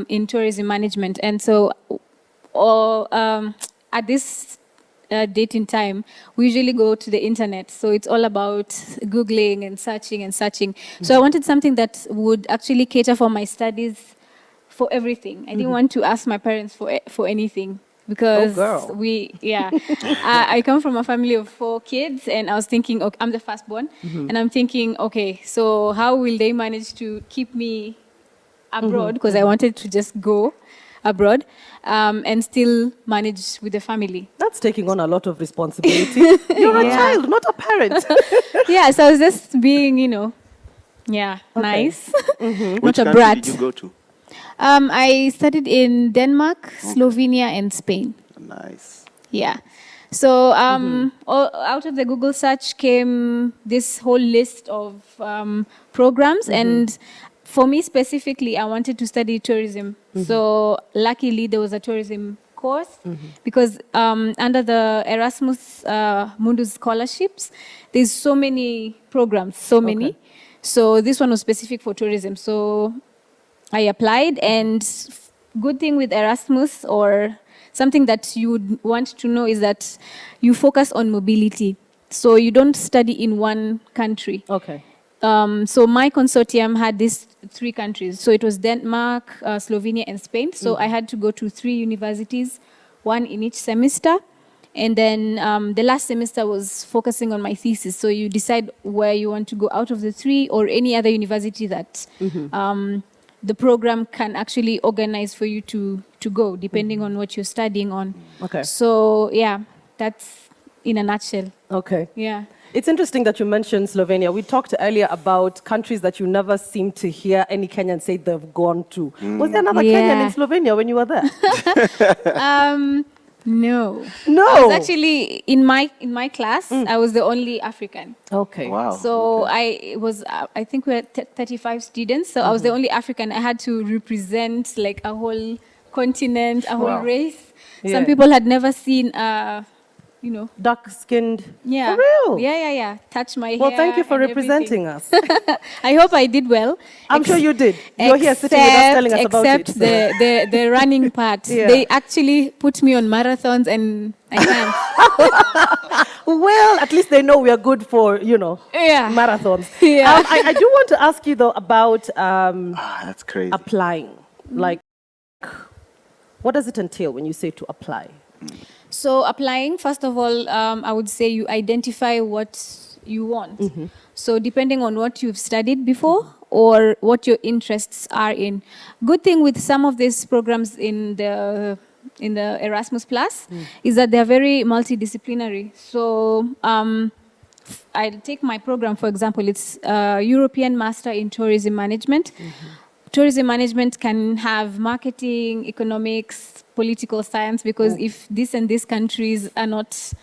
[SPEAKER 13] in tourism management, and so at this date in time, we usually go to the internet. So it's all about Googling and searching and searching. So I wanted something that would actually cater for my studies for everything. I didn't want to ask my parents for anything. Because I come from a family of 4 kids, and I was thinking, okay, I'm the firstborn, and I'm thinking, okay, so how will they manage to keep me abroad? Because I wanted to just go abroad and still manage with the family.
[SPEAKER 1] That's taking on a lot of responsibility. You're a child, not a parent.
[SPEAKER 13] Yeah, so I was just being, nice.
[SPEAKER 2] Which
[SPEAKER 13] Not a
[SPEAKER 2] country
[SPEAKER 13] brat.
[SPEAKER 2] did you go to?
[SPEAKER 13] I studied in Denmark, Slovenia, and Spain.
[SPEAKER 2] Nice.
[SPEAKER 13] Yeah. So out of the Google search came this whole list of programs. And for me specifically, I wanted to study tourism. So luckily, there was a tourism course because under the Erasmus Mundus scholarships, there's so many programs, so many. So this one was specific for tourism. So I applied, and good thing with Erasmus, or something that you would want to know, is that you focus on mobility. So you don't study in one country.
[SPEAKER 1] Okay.
[SPEAKER 13] So my consortium had these 3 countries. So it was Denmark, Slovenia, and Spain. So I had to go to 3 universities, 1 in each semester. And then the last semester was focusing on my thesis. So you decide where you want to go out of the 3, or any other university that the program can actually organize for you to go, depending on what you're studying on.
[SPEAKER 1] Okay.
[SPEAKER 13] So, yeah, that's in a nutshell.
[SPEAKER 1] Okay.
[SPEAKER 13] Yeah.
[SPEAKER 1] It's interesting that you mentioned Slovenia. We talked earlier about countries that you never seem to hear any Kenyan say they've gone to. Was there another Kenyan in Slovenia when you were there?
[SPEAKER 13] No.
[SPEAKER 1] No.
[SPEAKER 13] I was actually in my class. I was the only African.
[SPEAKER 1] Okay.
[SPEAKER 2] Wow.
[SPEAKER 13] So I think we had 35 students. So I was the only African. I had to represent like a whole continent, a whole race.
[SPEAKER 1] Yeah.
[SPEAKER 13] Some people had never seen,
[SPEAKER 1] dark-skinned.
[SPEAKER 13] Yeah.
[SPEAKER 1] For real?
[SPEAKER 13] Yeah. Touch my hair.
[SPEAKER 1] Well, thank you for
[SPEAKER 13] and
[SPEAKER 1] representing
[SPEAKER 13] everything.
[SPEAKER 1] us.
[SPEAKER 13] I hope I did well.
[SPEAKER 1] I'm sure you did. You're here sitting with us telling us about it.
[SPEAKER 13] Except the running part.
[SPEAKER 1] Yeah.
[SPEAKER 13] They actually put me on marathons and I can't.
[SPEAKER 1] Well, at least they know we are good for, marathons.
[SPEAKER 13] Yeah.
[SPEAKER 1] I do want to ask you, though, about
[SPEAKER 2] that's crazy.
[SPEAKER 1] Applying. Like, what does it entail when you say to apply?
[SPEAKER 13] So applying, first of all, I would say you identify what you want. So depending on what you've studied before or what your interests are in. Good thing with some of these programs in the Erasmus Plus is that they're very multidisciplinary. So I'll take my program, for example, it's European Master in Tourism Management. Tourism management can have marketing, economics, political science, because if this and these countries are not,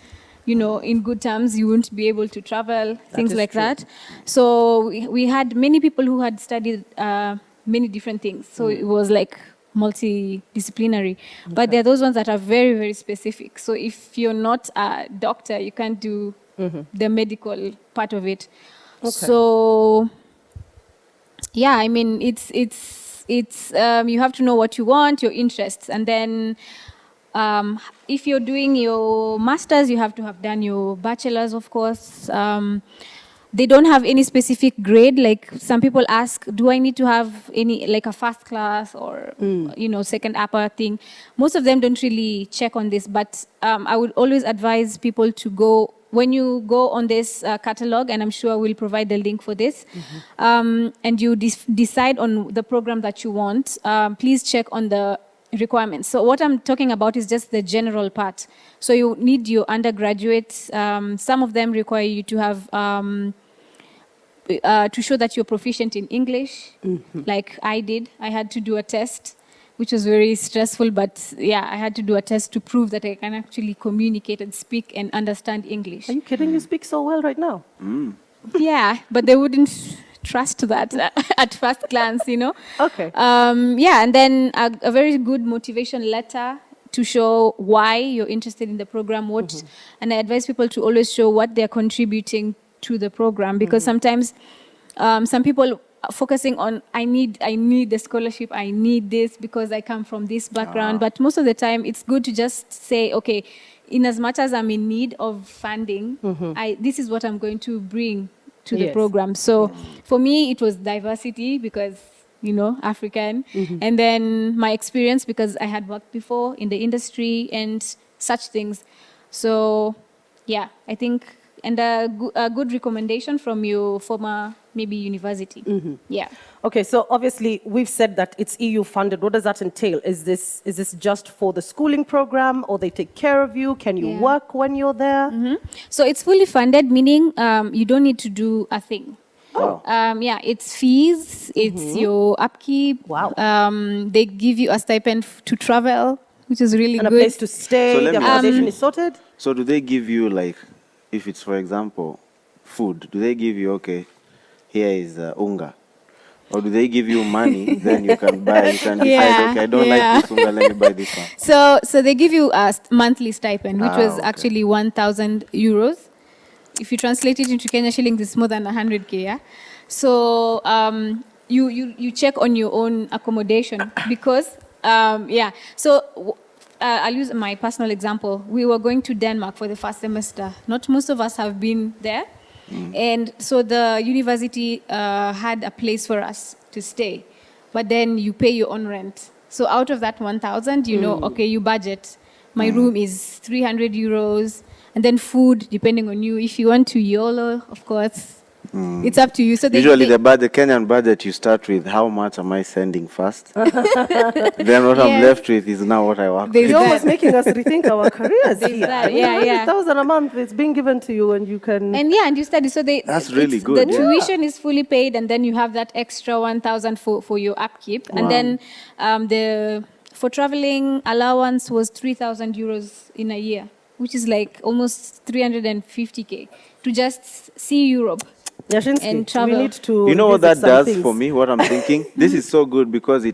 [SPEAKER 13] in good terms, you won't be able to travel, things like that. So we had many people who had studied many different things. So it was like multidisciplinary. But there are those ones that are very, very specific. So if you're not a doctor, you can't do the medical part of it. So yeah, I mean, it's you have to know what you want, your interests, and then if you're doing your masters, you have to have done your bachelors, of course. They don't have any specific grade. Like some people ask, do I need to have any, like a first class or second upper thing? Most of them don't really check on this, but I would always advise people to go. When you go on this catalog, and I'm sure we'll provide the link for this, and you decide on the program that you want, please check on the requirements. So what I'm talking about is just the general part. So you need your undergraduate. Some of them require you to have, to show that you're proficient in English, like I did. I had to do a test, which was very stressful, but yeah, I had to do a test to prove that I can actually communicate and speak and understand English.
[SPEAKER 1] Are you kidding? You speak so well right now.
[SPEAKER 13] Yeah, but they wouldn't trust that at first glance,
[SPEAKER 1] Okay.
[SPEAKER 13] Yeah, and then a very good motivation letter to show why you're interested in the program, and I advise people to always show what they're contributing to the program, because sometimes some people focusing on I need the scholarship, I need this because I come from this background. But most of the time it's good to just say, okay, in as much as I'm in need of funding, this is what I'm going to bring to the program. So for me it was diversity, because African, and then my experience, because I had worked before in the industry and such things. So yeah, I think, and a good recommendation from your former maybe university. Yeah.
[SPEAKER 1] Okay, so obviously we've said that it's EU funded. What does that entail? Is this just for the schooling program, or they take care of you? Can you work when you're there?
[SPEAKER 13] So it's fully funded, meaning you don't need to do a thing. Yeah, it's fees, it's your upkeep.
[SPEAKER 1] Wow.
[SPEAKER 13] They give you a stipend to travel, which is really
[SPEAKER 1] and
[SPEAKER 13] good.
[SPEAKER 1] a place to stay.
[SPEAKER 2] So
[SPEAKER 1] the accommodation is sorted.
[SPEAKER 2] So do they give you, like, if it's, for example, food, do they give you, okay, here is unga? Or do they give you money, then you can buy, you can decide, okay, I don't like this unga, let me buy this one?
[SPEAKER 13] So they give you a monthly stipend, which was actually 1,000 euros. If you translate it into Kenya shillings, it's more than 100K, yeah? So you check on your own accommodation, because, So I'll use my personal example. We were going to Denmark for the first semester. Not most of us have been there. And so the university had a place for us to stay. But then you pay your own rent. So out of that 1,000, okay, you budget. My room is 300 euros. And then food, depending on you. If you want to YOLO, of course, It's up to you. So
[SPEAKER 2] Usually the Kenyan budget, you start with how much am I sending first? Then what I'm left with is now what I work with.
[SPEAKER 1] You're almost making us rethink our careers here.
[SPEAKER 13] That, yeah.
[SPEAKER 1] 100,000 a month is being given to you and you can...
[SPEAKER 13] And you study. So
[SPEAKER 2] that's really good.
[SPEAKER 13] The tuition is fully paid and then you have that extra 1,000 for your upkeep.
[SPEAKER 1] Wow.
[SPEAKER 13] And then for traveling allowance was 3,000 euros in a year, which is like almost 350K to just see Europe.
[SPEAKER 1] Nyashinski,
[SPEAKER 13] and travel.
[SPEAKER 1] We need to
[SPEAKER 2] you know what that does
[SPEAKER 1] things.
[SPEAKER 2] for me, what I'm thinking? This is so good because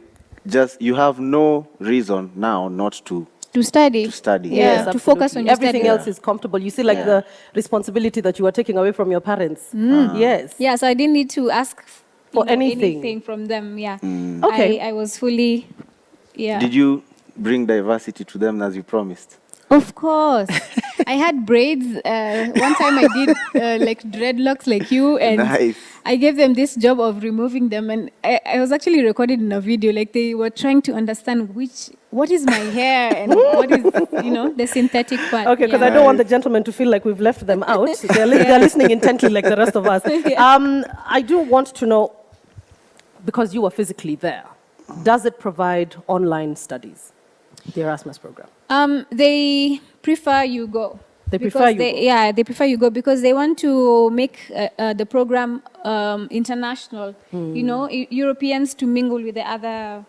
[SPEAKER 2] you have no reason now not to
[SPEAKER 13] study.
[SPEAKER 1] Yes,
[SPEAKER 13] to focus on your
[SPEAKER 1] everything
[SPEAKER 13] study.
[SPEAKER 1] else is comfortable. You see, like the responsibility that you are taking away from your parents. Yes.
[SPEAKER 13] Yeah, so I didn't need to ask
[SPEAKER 1] for anything
[SPEAKER 13] from them. Yeah.
[SPEAKER 1] Okay.
[SPEAKER 13] I was fully. Yeah.
[SPEAKER 2] Did you bring diversity to them as you promised?
[SPEAKER 13] Of course. I had braids. One time I did like dreadlocks like you, and
[SPEAKER 2] nice.
[SPEAKER 13] I gave them this job of removing them, and I was actually recorded in a video. Like they were trying to understand what is my hair and what is the synthetic part.
[SPEAKER 1] Okay, because I don't want the gentlemen to feel like we've left them out. They're listening intently like the rest of us. I do want to know, because you were physically there, does it provide online studies, the Erasmus program?
[SPEAKER 13] They prefer you go.
[SPEAKER 1] They prefer you go.
[SPEAKER 13] Yeah, they prefer you go because they want to make the program international. Europeans to mingle with the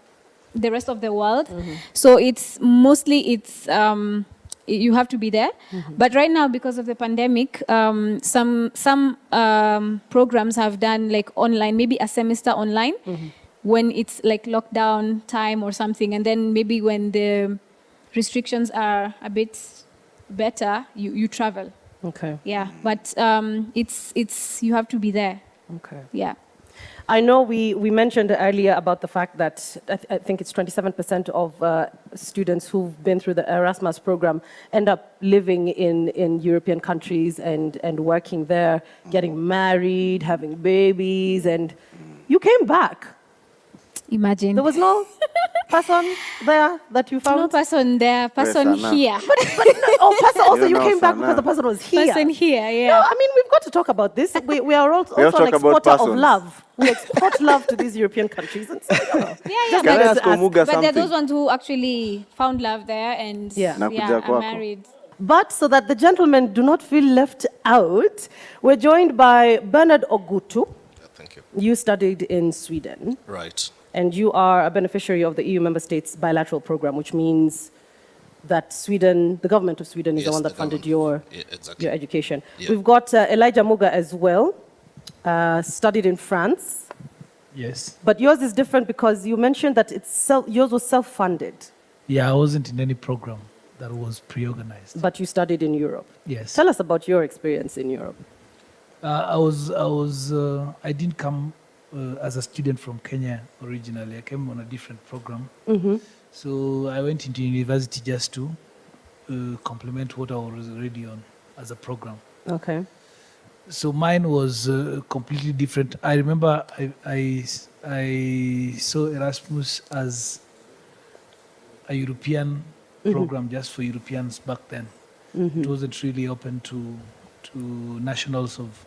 [SPEAKER 13] rest of the world. So it's mostly you have to be there. But right now, because of the pandemic, some programs have done like online, maybe a semester online, when it's like lockdown time or something, and then maybe when the restrictions are a bit better, you travel.
[SPEAKER 1] Okay.
[SPEAKER 13] Yeah, but it's you have to be there.
[SPEAKER 1] Okay.
[SPEAKER 13] Yeah.
[SPEAKER 1] I know we mentioned earlier about the fact that I think it's 27% of students who've been through the Erasmus program end up living in European countries and working there, getting married, having babies, and you came back.
[SPEAKER 13] Imagine.
[SPEAKER 1] There was no person there that you found?
[SPEAKER 13] No person there, person here.
[SPEAKER 1] But person also, you came back because the person was here.
[SPEAKER 13] Person here, yeah.
[SPEAKER 1] No, I mean, we've got to talk about this. We are also an exporter of love. We export love to these European countries. And so,
[SPEAKER 13] yeah, but there are those ones who actually found love there and are married.
[SPEAKER 1] But so that the gentlemen do not feel left out, we're joined by Bernard Ogutu.
[SPEAKER 14] Thank you.
[SPEAKER 1] You studied in Sweden.
[SPEAKER 14] Right.
[SPEAKER 1] And you are a beneficiary of the EU member states bilateral program, which means that Sweden, the government of Sweden, is the one that funded your education. Yeah. We've got Elijah Muga as well, studied in France.
[SPEAKER 15] Yes.
[SPEAKER 1] But yours is different because you mentioned that yours was self-funded.
[SPEAKER 15] Yeah, I wasn't in any program that was pre-organized.
[SPEAKER 1] But you studied in Europe.
[SPEAKER 15] Yes.
[SPEAKER 1] Tell us about your experience in Europe.
[SPEAKER 15] I didn't come as a student from Kenya originally. I came on a different program. So I went into university just to complement what I was already on as a program.
[SPEAKER 1] Okay.
[SPEAKER 15] So mine was completely different. I remember I saw Erasmus as a European program just for Europeans back then. It wasn't really open to nationals of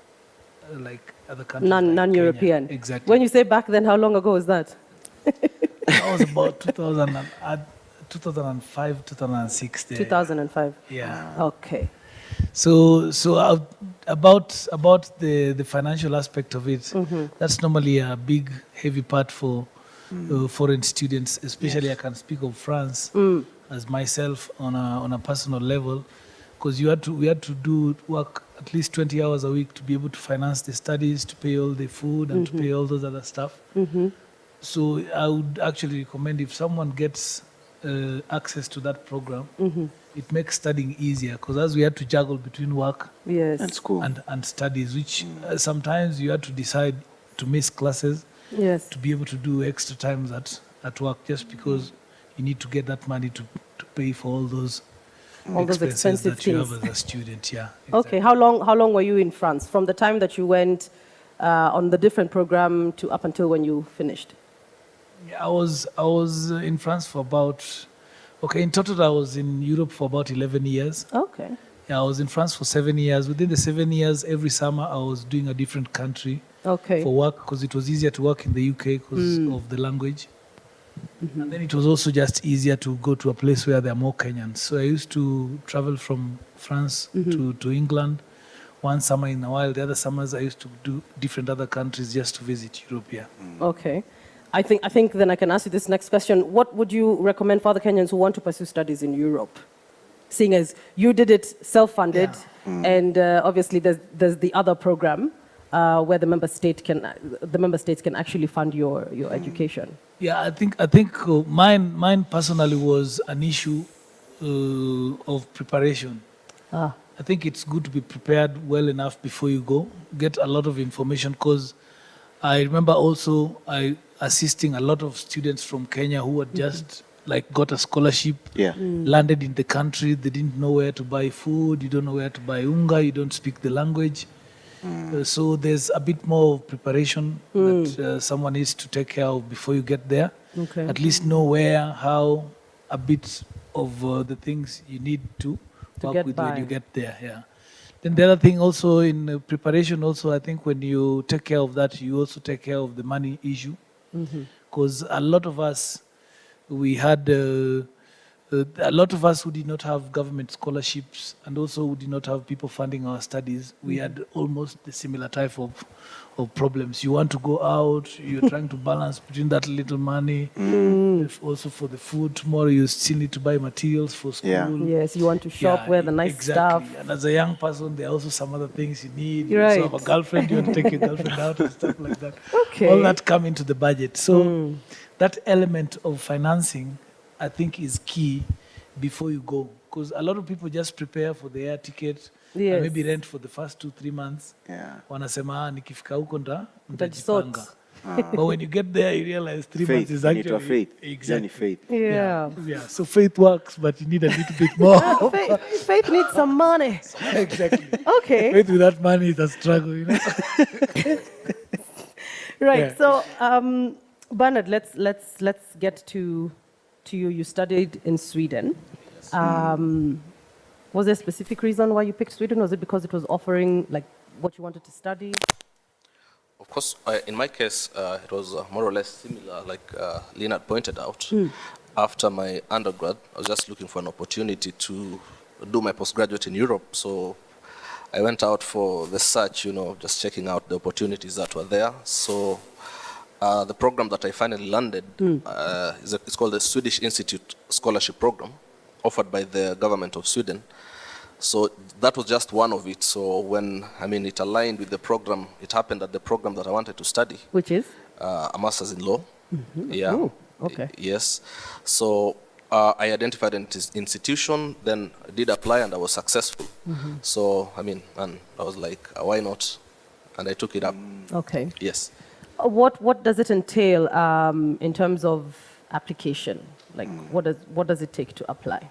[SPEAKER 15] like other countries.
[SPEAKER 1] Non-European.
[SPEAKER 15] Like exactly.
[SPEAKER 1] When you say back then, how long ago was that?
[SPEAKER 15] That was about 2005, 2006.
[SPEAKER 1] 2005.
[SPEAKER 15] Yeah.
[SPEAKER 1] Okay.
[SPEAKER 15] So about the financial aspect of it, that's normally a big, heavy part for foreign students. Especially, I can speak of France as myself on a personal level, because we had to do work at least 20 hours a week to be able to finance the studies, to pay all the food, and to pay all those other stuff. So I would actually recommend if someone gets access to that program, it makes studying easier, because as we had to juggle between work
[SPEAKER 1] and
[SPEAKER 2] school
[SPEAKER 15] and studies, which sometimes you had to decide to miss classes to be able to do extra times at work, just because you need to get that money to pay for all those
[SPEAKER 1] expensive
[SPEAKER 15] that you
[SPEAKER 1] things.
[SPEAKER 15] have as a student. Yeah.
[SPEAKER 1] Exactly. Okay. How long were you in France from the time that you went on the different program to up until when you finished?
[SPEAKER 15] I was in France for about, in total I was in Europe for about 11 years.
[SPEAKER 1] Okay.
[SPEAKER 15] Yeah, I was in France for 7 years. Within the 7 years, every summer I was doing a different country for work, because it was easier to work in the UK because of the language. And then it was also just easier to go to a place where there are more Kenyans. So I used to travel from France to England one summer in a while. The other summers I used to do different other countries just to visit Europe. Yeah.
[SPEAKER 1] Okay. I think then I can ask you this next question. What would you recommend for other Kenyans who want to pursue studies in Europe? Seeing as you did it self-funded, and obviously there's the other program where the member states can actually fund your education.
[SPEAKER 15] Yeah, I think mine personally was an issue of preparation. I think it's good to be prepared well enough before you go. Get a lot of information, because I remember also assisting a lot of students from Kenya who had just got a scholarship, landed in the country. They didn't know where to buy food. You don't know where to buy unga. You don't speak the language. So there's a bit more of preparation that someone needs to take care of before you get there.
[SPEAKER 1] Okay.
[SPEAKER 15] At least know where, how, a bit of the things you need to work with when you get there. Yeah. Then the other thing also in preparation also, I think when you take care of that, you also take care of the money issue. Because a lot of us, we had a lot of us who did not have government scholarships, and also who did not have people funding our studies. We had almost the similar type of problems. You want to go out, you're trying to balance between that little money, also for the food. Tomorrow you still need to buy materials for school.
[SPEAKER 1] Yeah. Yes, you want to shop, wear the nice stuff.
[SPEAKER 15] And as a young person, there are also some other things you need.
[SPEAKER 1] Right.
[SPEAKER 15] You also have a girlfriend, you want to take your girlfriend out and stuff like that.
[SPEAKER 1] Okay.
[SPEAKER 15] All that come into the budget. So that element of financing, I think, is key before you go. Because a lot of people just prepare for the air ticket, and maybe rent for the first 2-3 months. Wanasema nikifika huko nitajipanga. But when you get there, you realize 3 months is actually
[SPEAKER 2] faith.
[SPEAKER 15] Exactly.
[SPEAKER 2] Faith.
[SPEAKER 1] Yeah.
[SPEAKER 15] So faith works, but you need a little bit more.
[SPEAKER 1] Faith needs some money.
[SPEAKER 15] Exactly.
[SPEAKER 1] Okay.
[SPEAKER 15] Faith without money is a struggle,
[SPEAKER 1] Right.
[SPEAKER 15] Yeah.
[SPEAKER 1] So, Bernard, let's get to you. You studied in Sweden. Was there a specific reason why you picked Sweden? Was it because it was offering what you wanted to study?
[SPEAKER 14] Of course, in my case, it was more or less similar, like Leonard pointed out. After my undergrad, I was just looking for an opportunity to do my postgraduate in Europe. So I went out for the search, just checking out the opportunities that were there. So the program that I finally landed it's called the Swedish Institute Scholarship Program, offered by the government of Sweden. So that was just one of it. So when, it aligned with the program, it happened that the program that I wanted to study,
[SPEAKER 1] which is
[SPEAKER 14] a master's in law. Yeah.
[SPEAKER 1] Ooh, okay.
[SPEAKER 14] Yes. So I identified an institution, then I did apply, and I was successful. So, and I was like, why not? And I took it up.
[SPEAKER 1] Okay.
[SPEAKER 14] Yes.
[SPEAKER 1] What does it entail in terms of application? What does it take to apply?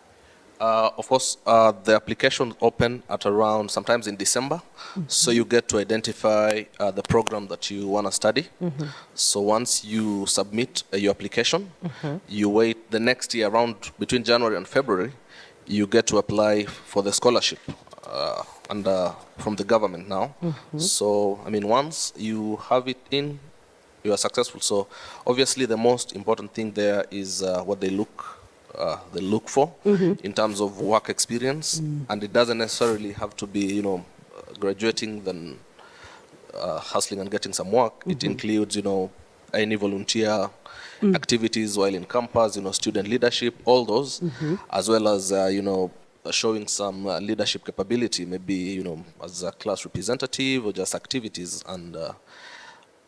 [SPEAKER 14] Of course, the application open at around sometimes in December. So you get to identify the program that you want to study. So once you submit your application, you wait the next year around between January and February, you get to apply for the scholarship from the government now. So, once you have it in, you are successful. So obviously the most important thing there is what they look for in terms of work experience, and it doesn't necessarily have to be graduating then hustling and getting some work. It includes any volunteer activities while in campus, student leadership, all those, as well as showing some leadership capability, maybe as a class representative or just activities. And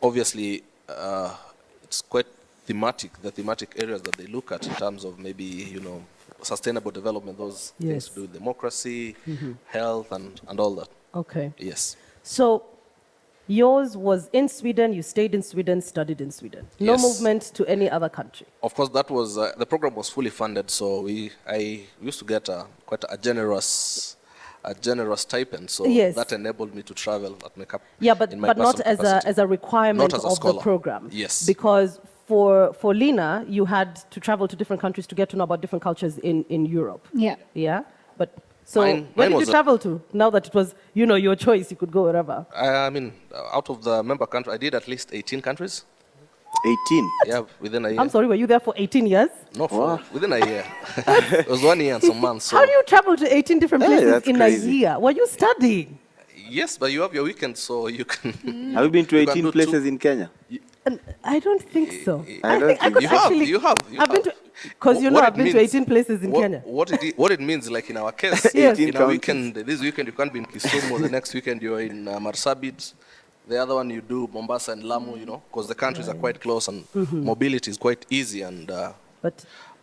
[SPEAKER 14] obviously it's quite thematic, the thematic areas that they look at in terms of maybe, sustainable development, those things to do with democracy, health, and all that.
[SPEAKER 1] Okay.
[SPEAKER 14] Yes.
[SPEAKER 1] So yours was in Sweden, you stayed in Sweden, studied in Sweden. No movement to any other country.
[SPEAKER 14] Of course, that was, the program was fully funded, so I used to get quite a generous stipend, so that enabled me to travel at my
[SPEAKER 1] but not as a requirement of the program.
[SPEAKER 14] Yes.
[SPEAKER 1] Because for Lena, you had to travel to different countries to get to know about different cultures in Europe.
[SPEAKER 13] Yeah.
[SPEAKER 1] Yeah. But So where did you travel to? Now that it was, your choice, you could go wherever.
[SPEAKER 14] I mean, out of the member countries, I did at least 18 countries.
[SPEAKER 2] 18?
[SPEAKER 14] Yeah, within a year.
[SPEAKER 1] I'm sorry, were you there for 18 years?
[SPEAKER 14] No, within a year. It was 1 year and some months. So.
[SPEAKER 1] How do you travel to 18 different places in
[SPEAKER 2] crazy.
[SPEAKER 1] a year? Were you studying?
[SPEAKER 14] Yes, but you have your weekend, so you can...
[SPEAKER 2] Have you been to 18 places in Kenya?
[SPEAKER 1] I don't think so.
[SPEAKER 14] I
[SPEAKER 1] could actually...
[SPEAKER 14] You have.
[SPEAKER 1] I've been to... Because I've been to 18 places in Kenya.
[SPEAKER 14] What it means, like in our case,
[SPEAKER 1] Yes.
[SPEAKER 14] in a weekend, this weekend you can't be in Kisumu, the next weekend you're in Marsabit, the other one you do Mombasa and Lamu, because the countries are quite close and mobility is quite easy and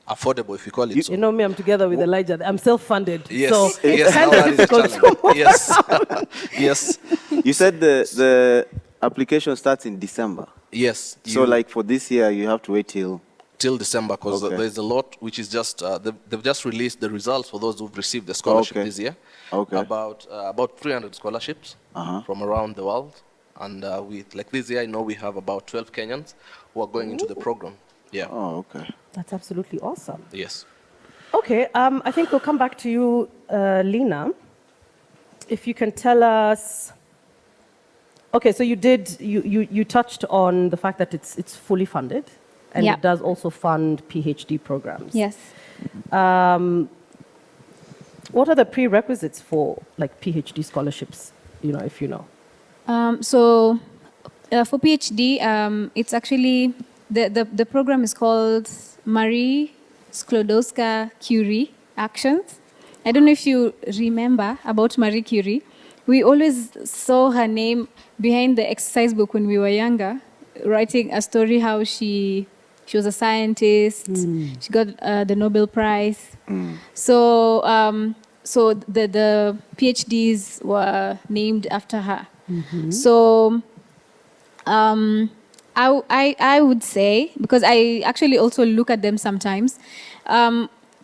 [SPEAKER 14] affordable, if you call it so.
[SPEAKER 1] You know me, I'm together with Elijah. I'm self-funded.
[SPEAKER 14] Yes.
[SPEAKER 1] So it's kind of difficult to move
[SPEAKER 14] Yes.
[SPEAKER 1] around.
[SPEAKER 14] Yes.
[SPEAKER 2] You said the application starts in December.
[SPEAKER 14] Yes.
[SPEAKER 2] So like for this year, you have to wait till
[SPEAKER 14] December, because there's a lot which is just they've just released the results for those who've received the scholarship this year.
[SPEAKER 2] Okay.
[SPEAKER 14] About 300 scholarships from around the world, and like this year, I know we have about 12 Kenyans who are going into the program. Yeah.
[SPEAKER 2] Oh, okay.
[SPEAKER 1] That's absolutely awesome.
[SPEAKER 14] Yes.
[SPEAKER 1] Okay, I think we'll come back to you, Lena. If you can tell us. Okay, so you touched on the fact that it's fully funded, and it does also fund PhD programs.
[SPEAKER 13] Yes.
[SPEAKER 1] What are the prerequisites for like PhD scholarships? If you know.
[SPEAKER 13] So for PhD, it's actually the program is called Marie Sklodowska-Curie Actions. I don't know if you remember about Marie Curie. We always saw her name behind the exercise book when we were younger, writing a story how she was a scientist. She got the Nobel Prize. So the PhDs were named after her. So I would say, because I actually also look at them sometimes,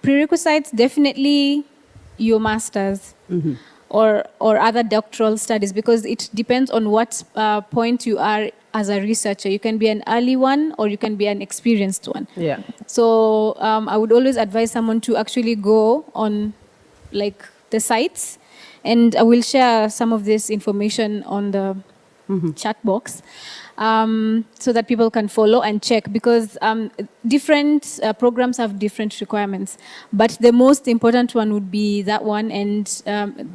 [SPEAKER 13] prerequisites, definitely your master's or other doctoral studies, because it depends on what point you are as a researcher. You can be an early one or you can be an experienced one.
[SPEAKER 1] Yeah.
[SPEAKER 13] So I would always advise someone to actually go on like the sites, and I will share some of this information on the chat box, so that people can follow and check, because different programs have different requirements. But the most important one would be that one, and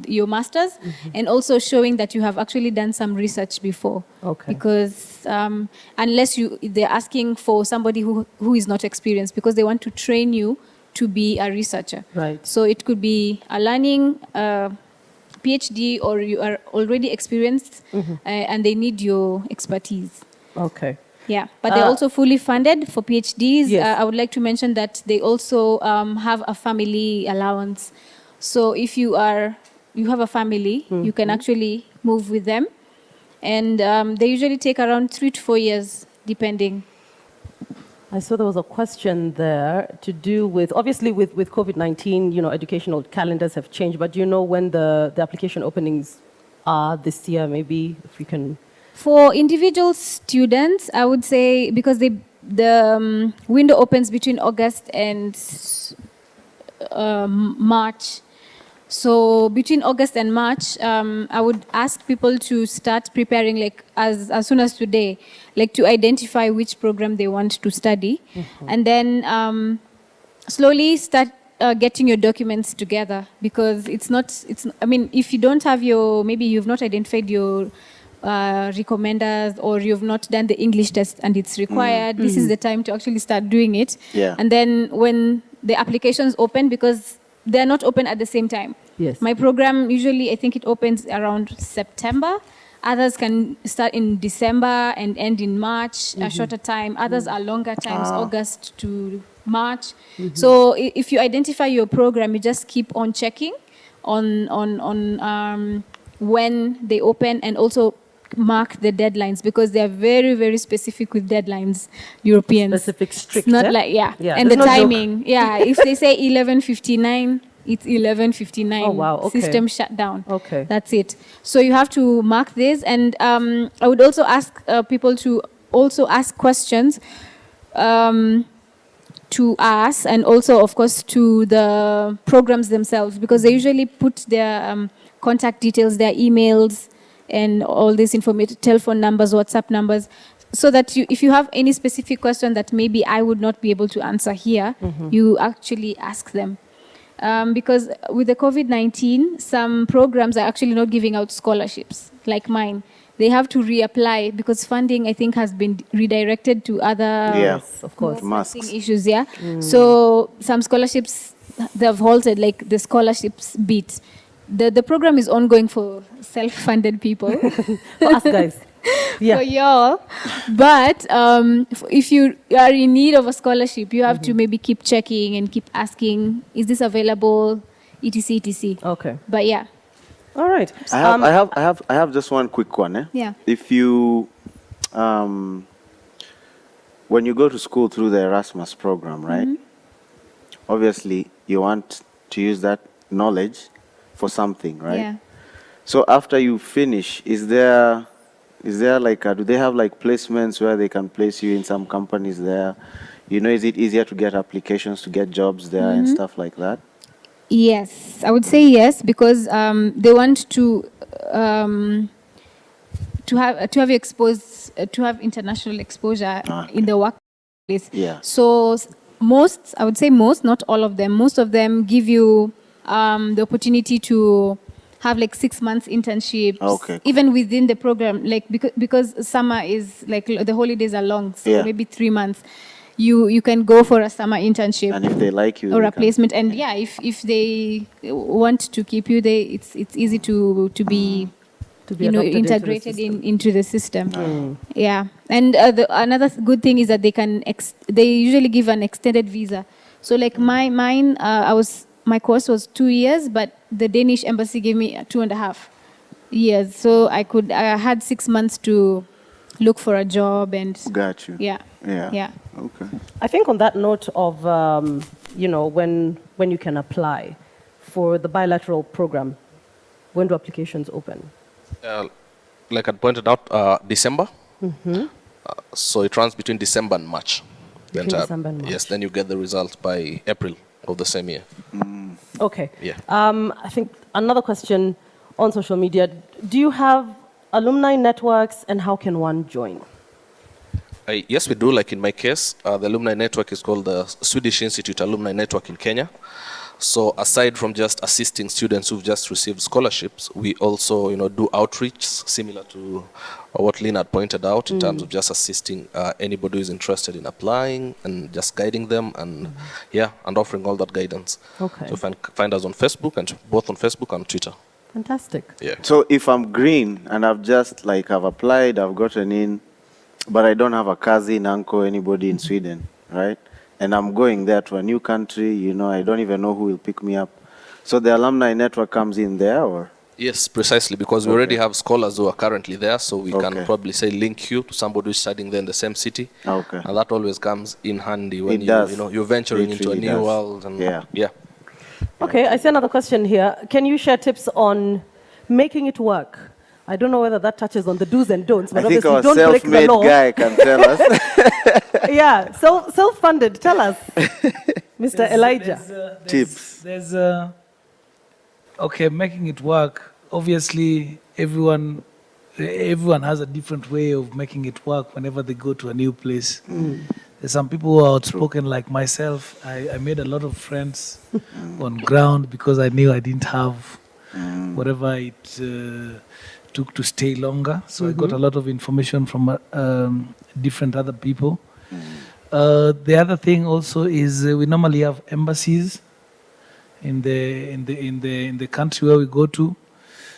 [SPEAKER 13] your master's, and also showing that you have actually done some research before.
[SPEAKER 1] Okay.
[SPEAKER 13] Because unless they're asking for somebody who is not experienced, because they want to train you to be a researcher.
[SPEAKER 1] Right.
[SPEAKER 13] So it could be a learning PhD, or you are already experienced and they need your expertise.
[SPEAKER 1] Okay.
[SPEAKER 13] Yeah, but they're also fully funded for PhDs.
[SPEAKER 1] Yes.
[SPEAKER 13] I would like to mention that they also have a family allowance. So if you have a family, you can actually move with them. And they usually take around 3 to 4 years, depending.
[SPEAKER 1] I saw there was a question there to do with, obviously with COVID-19, educational calendars have changed, but do you know when the application openings are this year, maybe, if you can?
[SPEAKER 13] For individual students, I would say, because the window opens between August and March. So between August and March, I would ask people to start preparing, like as soon as today, like to identify which program they want to study, and then slowly start getting your documents together, because I mean, if you don't have maybe you've not identified your recommenders, or you've not done the English test and it's required, this is the time to actually start doing it.
[SPEAKER 2] Yeah.
[SPEAKER 13] And then when the applications open, because they're not open at the same time.
[SPEAKER 1] Yes.
[SPEAKER 13] My program, usually, I think it opens around September. Others can start in December and end in March, a shorter time. Others are longer times, August to March. So if you identify your program, you just keep on checking on when they open, and also mark the deadlines, because they are very, very specific with deadlines, Europeans.
[SPEAKER 1] Specific, strict.
[SPEAKER 13] It's not like, and the timing. Yeah, if they say 11:59, it's 11:59.
[SPEAKER 1] Oh, wow. Okay.
[SPEAKER 13] System shut down.
[SPEAKER 1] Okay.
[SPEAKER 13] That's it. So you have to mark this, and I would also ask people to also ask questions to us and also, of course, to the programs themselves, because they usually put their contact details, their emails, and all this information, telephone numbers, WhatsApp numbers, so that if you have any specific question that maybe I would not be able to answer here, you actually ask them. Because with the COVID-19, some programs are actually not giving out scholarships, like mine. They have to reapply because funding, I think, has been redirected to other
[SPEAKER 1] of course,
[SPEAKER 13] masks issues. Yeah. So some scholarships they've halted, like the scholarships bit. The program is ongoing for self-funded people.
[SPEAKER 1] For us guys.
[SPEAKER 13] For y'all. But if you are in need of a scholarship, you have to maybe keep checking and keep asking, is this available, etc., etc.
[SPEAKER 1] Okay.
[SPEAKER 13] But yeah.
[SPEAKER 1] All right.
[SPEAKER 2] I have just one quick one.
[SPEAKER 13] Yeah.
[SPEAKER 2] If you, when you go to school through the Erasmus program, right? Obviously, you want to use that knowledge for something, right?
[SPEAKER 13] Yeah.
[SPEAKER 2] So after you finish, is there like do they have like placements where they can place you in some companies there? You know, is it easier to get applications to get jobs there and stuff like that?
[SPEAKER 13] Yes, I would say yes, because they want to have exposed to have international exposure in the workplace.
[SPEAKER 2] Yeah.
[SPEAKER 13] So most, I would say most, not all of them. Most of them give you the opportunity to have like 6 months internships, even within the program, like because summer is like the holidays are long, so maybe 3 months. You can go for a summer internship,
[SPEAKER 2] and if they like you,
[SPEAKER 13] or a placement, and yeah, if they want to keep you, it's easy to be integrated into the system. Yeah, and another good thing is that they usually give an extended visa. So like mine, my course was 2 years, but the Danish embassy gave me 2.5 years, so I had 6 months to look for a job and.
[SPEAKER 2] Got you.
[SPEAKER 13] Yeah.
[SPEAKER 2] Okay.
[SPEAKER 1] I think on that note of when you can apply for the bilateral program, when do applications open?
[SPEAKER 14] Like I pointed out, December. So it runs between December and March.
[SPEAKER 1] December and March.
[SPEAKER 14] Yes, then you get the results by April of the same year.
[SPEAKER 1] Okay.
[SPEAKER 14] Yeah.
[SPEAKER 1] I think another question on social media: do you have alumni networks, and how can one join?
[SPEAKER 14] Yes, we do. Like in my case, the alumni network is called the Swedish Institute Alumni Network in Kenya. So aside from just assisting students who've just received scholarships, we also, do outreach similar to what Lynn had pointed out in terms of just assisting anybody who's interested in applying and just guiding them and and offering all that guidance.
[SPEAKER 1] Okay.
[SPEAKER 14] So find us on Facebook, and both on Facebook and Twitter.
[SPEAKER 1] Fantastic.
[SPEAKER 14] Yeah.
[SPEAKER 2] So if I'm green and I've applied, I've gotten in, but I don't have a cousin, uncle, anybody in Sweden, right? And I'm going there to a new country, I don't even know who will pick me up. So the alumni network comes in there, or?
[SPEAKER 14] Yes, precisely, because we already have scholars who are currently there, so we can probably say link you to somebody who's studying there in the same city.
[SPEAKER 2] Okay.
[SPEAKER 14] And that always comes in handy when you're venturing into a new world. And yeah.
[SPEAKER 1] Okay, I see another question here. Can you share tips on making it work? I don't know whether that touches on the do's and don'ts, but
[SPEAKER 2] I think
[SPEAKER 1] obviously
[SPEAKER 2] our
[SPEAKER 1] don't break the law.
[SPEAKER 2] guy can tell us.
[SPEAKER 1] Yeah, self-funded. Tell us, Mr. Elijah.
[SPEAKER 2] Tips.
[SPEAKER 15] Making it work. Obviously, everyone has a different way of making it work whenever they go to a new place. There's some people who are outspoken like myself. I made a lot of friends on ground because I knew I didn't have whatever it took to stay longer. So I got a lot of information from different other people. The other thing also is we normally have embassies in the country where we go to.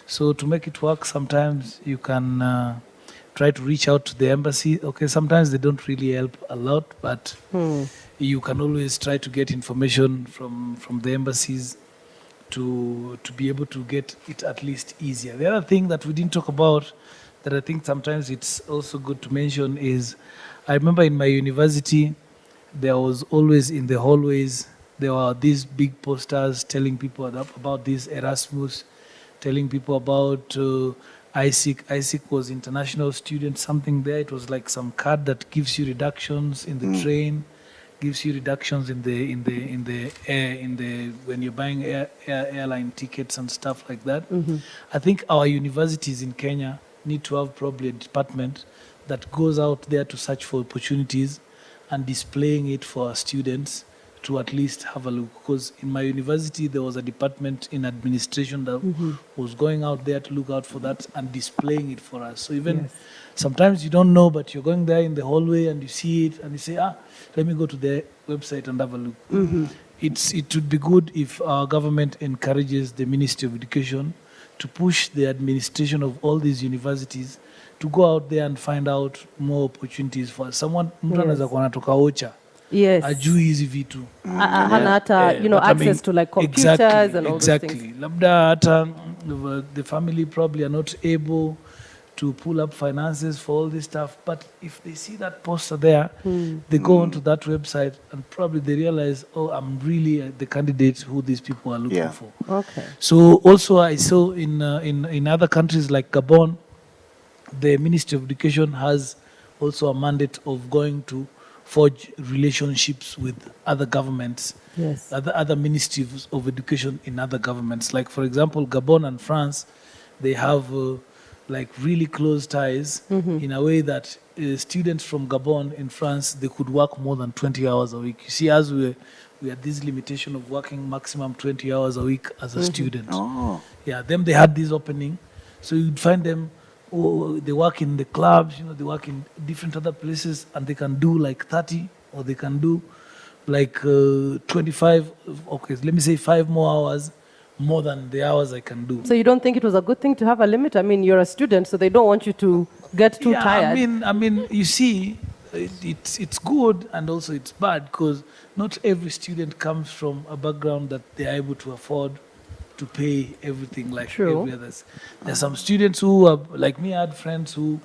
[SPEAKER 15] So to make it work, sometimes you can try to reach out to the embassy. Okay, sometimes they don't really help a lot, but you can always try to get information from the embassies to be able to get it at least easier. The other thing that we didn't talk about that I think sometimes it's also good to mention is I remember in my university there was always in the hallways there were these big posters telling people about this Erasmus, telling people about ISIC. ISIC was international student something there. It was like some card that gives you reductions in the train, gives you reductions in the when you're buying airline tickets and stuff like that. I think our universities in Kenya need to have probably a department that goes out there to search for opportunities and displaying it for our students to at least have a look. Because in my university, there was a department in administration that was going out there to look out for that and displaying it for us. So even sometimes you don't know, but you're going there in the hallway and you see it and you say, let me go to their website and have a look. It would be good if our government encourages the Ministry of Education to push the administration of all these universities to go out there and find out more opportunities for someone. Mtu anaweza kuwa anatoka OCHA.
[SPEAKER 1] Yes.
[SPEAKER 15] Ajui hizi vitu.
[SPEAKER 1] Hana hata, access to like computers and all those things.
[SPEAKER 15] Labda hata the family probably are not able to pull up finances for all this stuff. But if they see that poster there, they go onto that website and probably they realize, I'm really the candidate who these people are looking for.
[SPEAKER 1] Okay.
[SPEAKER 15] So also I saw in other countries like Gabon, the Ministry of Education has also a mandate of going to forge relationships with other governments, other ministries of education in other governments. Like, for example, Gabon and France, they have like really close ties in a way that students from Gabon in France, they could work more than 20 hours a week. You see, as we had this limitation of working maximum 20 hours a week as a student. Yeah, them, they had this opening. So you'd find them, they work in the clubs, they work in different other places, and they can do like 30, or they can do like 25, okay, let me say 5 more hours, more than the hours I can do.
[SPEAKER 1] So you don't think it was a good thing to have a limit? I mean, you're a student, so they don't want you to get too tired.
[SPEAKER 15] I mean, you see, it's good and also it's bad, because not every student comes from a background that they're able to afford to pay everything like every others. There's some students who are, like me, I had friends who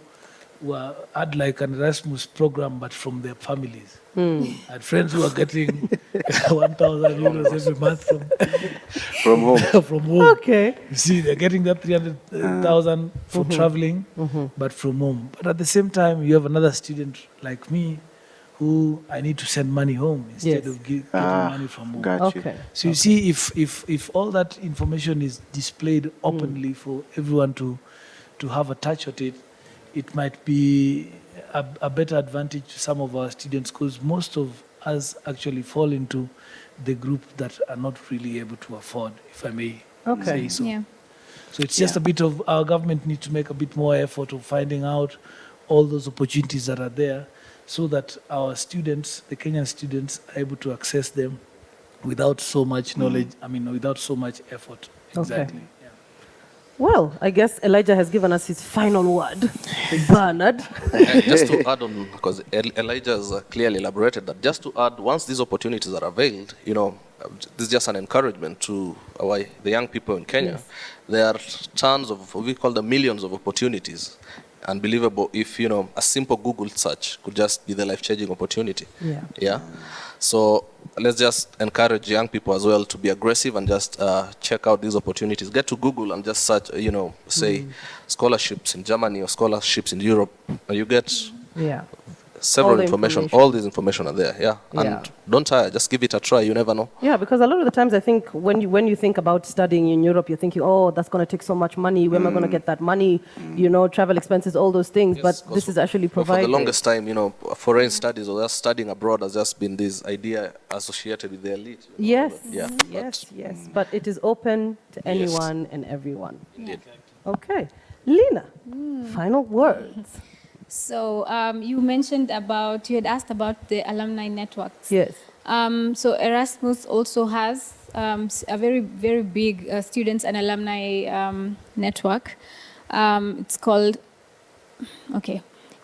[SPEAKER 15] had like an Erasmus program, but from their families. I had friends who are getting 1,000 euros every month
[SPEAKER 2] from home.
[SPEAKER 15] From home.
[SPEAKER 1] Okay.
[SPEAKER 15] You see, they're getting that 300,000 for traveling, but from home. But at the same time, you have another student like me who I need to send money home instead of getting money from home.
[SPEAKER 1] Okay.
[SPEAKER 15] So you see, if all that information is displayed openly for everyone to have a touch at it, it might be a better advantage to some of our students, because most of us actually fall into the group that are not really able to afford, if I may say so.
[SPEAKER 13] Yeah.
[SPEAKER 15] So it's just a bit of, our government needs to make a bit more effort of finding out all those opportunities that are there, so that our students, the Kenyan students, are able to access them without so much knowledge, without so much effort. Exactly.
[SPEAKER 1] Okay. Well, I guess Elijah has given us his final word. Bernard.
[SPEAKER 14] Just to add on, because Elijah has clearly elaborated that, just to add, once these opportunities are availed, this is just an encouragement to the young people in Kenya. There are tons of, we call them millions of opportunities. Unbelievable if, a simple Google search could just be the life-changing opportunity. Yeah. So let's just encourage young people as well to be aggressive and just check out these opportunities. Get to Google and just search, say scholarships in Germany or scholarships in Europe. You get several information. All this information are there. And don't tire, just give it a try. You never know.
[SPEAKER 1] Yeah, because a lot of the times I think when you think about studying in Europe, you're thinking, that's going to take so much money. Where am I going to get that money? Travel expenses, all those things. Yes, but this is actually provided.
[SPEAKER 14] For the longest time, foreign studies or just studying abroad has just been this idea associated with the elite.
[SPEAKER 1] Yes. But it is open to anyone and everyone.
[SPEAKER 14] Indeed.
[SPEAKER 1] Okay. Lena, final words.
[SPEAKER 13] So you had asked about the alumni networks.
[SPEAKER 1] Yes.
[SPEAKER 13] So Erasmus also has a very, very big students and alumni network. It's called,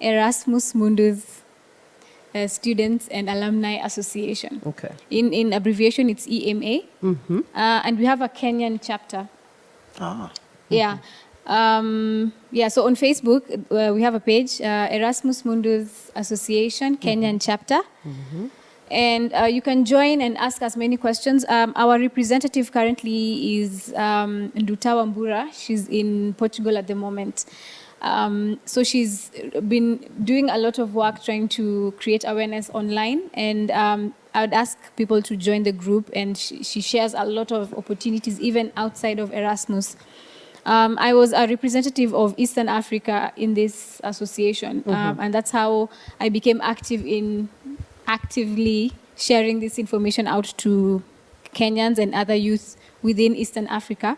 [SPEAKER 13] Erasmus Mundus Students and Alumni Association.
[SPEAKER 1] Okay.
[SPEAKER 13] In abbreviation, it's EMA. And we have a Kenyan chapter. Yeah. So on Facebook, we have a page, Erasmus Mundus Association, Kenyan chapter. And you can join and ask us many questions. Our representative currently is Nduta Wambura. She's in Portugal at the moment. So she's been doing a lot of work trying to create awareness online, and I would ask people to join the group, and she shares a lot of opportunities even outside of Erasmus. I was a representative of Eastern Africa in this association, and that's how I became actively sharing this information out to Kenyans and other youth within Eastern Africa.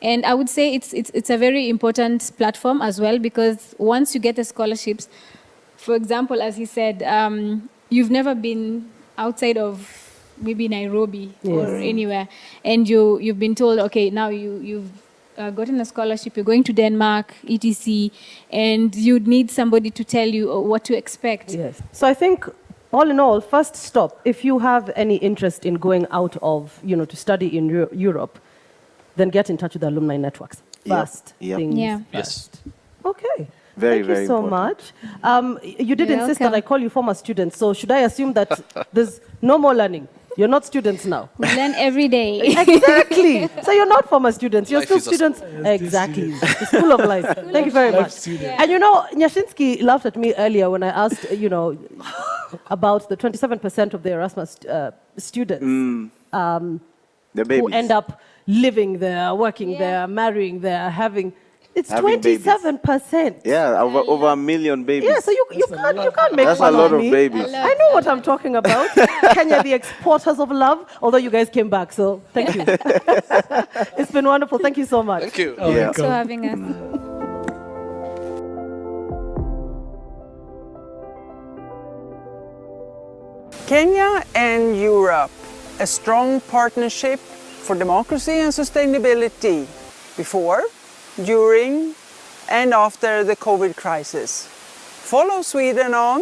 [SPEAKER 13] And I would say it's a very important platform as well, because once you get the scholarships, for example, as he said, you've never been outside of maybe Nairobi or anywhere, and you've been told, okay, now you've gotten a scholarship, you're going to Denmark, etc., and you'd need somebody to tell you what to expect.
[SPEAKER 1] Yes. So I think, all in all, first stop, if you have any interest in going out of, to study in Europe, then get in touch with the alumni networks. First things first. Okay. Thank you so much. You did insist that I call you former students, so should I assume that there's no more learning? You're not students now.
[SPEAKER 13] We learn every day.
[SPEAKER 1] Exactly. So you're not former students. You're still students. Exactly. The school of life. Thank you very much. And Nyashinski laughed at me earlier when I asked, about the 27% of the Erasmus students
[SPEAKER 2] the babies
[SPEAKER 1] who end up living there, working there, marrying there, having 27%.
[SPEAKER 2] Yeah, over 1 million babies.
[SPEAKER 1] Yeah, so you can't make
[SPEAKER 2] That's
[SPEAKER 1] fun
[SPEAKER 2] a lot
[SPEAKER 1] of
[SPEAKER 2] of
[SPEAKER 1] me.
[SPEAKER 2] babies.
[SPEAKER 1] I know what I'm talking about. Kenya, the exporters of love, although you guys came back, so thank you. It's been wonderful. Thank you so much.
[SPEAKER 14] Thank you.
[SPEAKER 13] Thanks for having us.
[SPEAKER 16] Kenya and Europe, a strong partnership for democracy and sustainability before, during, and after the COVID crisis. Follow Sweden on.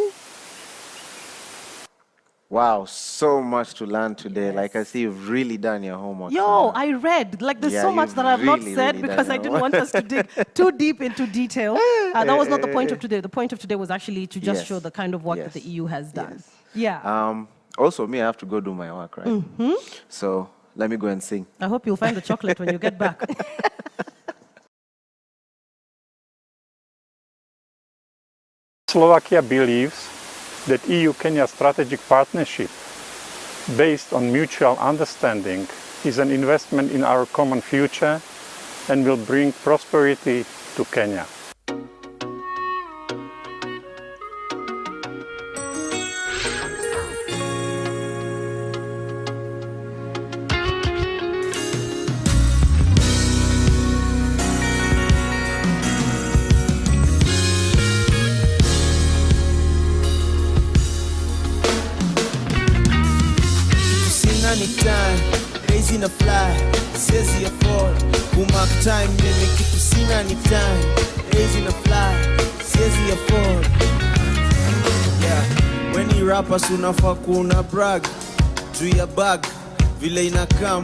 [SPEAKER 2] Wow, so much to learn today. Like I see, you've really done your homework.
[SPEAKER 1] I read. There's so much that I've not said because I didn't want us to dig too deep into detail. That was not the point of today. The point of today was actually to just show the kind of work that the EU has done. Yeah.
[SPEAKER 2] Also, I have to go do my work, right? So let me go and sing.
[SPEAKER 1] I hope you'll find the chocolate when you get back.
[SPEAKER 4] Slovakia believes that EU-Kenya strategic partnership based on mutual understanding is an investment in our common future and will bring prosperity to Kenya.
[SPEAKER 17] Raising a fly, says he afford. Mark time, mimi kitu sina ni time. Raising a fly, says he afford. Yeah, when you rappers unafaa kuna brag to your bag, vile inakam,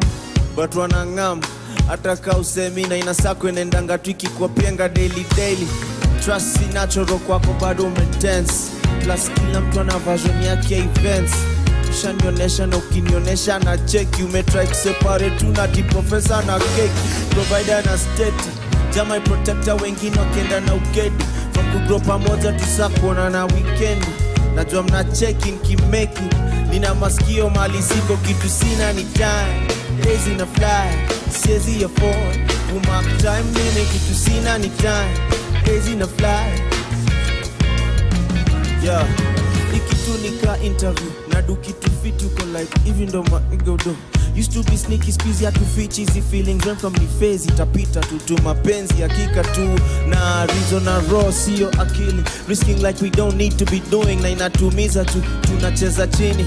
[SPEAKER 17] but wanangam. Ataka usemi na inasako inaendanga twiki kwa pienga daily. Trust si natural kwako bado umetense. Plus kila mtu ana version yake ya events. Shanionesha na ukinionesha na check. You may try to separate tunati professor na cake. Provider na state. Jamai protector wengine wakienda na ukedi. From kugrow pamoja tusakuona na weekend. Najua mna check-in kimeki. Nina masikio mali siko kitu sina ni time. Raising a fly, siezi afford. Mark time mimi kitu sina ni time. Raising a fly. Yeah. Nika interview na do kitu fit you can like even though my ego do used to be sneaky squeeze ya to fit cheesy feelings when from the phase itapita tu mapenzi hakika tu na reason na raw sio akili risking like we don't need to be doing na inatumiza tu tunacheza chini.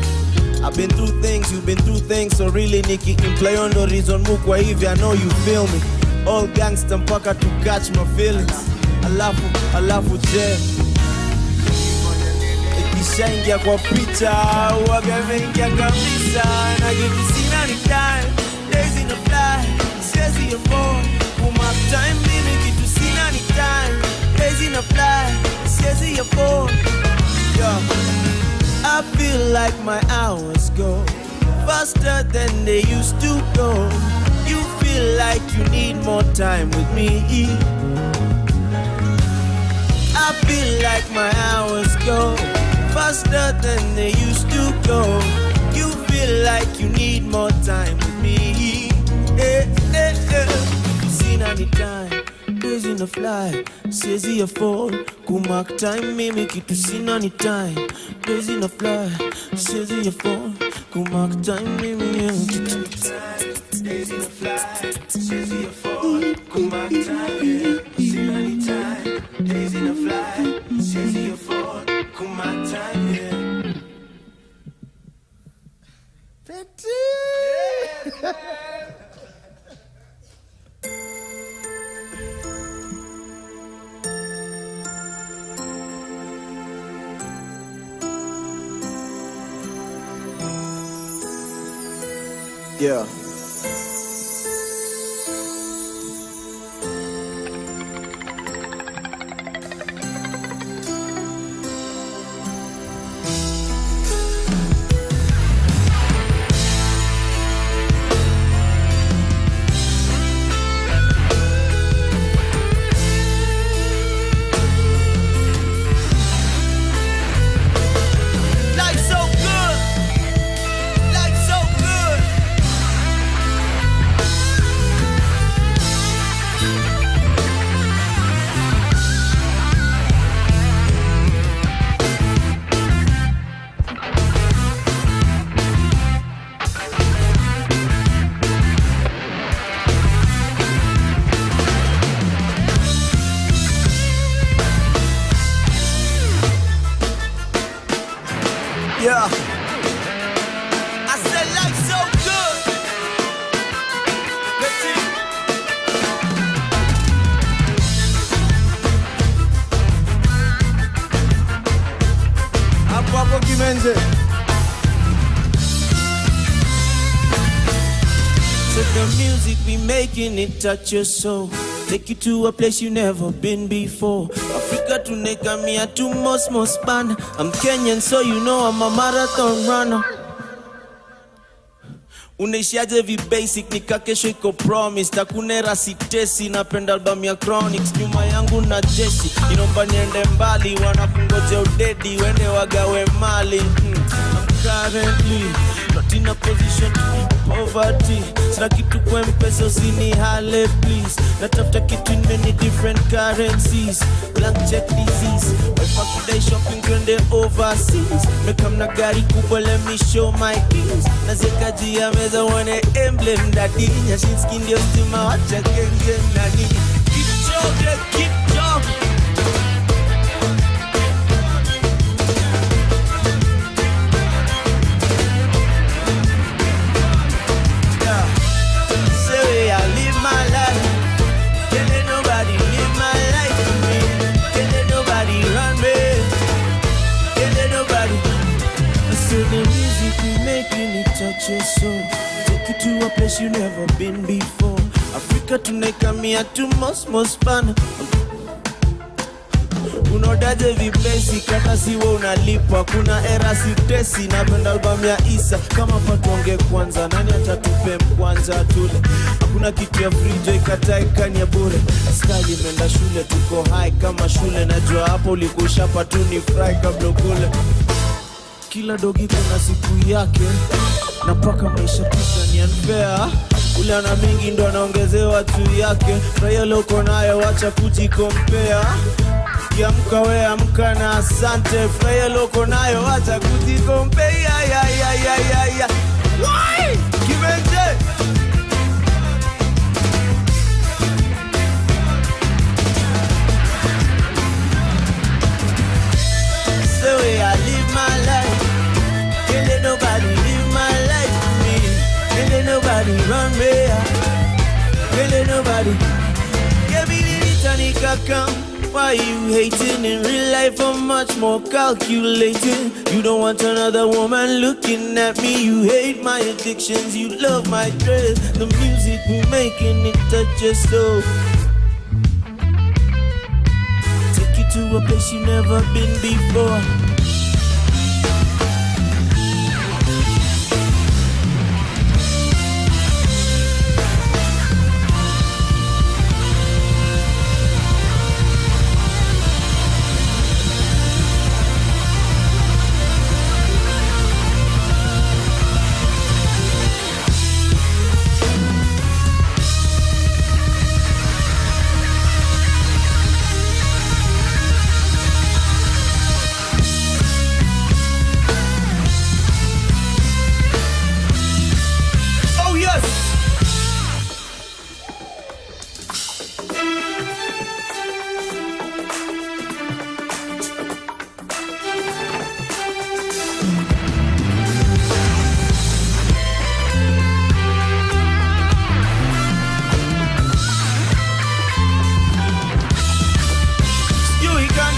[SPEAKER 17] I've been through things, you've been through things, so really Nikki imply on the reason mukwa hivi I know you feel me. All gangsta mpaka to catch my feelings. Alafu je Ishaingia kwa picha, wagamengia kabisa. Na give sina ni time, raising a fly, siezi afford. Mark time, mimi kitu sina ni time, raising a fly, siezi afford. Yeah. I feel like my hours go faster than they used to go. You feel like you need more time with me. I feel like my hours go faster than they used to go. You feel like you need more time with me. Seen any time, days in the fly, says he afford. Kumak time, mimi kitu seen any time, days in the fly, says he afford. Kumak time, mimi kitu days in the fly, says he afford. Kumak time, seen any time, days in the fly, says he afford. Kumak time,
[SPEAKER 2] Yeah.
[SPEAKER 17] Life's so good. Life's so good. Yeah. I said life's so good. Let's see. Hapo hapo Kimenze. So the music we making it touch your soul. Take you to a place you never been before. Africa to Nekamia to most span. I'm Kenyan, so you know I'm a marathon runner. Unaishiaje vi basic nikakesho iko promise. Takunera sitesi napenda album ya Chronics. Nyuma yangu na jeshi inomba niende mbali. Wanakungoje udedi wende wagawe mali. I'm currently not in a position to be poverty. Sina kitu kwa mpesa usini hale please. Natafuta kitu in many different currencies. Blank check disease. Wife today shopping twende overseas. Mekam na gari kubwa let me show my keys. Nazeka jia meza wane emblem daddy. Nyashinski ndio stima wacha genge nani. Kipchoge, Kipchoge. Your soul. Take you to a place you never been before. Africa tunakamia to most span. Unodaje vipesi kata siwe unalipa. Kuna era sitesi napenda album ya Isa. Kama patuonge kwanza nani atatupe kwanza tule. Hakuna kitu ya free joy kata ikani ya bure. Style imeenda shule tuko high kama shule. Najua hapo ulikushapa tu ni fry kabla kule. Kila dogi kuna siku yake. Na paka maisha kisa ni unfair. Ule ana mingi ndo anaongezewa tu yake. Raya loko nayo wacha kujikompea. Kiamka we amka na asante. Raya loko nayo wacha kujikompea. Why? Kimenje. So I live my life. Can't let nobody live my life for me. Can't let nobody run me out. Can't let nobody. Get me the Tanika come. Why you hating? In real life I'm much more calculating. You don't want another woman looking at me. You hate my addictions, you love my dress. The music we making it touch your soul. Take you to a place you never been before.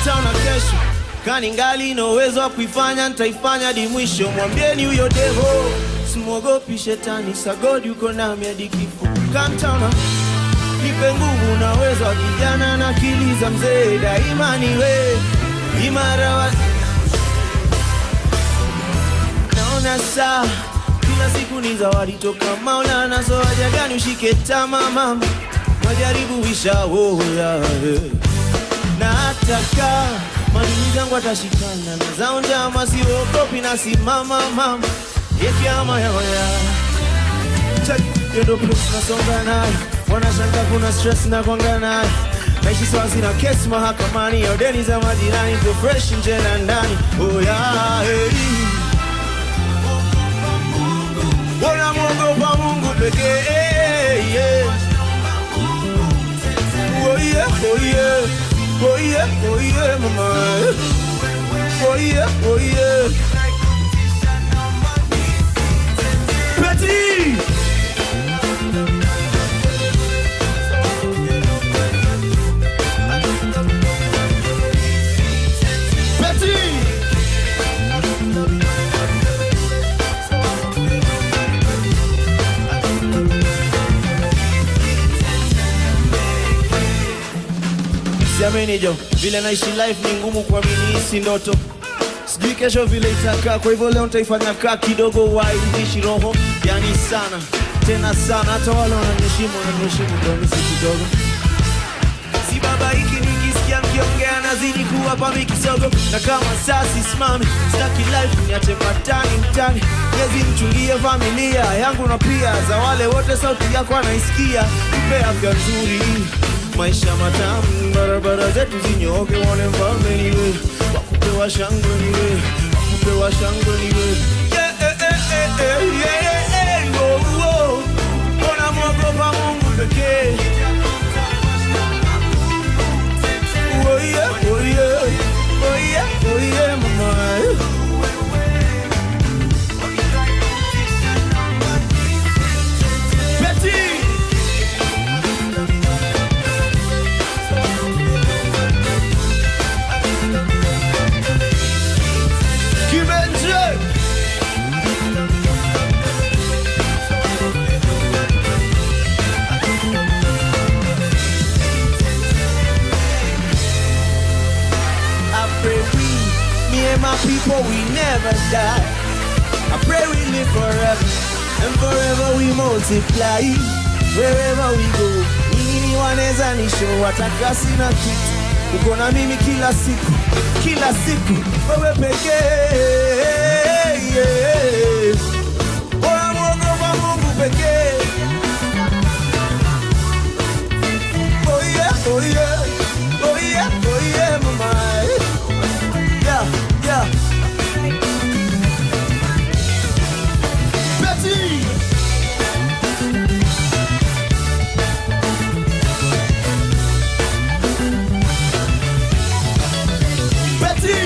[SPEAKER 17] Kamtaona kesho, kaningali na uwezo wa kuifanya, nitaifanya di mwisho. Mwambieni huyo devo, simwogopi shetani, sagodi uko nami hadi kifo. Kamtaona, nipe nguvu na uwezo wa kijana na akili za mzee, daima niwe imara wa... Naona saa kila siku ni zawadi toka Maulana, so haja gani ushike tamaa mama, majaribu wisha na ataka madini zangu atashikana na zao njama, siogopi na simama mama, yekiama ya yondo plus nasonga naye, wanashanga kuna stress na kwanga naye, naishi sawa sina kesi mahakamani, ya deni za majirani, to fresh nje na ndani. Oh yeah, hey. Wana mwogopa Mungu pekee, yeah. Oh yeah, oh yeah, oh yeah, oh yeah, mama. Oh yeah, oh yeah. Petit. Siamini jo, vile naishi life ni ngumu kuamini si ndoto. Sijui kesho vile itakaa, kwa hivyo leo nitaifanya kaa kidogo, waidishi roho. Yani sana, tena sana, hata wale wananiheshimu kwa misi kidogo. Si baba hiki nikisikia mkiongea nazidi kuwapa mikisogo. Na kama sasi simami, staki life niache matani mtani. Yezi mchungie familia yangu na pia za wale wote sauti yako anaisikia. Nipe afya nzuri, maisha matamu, barabara zetu zinyoke, wone mfalme niwe, wakupewa shangwe niwe, wakupewa shangwe niwe. Yeah, oh, oh. Ona mwogopa Mungu pekee. Oh yeah, oh yeah, oh yeah, oh yeah, mama. Betty. My people, we never die. I pray we live forever, and forever we multiply. Wherever we go, nini waneza nisho, watakasi na kitu. Uko na mimi kila siku, wewe pekee. Ona mwogopa Mungu pekee. Oh yeah, oh yeah, oh yeah, oh yeah, mama. Yeah. Yeah. Betty. Betty.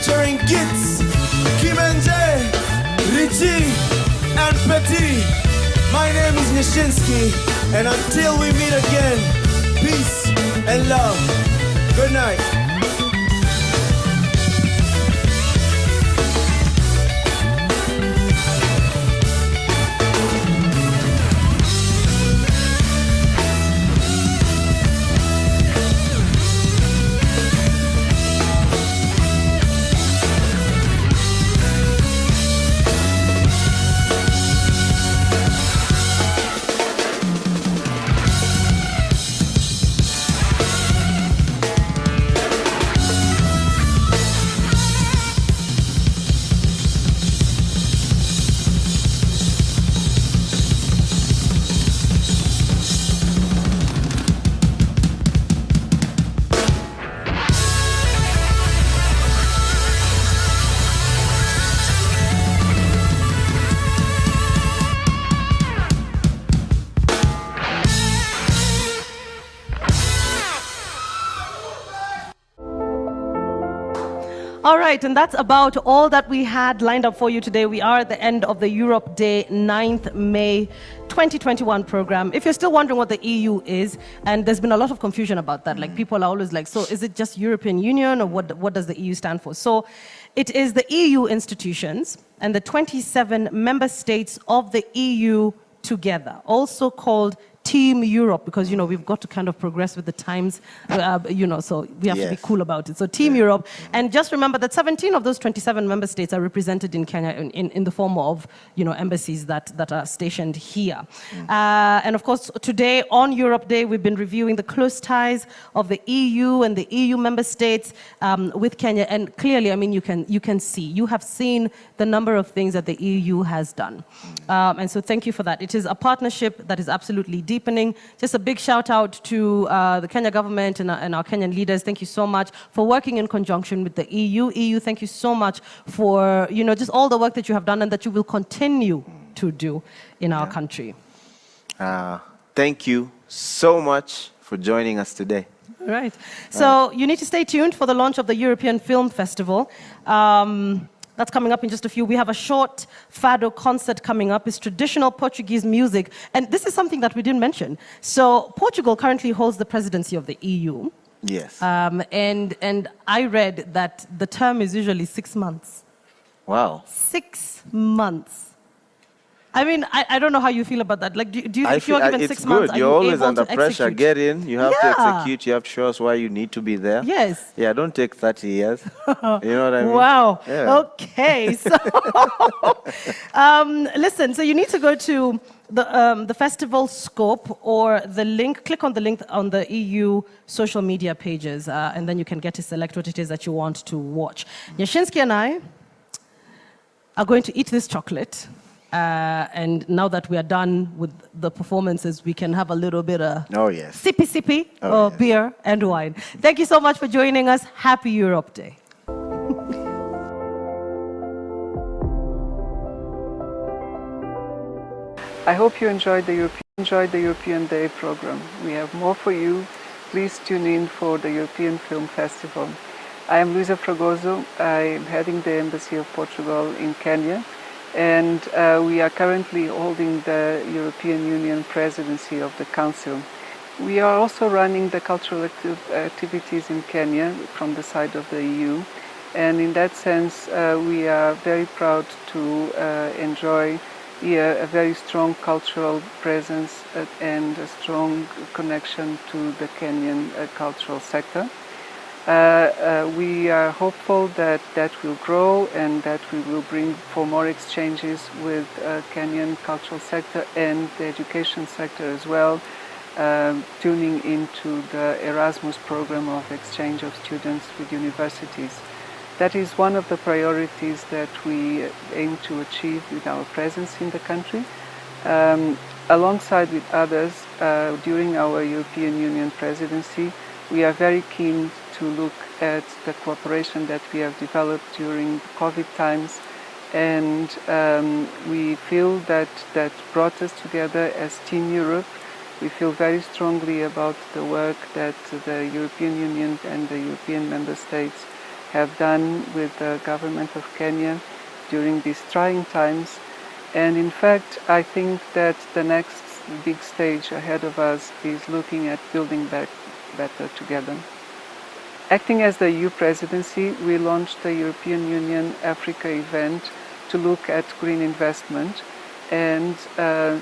[SPEAKER 17] featuring Kids, Kimenje, Richie, and Petit. My name is Nyashinski, and until we meet again, peace and love. Good night.
[SPEAKER 1] All right, and that's about all that we had lined up for you today. We are at the end of the Europe Day 9th May 2021 program. If you're still wondering what the EU is, and there's been a lot of confusion about that, like people are always like, so is it just European Union or what does the EU stand for? So it is the EU institutions and the 27 member states of the EU together, also called Team Europe, because, you know, we've got to kind of progress with the times, you know, so we have to be cool about it. So Team Europe. And just remember that 17 of those 27 member states are represented in Kenya in the form of, you know, embassies that are stationed here. And of course, today on Europe Day, we've been reviewing the close ties of the EU and the EU member states with Kenya. And clearly, I mean, you have seen the number of things that the EU has done. And so thank you for that. It is a partnership that is absolutely deepening. Just a big shout out to the Kenya government and our Kenyan leaders. Thank you so much for working in conjunction with the EU. EU, thank you so much for, you know, just all the work that you have done and that you will continue to do in our country.
[SPEAKER 2] Thank you so much for joining us today.
[SPEAKER 1] Right. So you need to stay tuned for the launch of the European Film Festival. That's coming up in just a few. We have a short Fado concert coming up. It's traditional Portuguese music. And this is something that we didn't mention. So Portugal currently holds the presidency of the EU.
[SPEAKER 2] Yes.
[SPEAKER 1] And I read that the term is usually 6 months.
[SPEAKER 2] Wow.
[SPEAKER 1] 6 months. I mean, I don't know how you feel about that. Like, do you if you're given 6 months,
[SPEAKER 2] good. You're always under pressure.
[SPEAKER 1] Execute?
[SPEAKER 2] Get in. You have to execute. You have to show us why you need to be there.
[SPEAKER 1] Yes.
[SPEAKER 2] Yeah, don't take 30 years. You know what I mean?
[SPEAKER 1] Wow.
[SPEAKER 2] Yeah.
[SPEAKER 1] Okay. So, listen, so you need to go to the festival scope or the link, click on the link on the EU social media pages, and then you can get to select what it is that you want to watch. Nyashinski and I are going to eat this chocolate. And now that we are done with the performances, we can have a little bit of sippy of beer and wine. Thank you so much for joining us. Happy Europe Day.
[SPEAKER 16] I hope you enjoyed the European Day program. We have more for you. Please tune in for the European Film Festival. I am Luisa Fragoso. I am heading the Embassy of Portugal in Kenya. And we are currently holding the European Union presidency of the Council. We are also running the cultural activities in Kenya from the side of the EU. And in that sense, we are very proud to enjoy here a very strong cultural presence and a strong connection to the Kenyan cultural sector. We are hopeful that that will grow and that we will bring for more exchanges with Kenyan cultural sector and the education sector as well, tuning into the Erasmus program of exchange of students with universities. That is one of the priorities that we aim to achieve with our presence in the country. Alongside with others, during our European Union presidency, we are very keen to look at the cooperation that we have developed during COVID times, and we feel that that brought us together as Team Europe. We feel very strongly about the work that the European Union and the European member states have done with the government of Kenya during these trying times. And in fact, I think that the next big stage ahead of us is looking at building back better together. Acting as the EU presidency, we launched the European Union Africa event to look at green investment and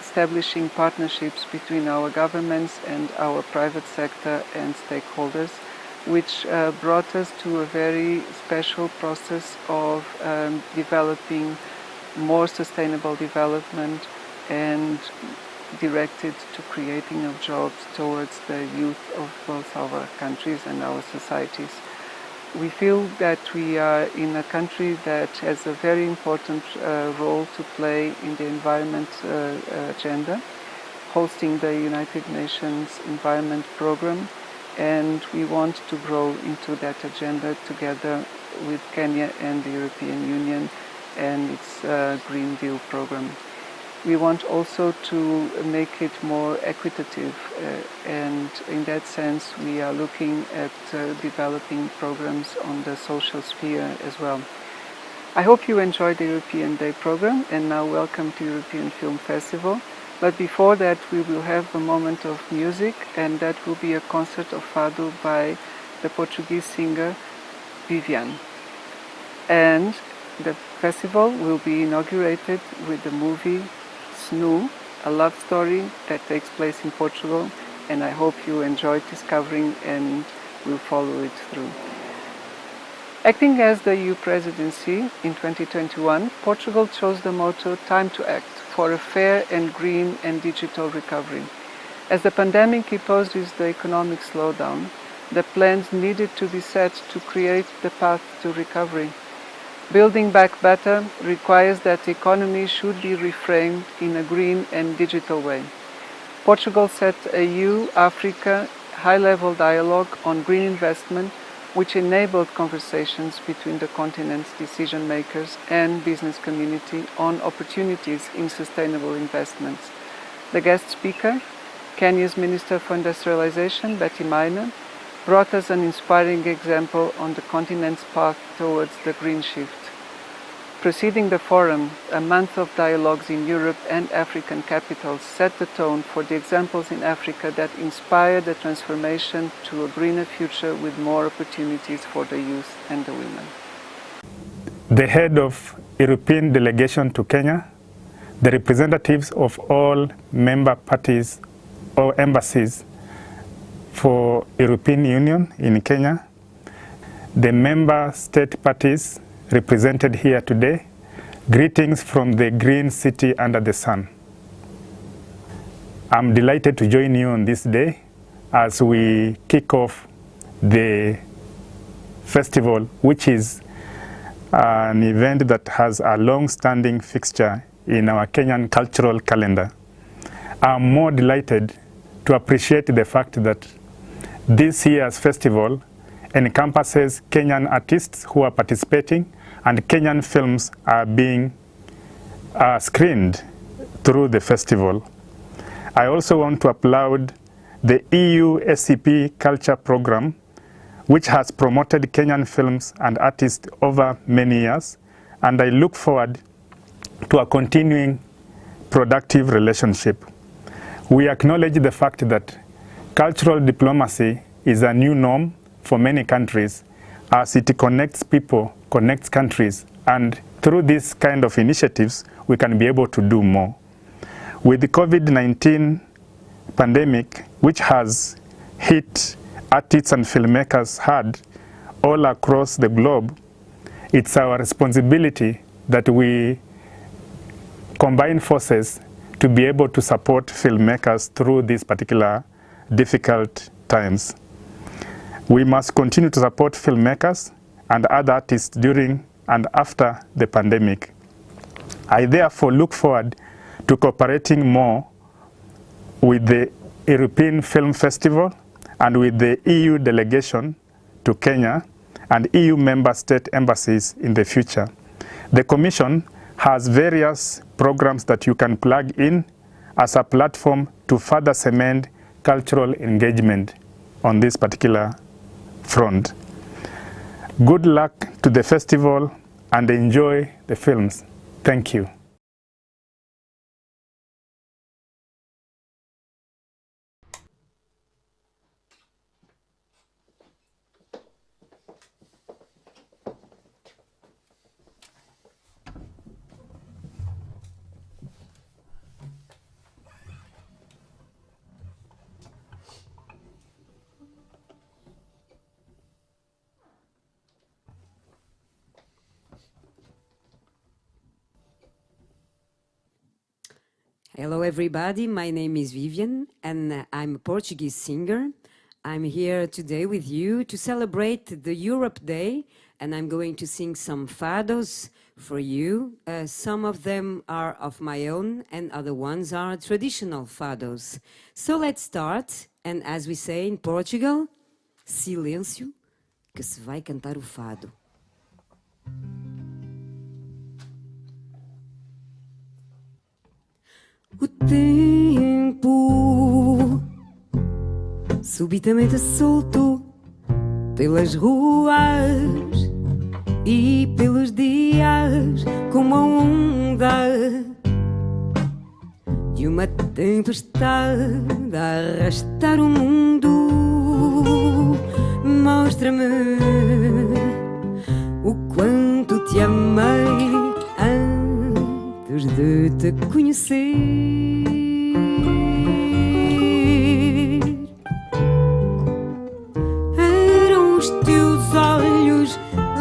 [SPEAKER 16] establishing partnerships between our governments and our private sector and stakeholders, which brought us to a very special process of developing more sustainable development and directed to creating of jobs towards the youth of both our countries and our societies. We feel that we are in a country that has a very important role to play in the environment agenda, hosting the United Nations Environment Programme, and we want to grow into that agenda together with Kenya and the European Union and its Green Deal program. We want also to make it more equitative, and in that sense we are looking at developing programs on the social sphere as well. I hope you enjoyed the European Day program, and now welcome to European Film Festival. But before that we will have a moment of music, and that will be a concert of Fado by the Portuguese singer Viviane. And the festival will be inaugurated with the movie Snu, a love story that takes place in Portugal, and I hope you enjoyed discovering and will follow it through. Acting as the EU presidency in 2021, Portugal chose the motto "Time to Act" for a fair and green and digital recovery. As the pandemic imposes the economic slowdown, the plans needed to be set to create the path to recovery. Building back better requires that the economy should be reframed in a green and digital way. Portugal set a EU-Africa high-level dialogue on green investment, which enabled conversations between the continent's decision makers and business community on opportunities in sustainable investments. The guest speaker, Kenya's Minister for Industrialization, Betty Maina, brought us an inspiring example on the continent's path towards the green shift. Preceding the forum, a month of dialogues in Europe and African capitals set the tone for the examples in Africa that inspired the transformation to a greener future with more opportunities for the youth and the women.
[SPEAKER 6] The head of European delegation to Kenya, the representatives of all member parties or embassies for European Union in Kenya, the member state parties represented here today, greetings from the green city under the sun. I'm delighted to join you on this day as we kick off the festival, which is an event that has a long-standing fixture in our Kenyan cultural calendar. I'm more delighted to appreciate the fact that this year's festival encompasses Kenyan artists who are participating, and Kenyan films are being screened through the festival. I also want to applaud the EU SCP Culture Program, which has promoted Kenyan films and artists over many years, and I look forward to a continuing productive relationship. We acknowledge the fact that cultural diplomacy is a new norm for many countries as it connects people, connects countries, and through these kind of initiatives, we can be able to do more. With the COVID-19 pandemic, which has hit artists and filmmakers hard all across the globe, it's our responsibility that we combine forces to be able to support filmmakers through these particular difficult times. We must continue to support filmmakers and other artists during and after the pandemic. I therefore look forward to cooperating more with the European Film Festival and with the EU delegation to Kenya and EU member state embassies in the future. The Commission has various programs that you can plug in as a platform to further cement cultural engagement on this particular front. Good luck to the festival and enjoy the films. Thank you.
[SPEAKER 3] Hello everybody, my name is Viviane and I'm a Portuguese singer. I'm here today with you to celebrate the Europe Day and I'm going to sing some fados for you. Some of them are of my own and other ones are traditional fados. So let's start, and as we say in Portugal, silêncio que se vai cantar o fado. O tempo subitamente soltou pelas ruas e pelos dias como a onda de uma tempestade a arrastar o mundo. Mostra-me o quanto te amei antes de te conhecer. Eram os teus olhos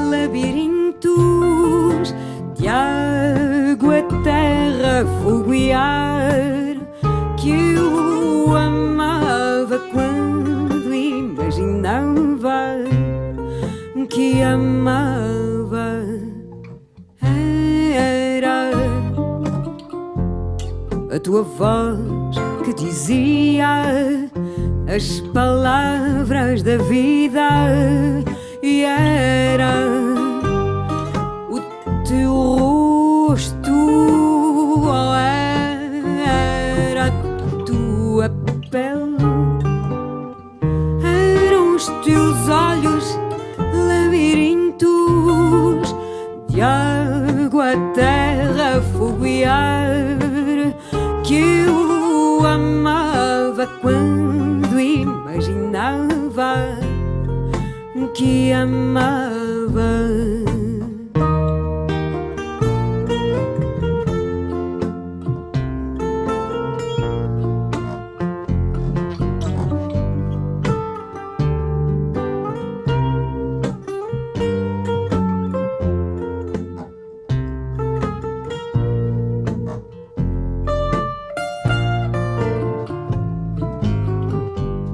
[SPEAKER 3] labirintos de água, terra, fogo e ar, que eu amava quando imaginava que amava. Era a tua voz que dizia as palavras da vida, e era o teu rosto, oh, era a tua pele, eram os teus olhos labirintos de água, terra, fogo e ar, que eu amava quando imaginava que amava.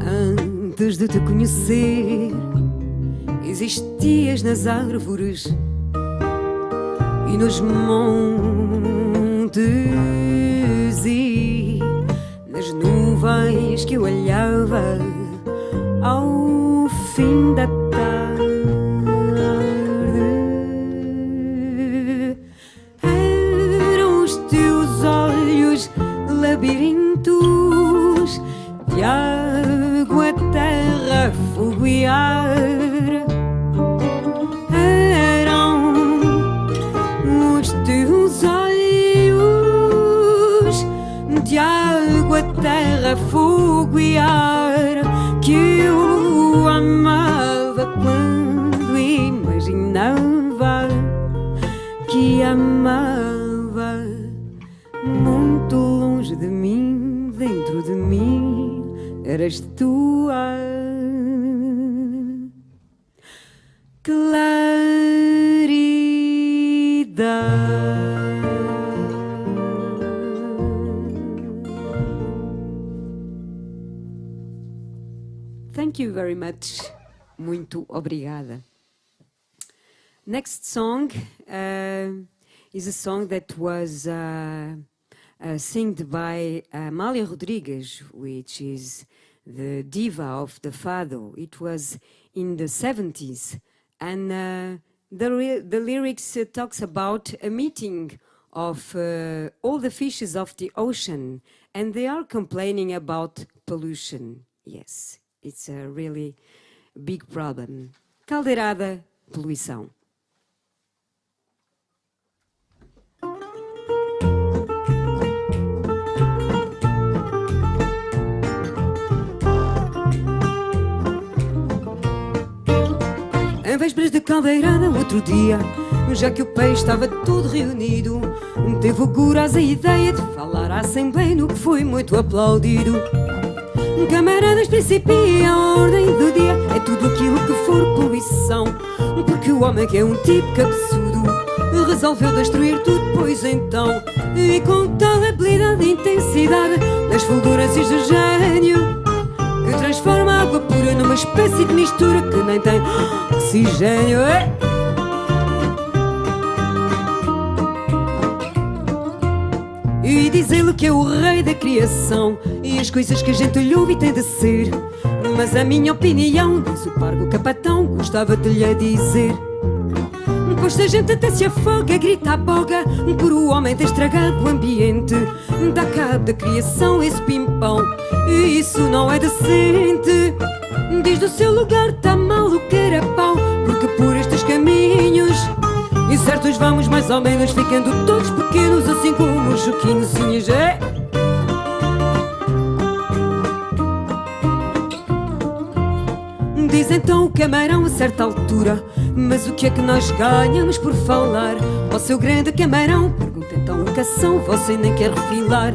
[SPEAKER 3] Antes de te conhecer, existias nas árvores e nos montes e nas nuvens que eu olhava ao fim da tarde. Eram os teus olhos labirintos de água, terra, fogo e ar, eram os teus olhos de água, terra, fogo e ar, que eu amava quando imaginava que amava. Muito longe de mim, dentro de mim, eras tua claridade. Thank you very much. Muito obrigada. Next song is a song that was sung by Amália Rodrigues, which is the diva of the Fado. It was in the 70s, and the lyrics talks about a meeting of all the fishes of the ocean, and they are complaining about pollution. Yes, it's a really big problem. Caldeirada poluição. Em vésperas de caldeirada, outro dia, já que o peixe estava todo reunido, teve o Guraz a ideia de falar à Assembleia no que foi muito aplaudido. Camaradas, principia a ordem do dia, é tudo aquilo que for poluição, porque o homem que é um tipo cabeçudo resolveu destruir tudo, pois então, e com tal habilidade e intensidade das fulgurâncias do gênio, que transforma a água pura numa espécie de mistura que nem tem oxigênio. E diz ele que é o rei da criação e as coisas que a gente lhe ouve tem de ser. Mas a minha opinião, diz o pargo capatão, gostava de lhe dizer, pois a gente até se afoga, grita a boga por o homem ter estragado o ambiente, dá cabo da criação esse pimpão, e isso não é decente. Diz do seu lugar tá mal o carapau, porque por estes caminhos incertos vamos mais ou menos ficando todos pequenos, assim como os choquinhozinhos. Diz então o camarão a certa altura, mas o que é que nós ganhamos por falar? Ó seu grande camarão, pergunta então o cação, você nem quer refilar.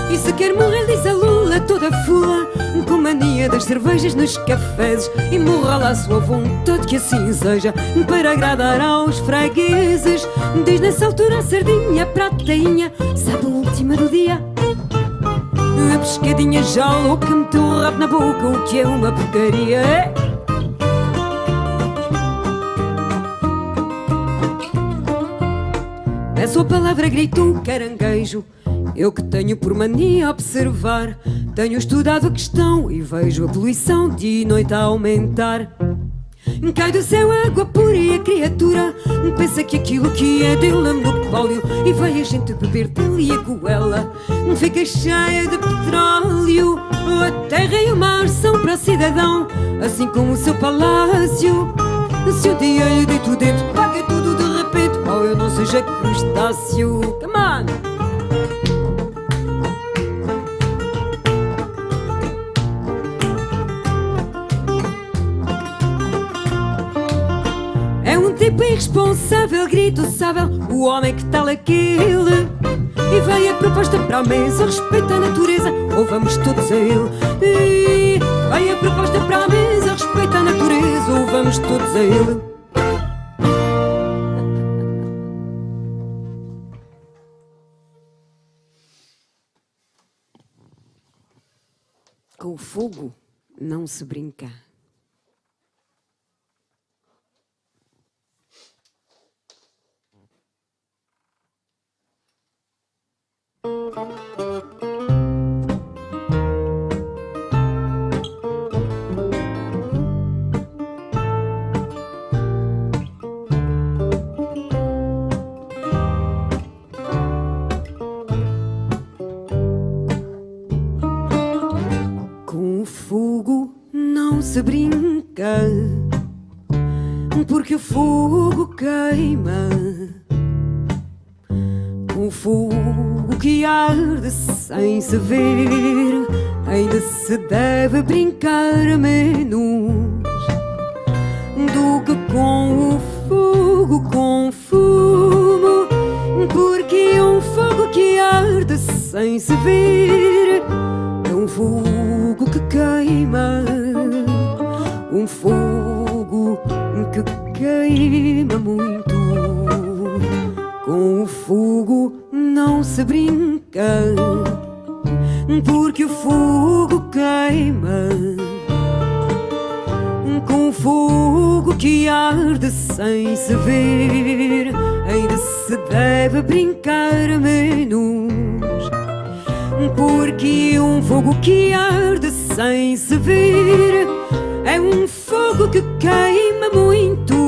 [SPEAKER 3] E se quer morrer, diz a lula toda fula, com mania das cervejas nos cafés, e morra lá a sua vontade que assim seja, para agradar aos fregueses. Diz nessa altura a sardinha, a pratainha, sabe a última do dia, a pescadinha já louca, meteu o rabo na boca, o que é uma porcaria. A sua palavra gritou o caranguejo, eu que tenho por mania observar, tenho estudado a questão e vejo a poluição de noite a aumentar. Cai do céu água pura e a criatura pensa que aquilo que é dele é monopólio, e vai a gente beber dele e a goela fica cheia de petróleo. A terra e o mar são para o cidadão, assim como o seu palácio. Se um dia lhe deito dentro, paga tudo de repente, oh eu não seja crustáceo. Come on! Tipo irresponsável, grito sável, o homem que tal aquele. E vai a proposta para a mesa, respeita a natureza, ou vamos todos a ele. E vai a proposta para a mesa, respeita a natureza, ou vamos todos a ele. Com o fogo não se brinca. Com o fogo não se brinca, porque o fogo queima. Com o fogo que arde sem se ver, ainda se deve brincar menos do que com o fogo com fumo, porque um fogo que arde sem se ver é um fogo que queima, um fogo que queima muito. Com o fogo não se brinca, porque o fogo queima. Com o fogo que arde sem se ver, ainda se deve brincar menos, porque um fogo que arde sem se ver é um fogo que queima muito.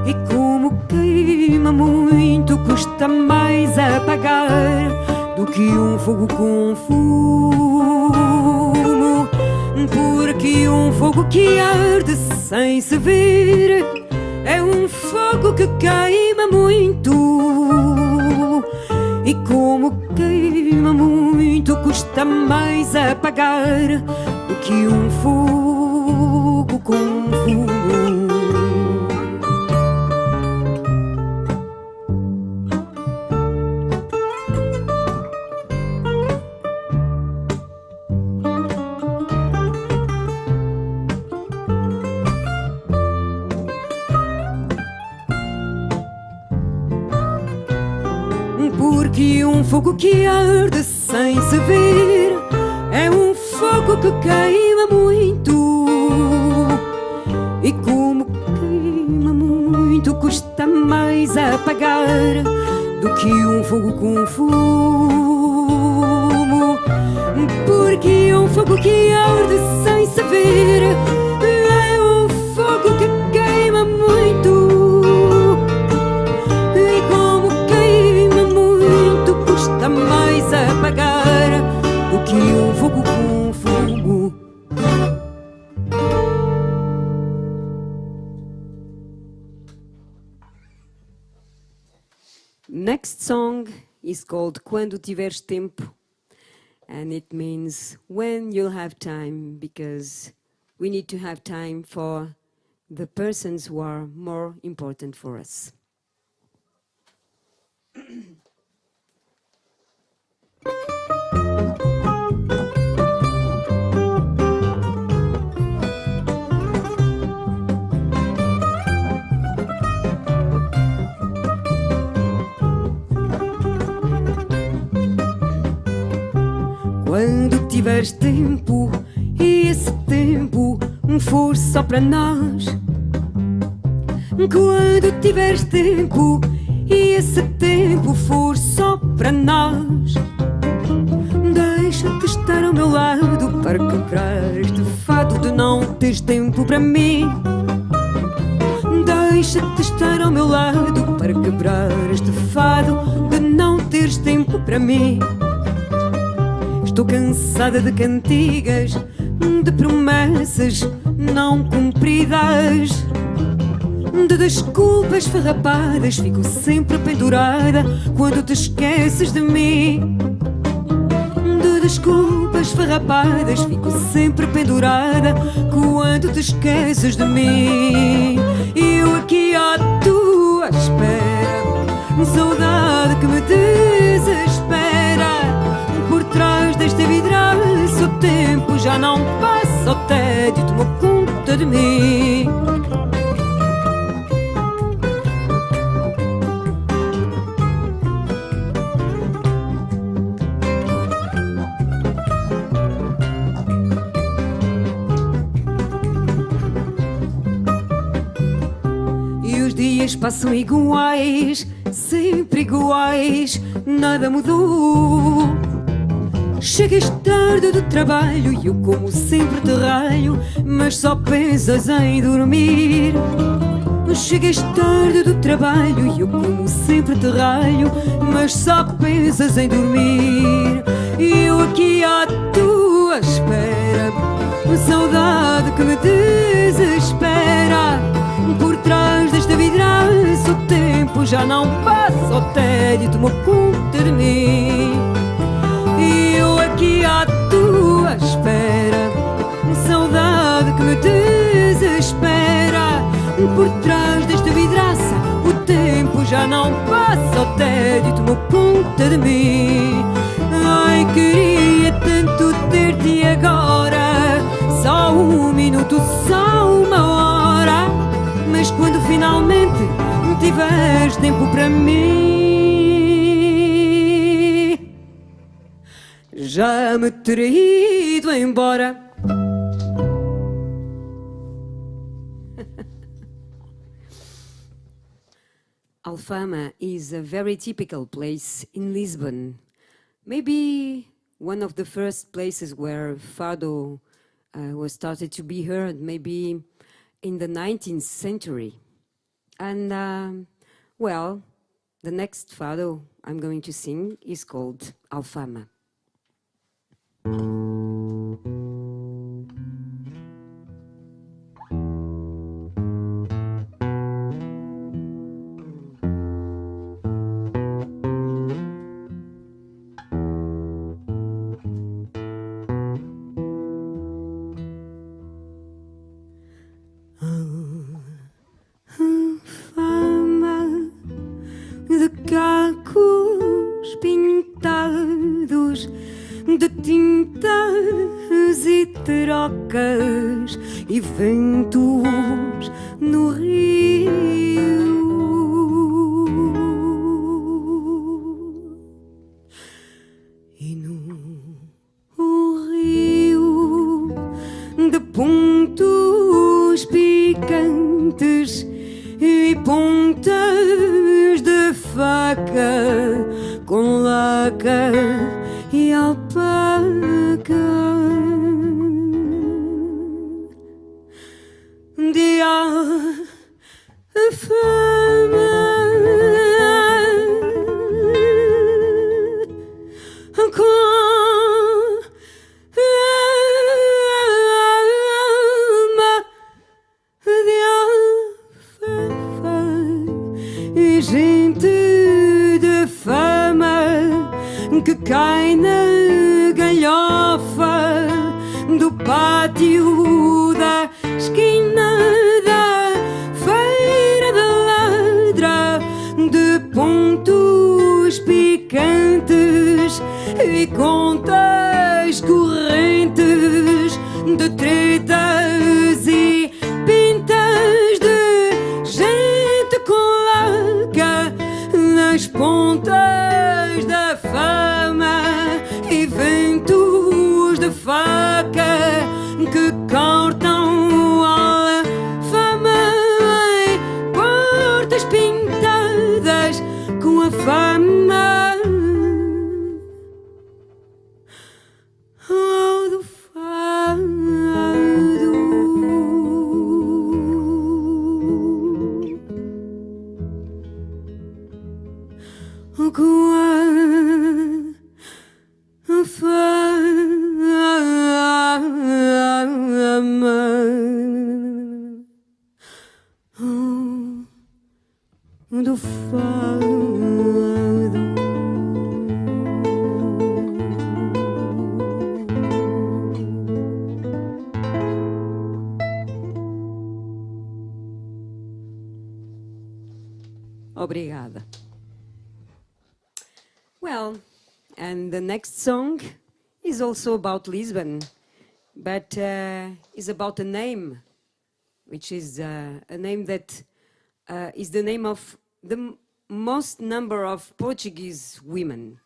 [SPEAKER 3] E como queima muito, custa mais apagar do que um fogo com fumo, porque um fogo que arde sem se ver. É um fogo que queima muito. E como queima muito, custa mais apagar do que um fogo com fogo. Porque um fogo que arde sem se ver é um fogo que queima muito. E como queima muito, custa mais apagar do que um fogo com fumo. Porque um fogo que arde sem se ver é um fogo que queima muito. E como queima muito, custa mais apagar do que um fogo com fogo. Next song is called Quando Tiveres Tempo, and it means when you'll have time, because we need to have time for the persons who are more important for us. Quando tiveres tempo e esse tempo for só para nós. Quando tiveres tempo e esse tempo for só para nós, deixa-te estar ao meu lado para quebrar este fado de não teres tempo para mim. Deixa-te estar ao meu lado para quebrar este fado de não teres tempo para mim. Estou cansada de cantigas, de promessas não cumpridas, de desculpas farrapadas. Fico sempre pendurada quando te esqueces de mim. De desculpas farrapadas, fico sempre pendurada quando te esqueces de mim. E eu aqui à tua espera, saudade que me desespera. Por trás desta vidraça o tempo já não passa, o tédio tomou conta de mim. E os dias passam iguais, sempre iguais, nada mudou. Chegas tarde do trabalho e eu como sempre te ralho, mas só pensas em dormir. Chegas tarde do trabalho e eu como sempre te ralho, mas só pensas em dormir. E eu aqui à tua espera, saudade que me desespera. Por trás desta vidraça o tempo já não passa, o tédio tomou conta de mim. E eu aqui à tua espera, saudade que me desespera. Por trás desta vidraça o tempo já não passa, o tédio tomou conta de mim. Ai, queria tanto ter-te agora, só um minuto, só uma hora. Mas quando finalmente tiveres tempo para mim, já me terei ido embora. Alfama is a very typical place in Lisbon. Maybe one of the first places where Fado was started to be heard, maybe in the 19th century. And, well, the next Fado I'm going to sing is called Alfama. trocas e ventos no rio. E no rio de pontos picantes e pontas de faca com laca e alpaca, de alfama com gente de fama que cai na galhofa do pátio da esquina da feira da ladra, de pontos picantes e contas correntes, de tretas e pintas de gente com laca nas pontas da fama e ventos de faca que cortam a fama em portas pintadas com a fama do fado. Com a fama do fado. Obrigada. Well, and the next song is also about Lisbon, but is about a name, which is a name that is the name of the most number of Portuguese women.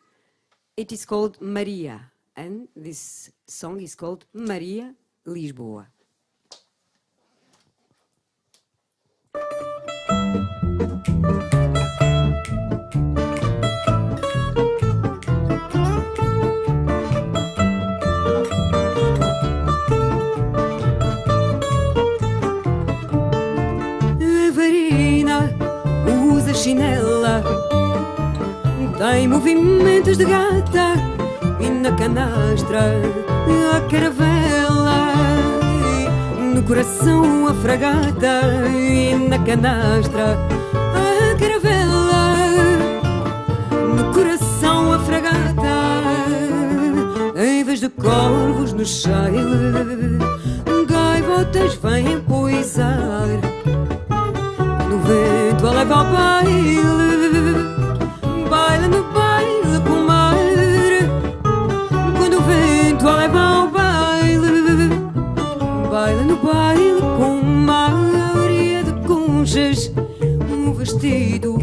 [SPEAKER 3] It is called Maria, and this song is called Maria Lisboa. Usa chinela, tem movimentos de gata, e na canastra a caravela, no coração a fragata, e na canastra a caravela, no coração a fragata, em vez de corvos no cheile, gaivotas vêm poisar. No vento a leva ao baile, baila no baile com o mar. Quando o vento a leva ao baile, baila no baile com o mar. Areia de conchas, um vestido,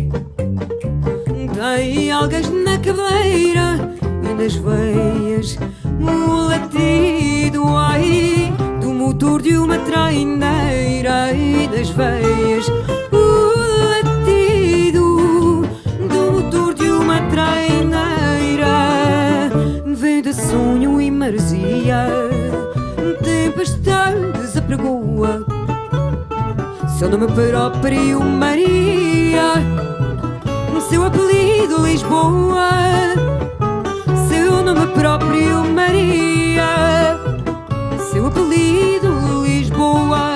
[SPEAKER 3] tem algas na cabeleira e nas veias um latido, ai, do motor de uma traineira, e das veias sonho e maresia, tempestades apregoa seu nome próprio Maria, seu apelido Lisboa, seu nome próprio Maria, seu apelido Lisboa.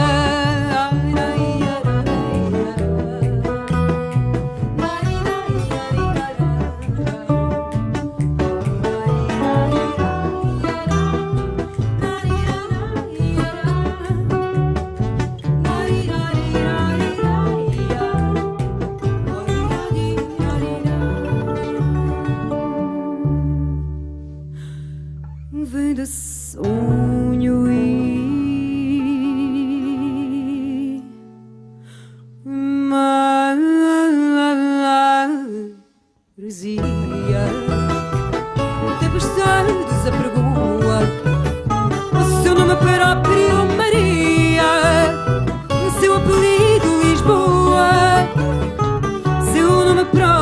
[SPEAKER 3] fantasia. Tempestades apregoa o seu nome próprio Maria, seu apelido Lisboa, seu nome próprio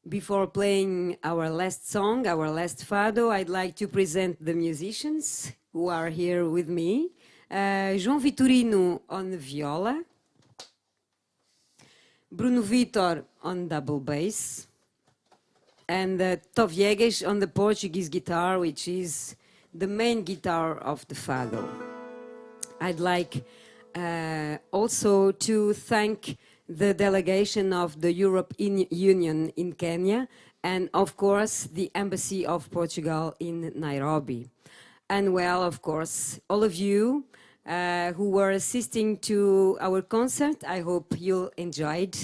[SPEAKER 3] Before playing our last song, our last fado, I'd like to present the musicians who are here with me. João Vitorino on viola, Bruno Vitor on double bass, and Tó Viegas on the Portuguese guitar, which is the main guitar of the fado. I'd like also to thank the delegation of the European Union in Kenya, and of course the Embassy of Portugal in Nairobi. And well, of course, all of you who were assisting to our concert, I hope you'll enjoyed.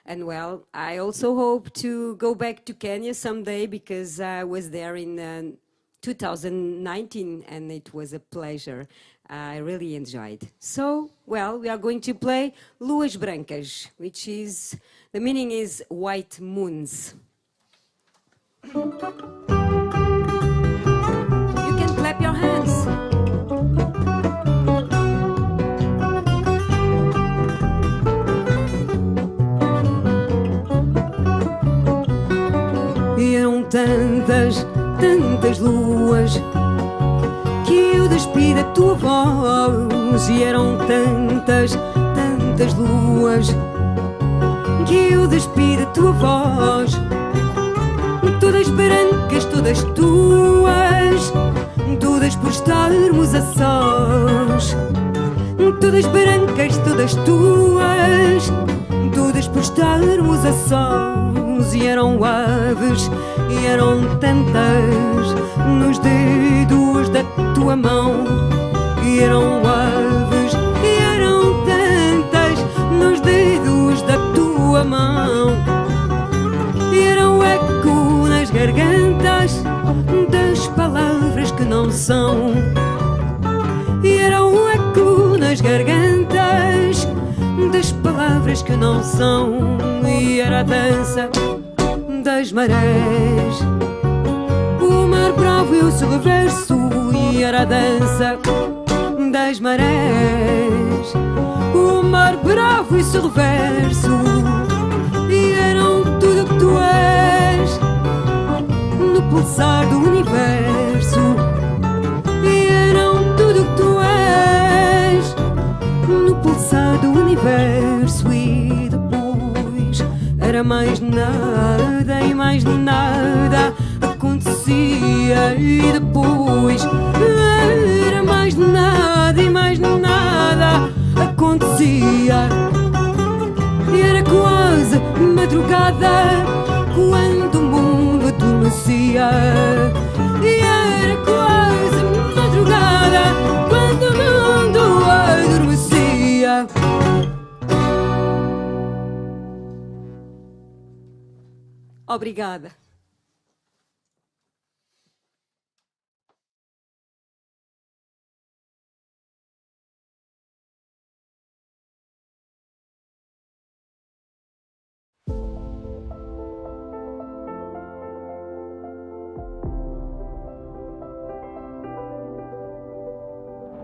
[SPEAKER 3] And well, I also hope to go back to Kenya someday, because I was there in 2019 and it was a pleasure. I really enjoyed. So, well, we are going to play Luas Brancas, which is, the meaning is white moons. You can clap your hands. E eram tantas, tantas luas que eu despi da tua voz. E eram tantas, tantas luas que eu despi da tua voz. Todas brancas, todas tuas, todas por estarmos a sós. Todas brancas, todas tuas, todas por estarmos a sós. E eram aves, e eram tantas nos dedos da tua mão. E eram aves, e eram tantas nos dedos da tua mão. E eram eco nas gargantas das palavras que não são. E era um eco nas gargantas das palavras que não são. E era a dança das marés, o mar bravo e o seu reverso. E era a dança das marés, o mar bravo e o seu reverso. E eram tudo o que tu és no pulsar do universo. E eram tudo o que tu és no pulsar do universo. E depois era mais nada e mais nada acontecia. E depois era mais nada e mais nada acontecia. E era quase madrugada quando o mundo adormecia. E era quase madrugada quando o mundo adormecia. Obrigada.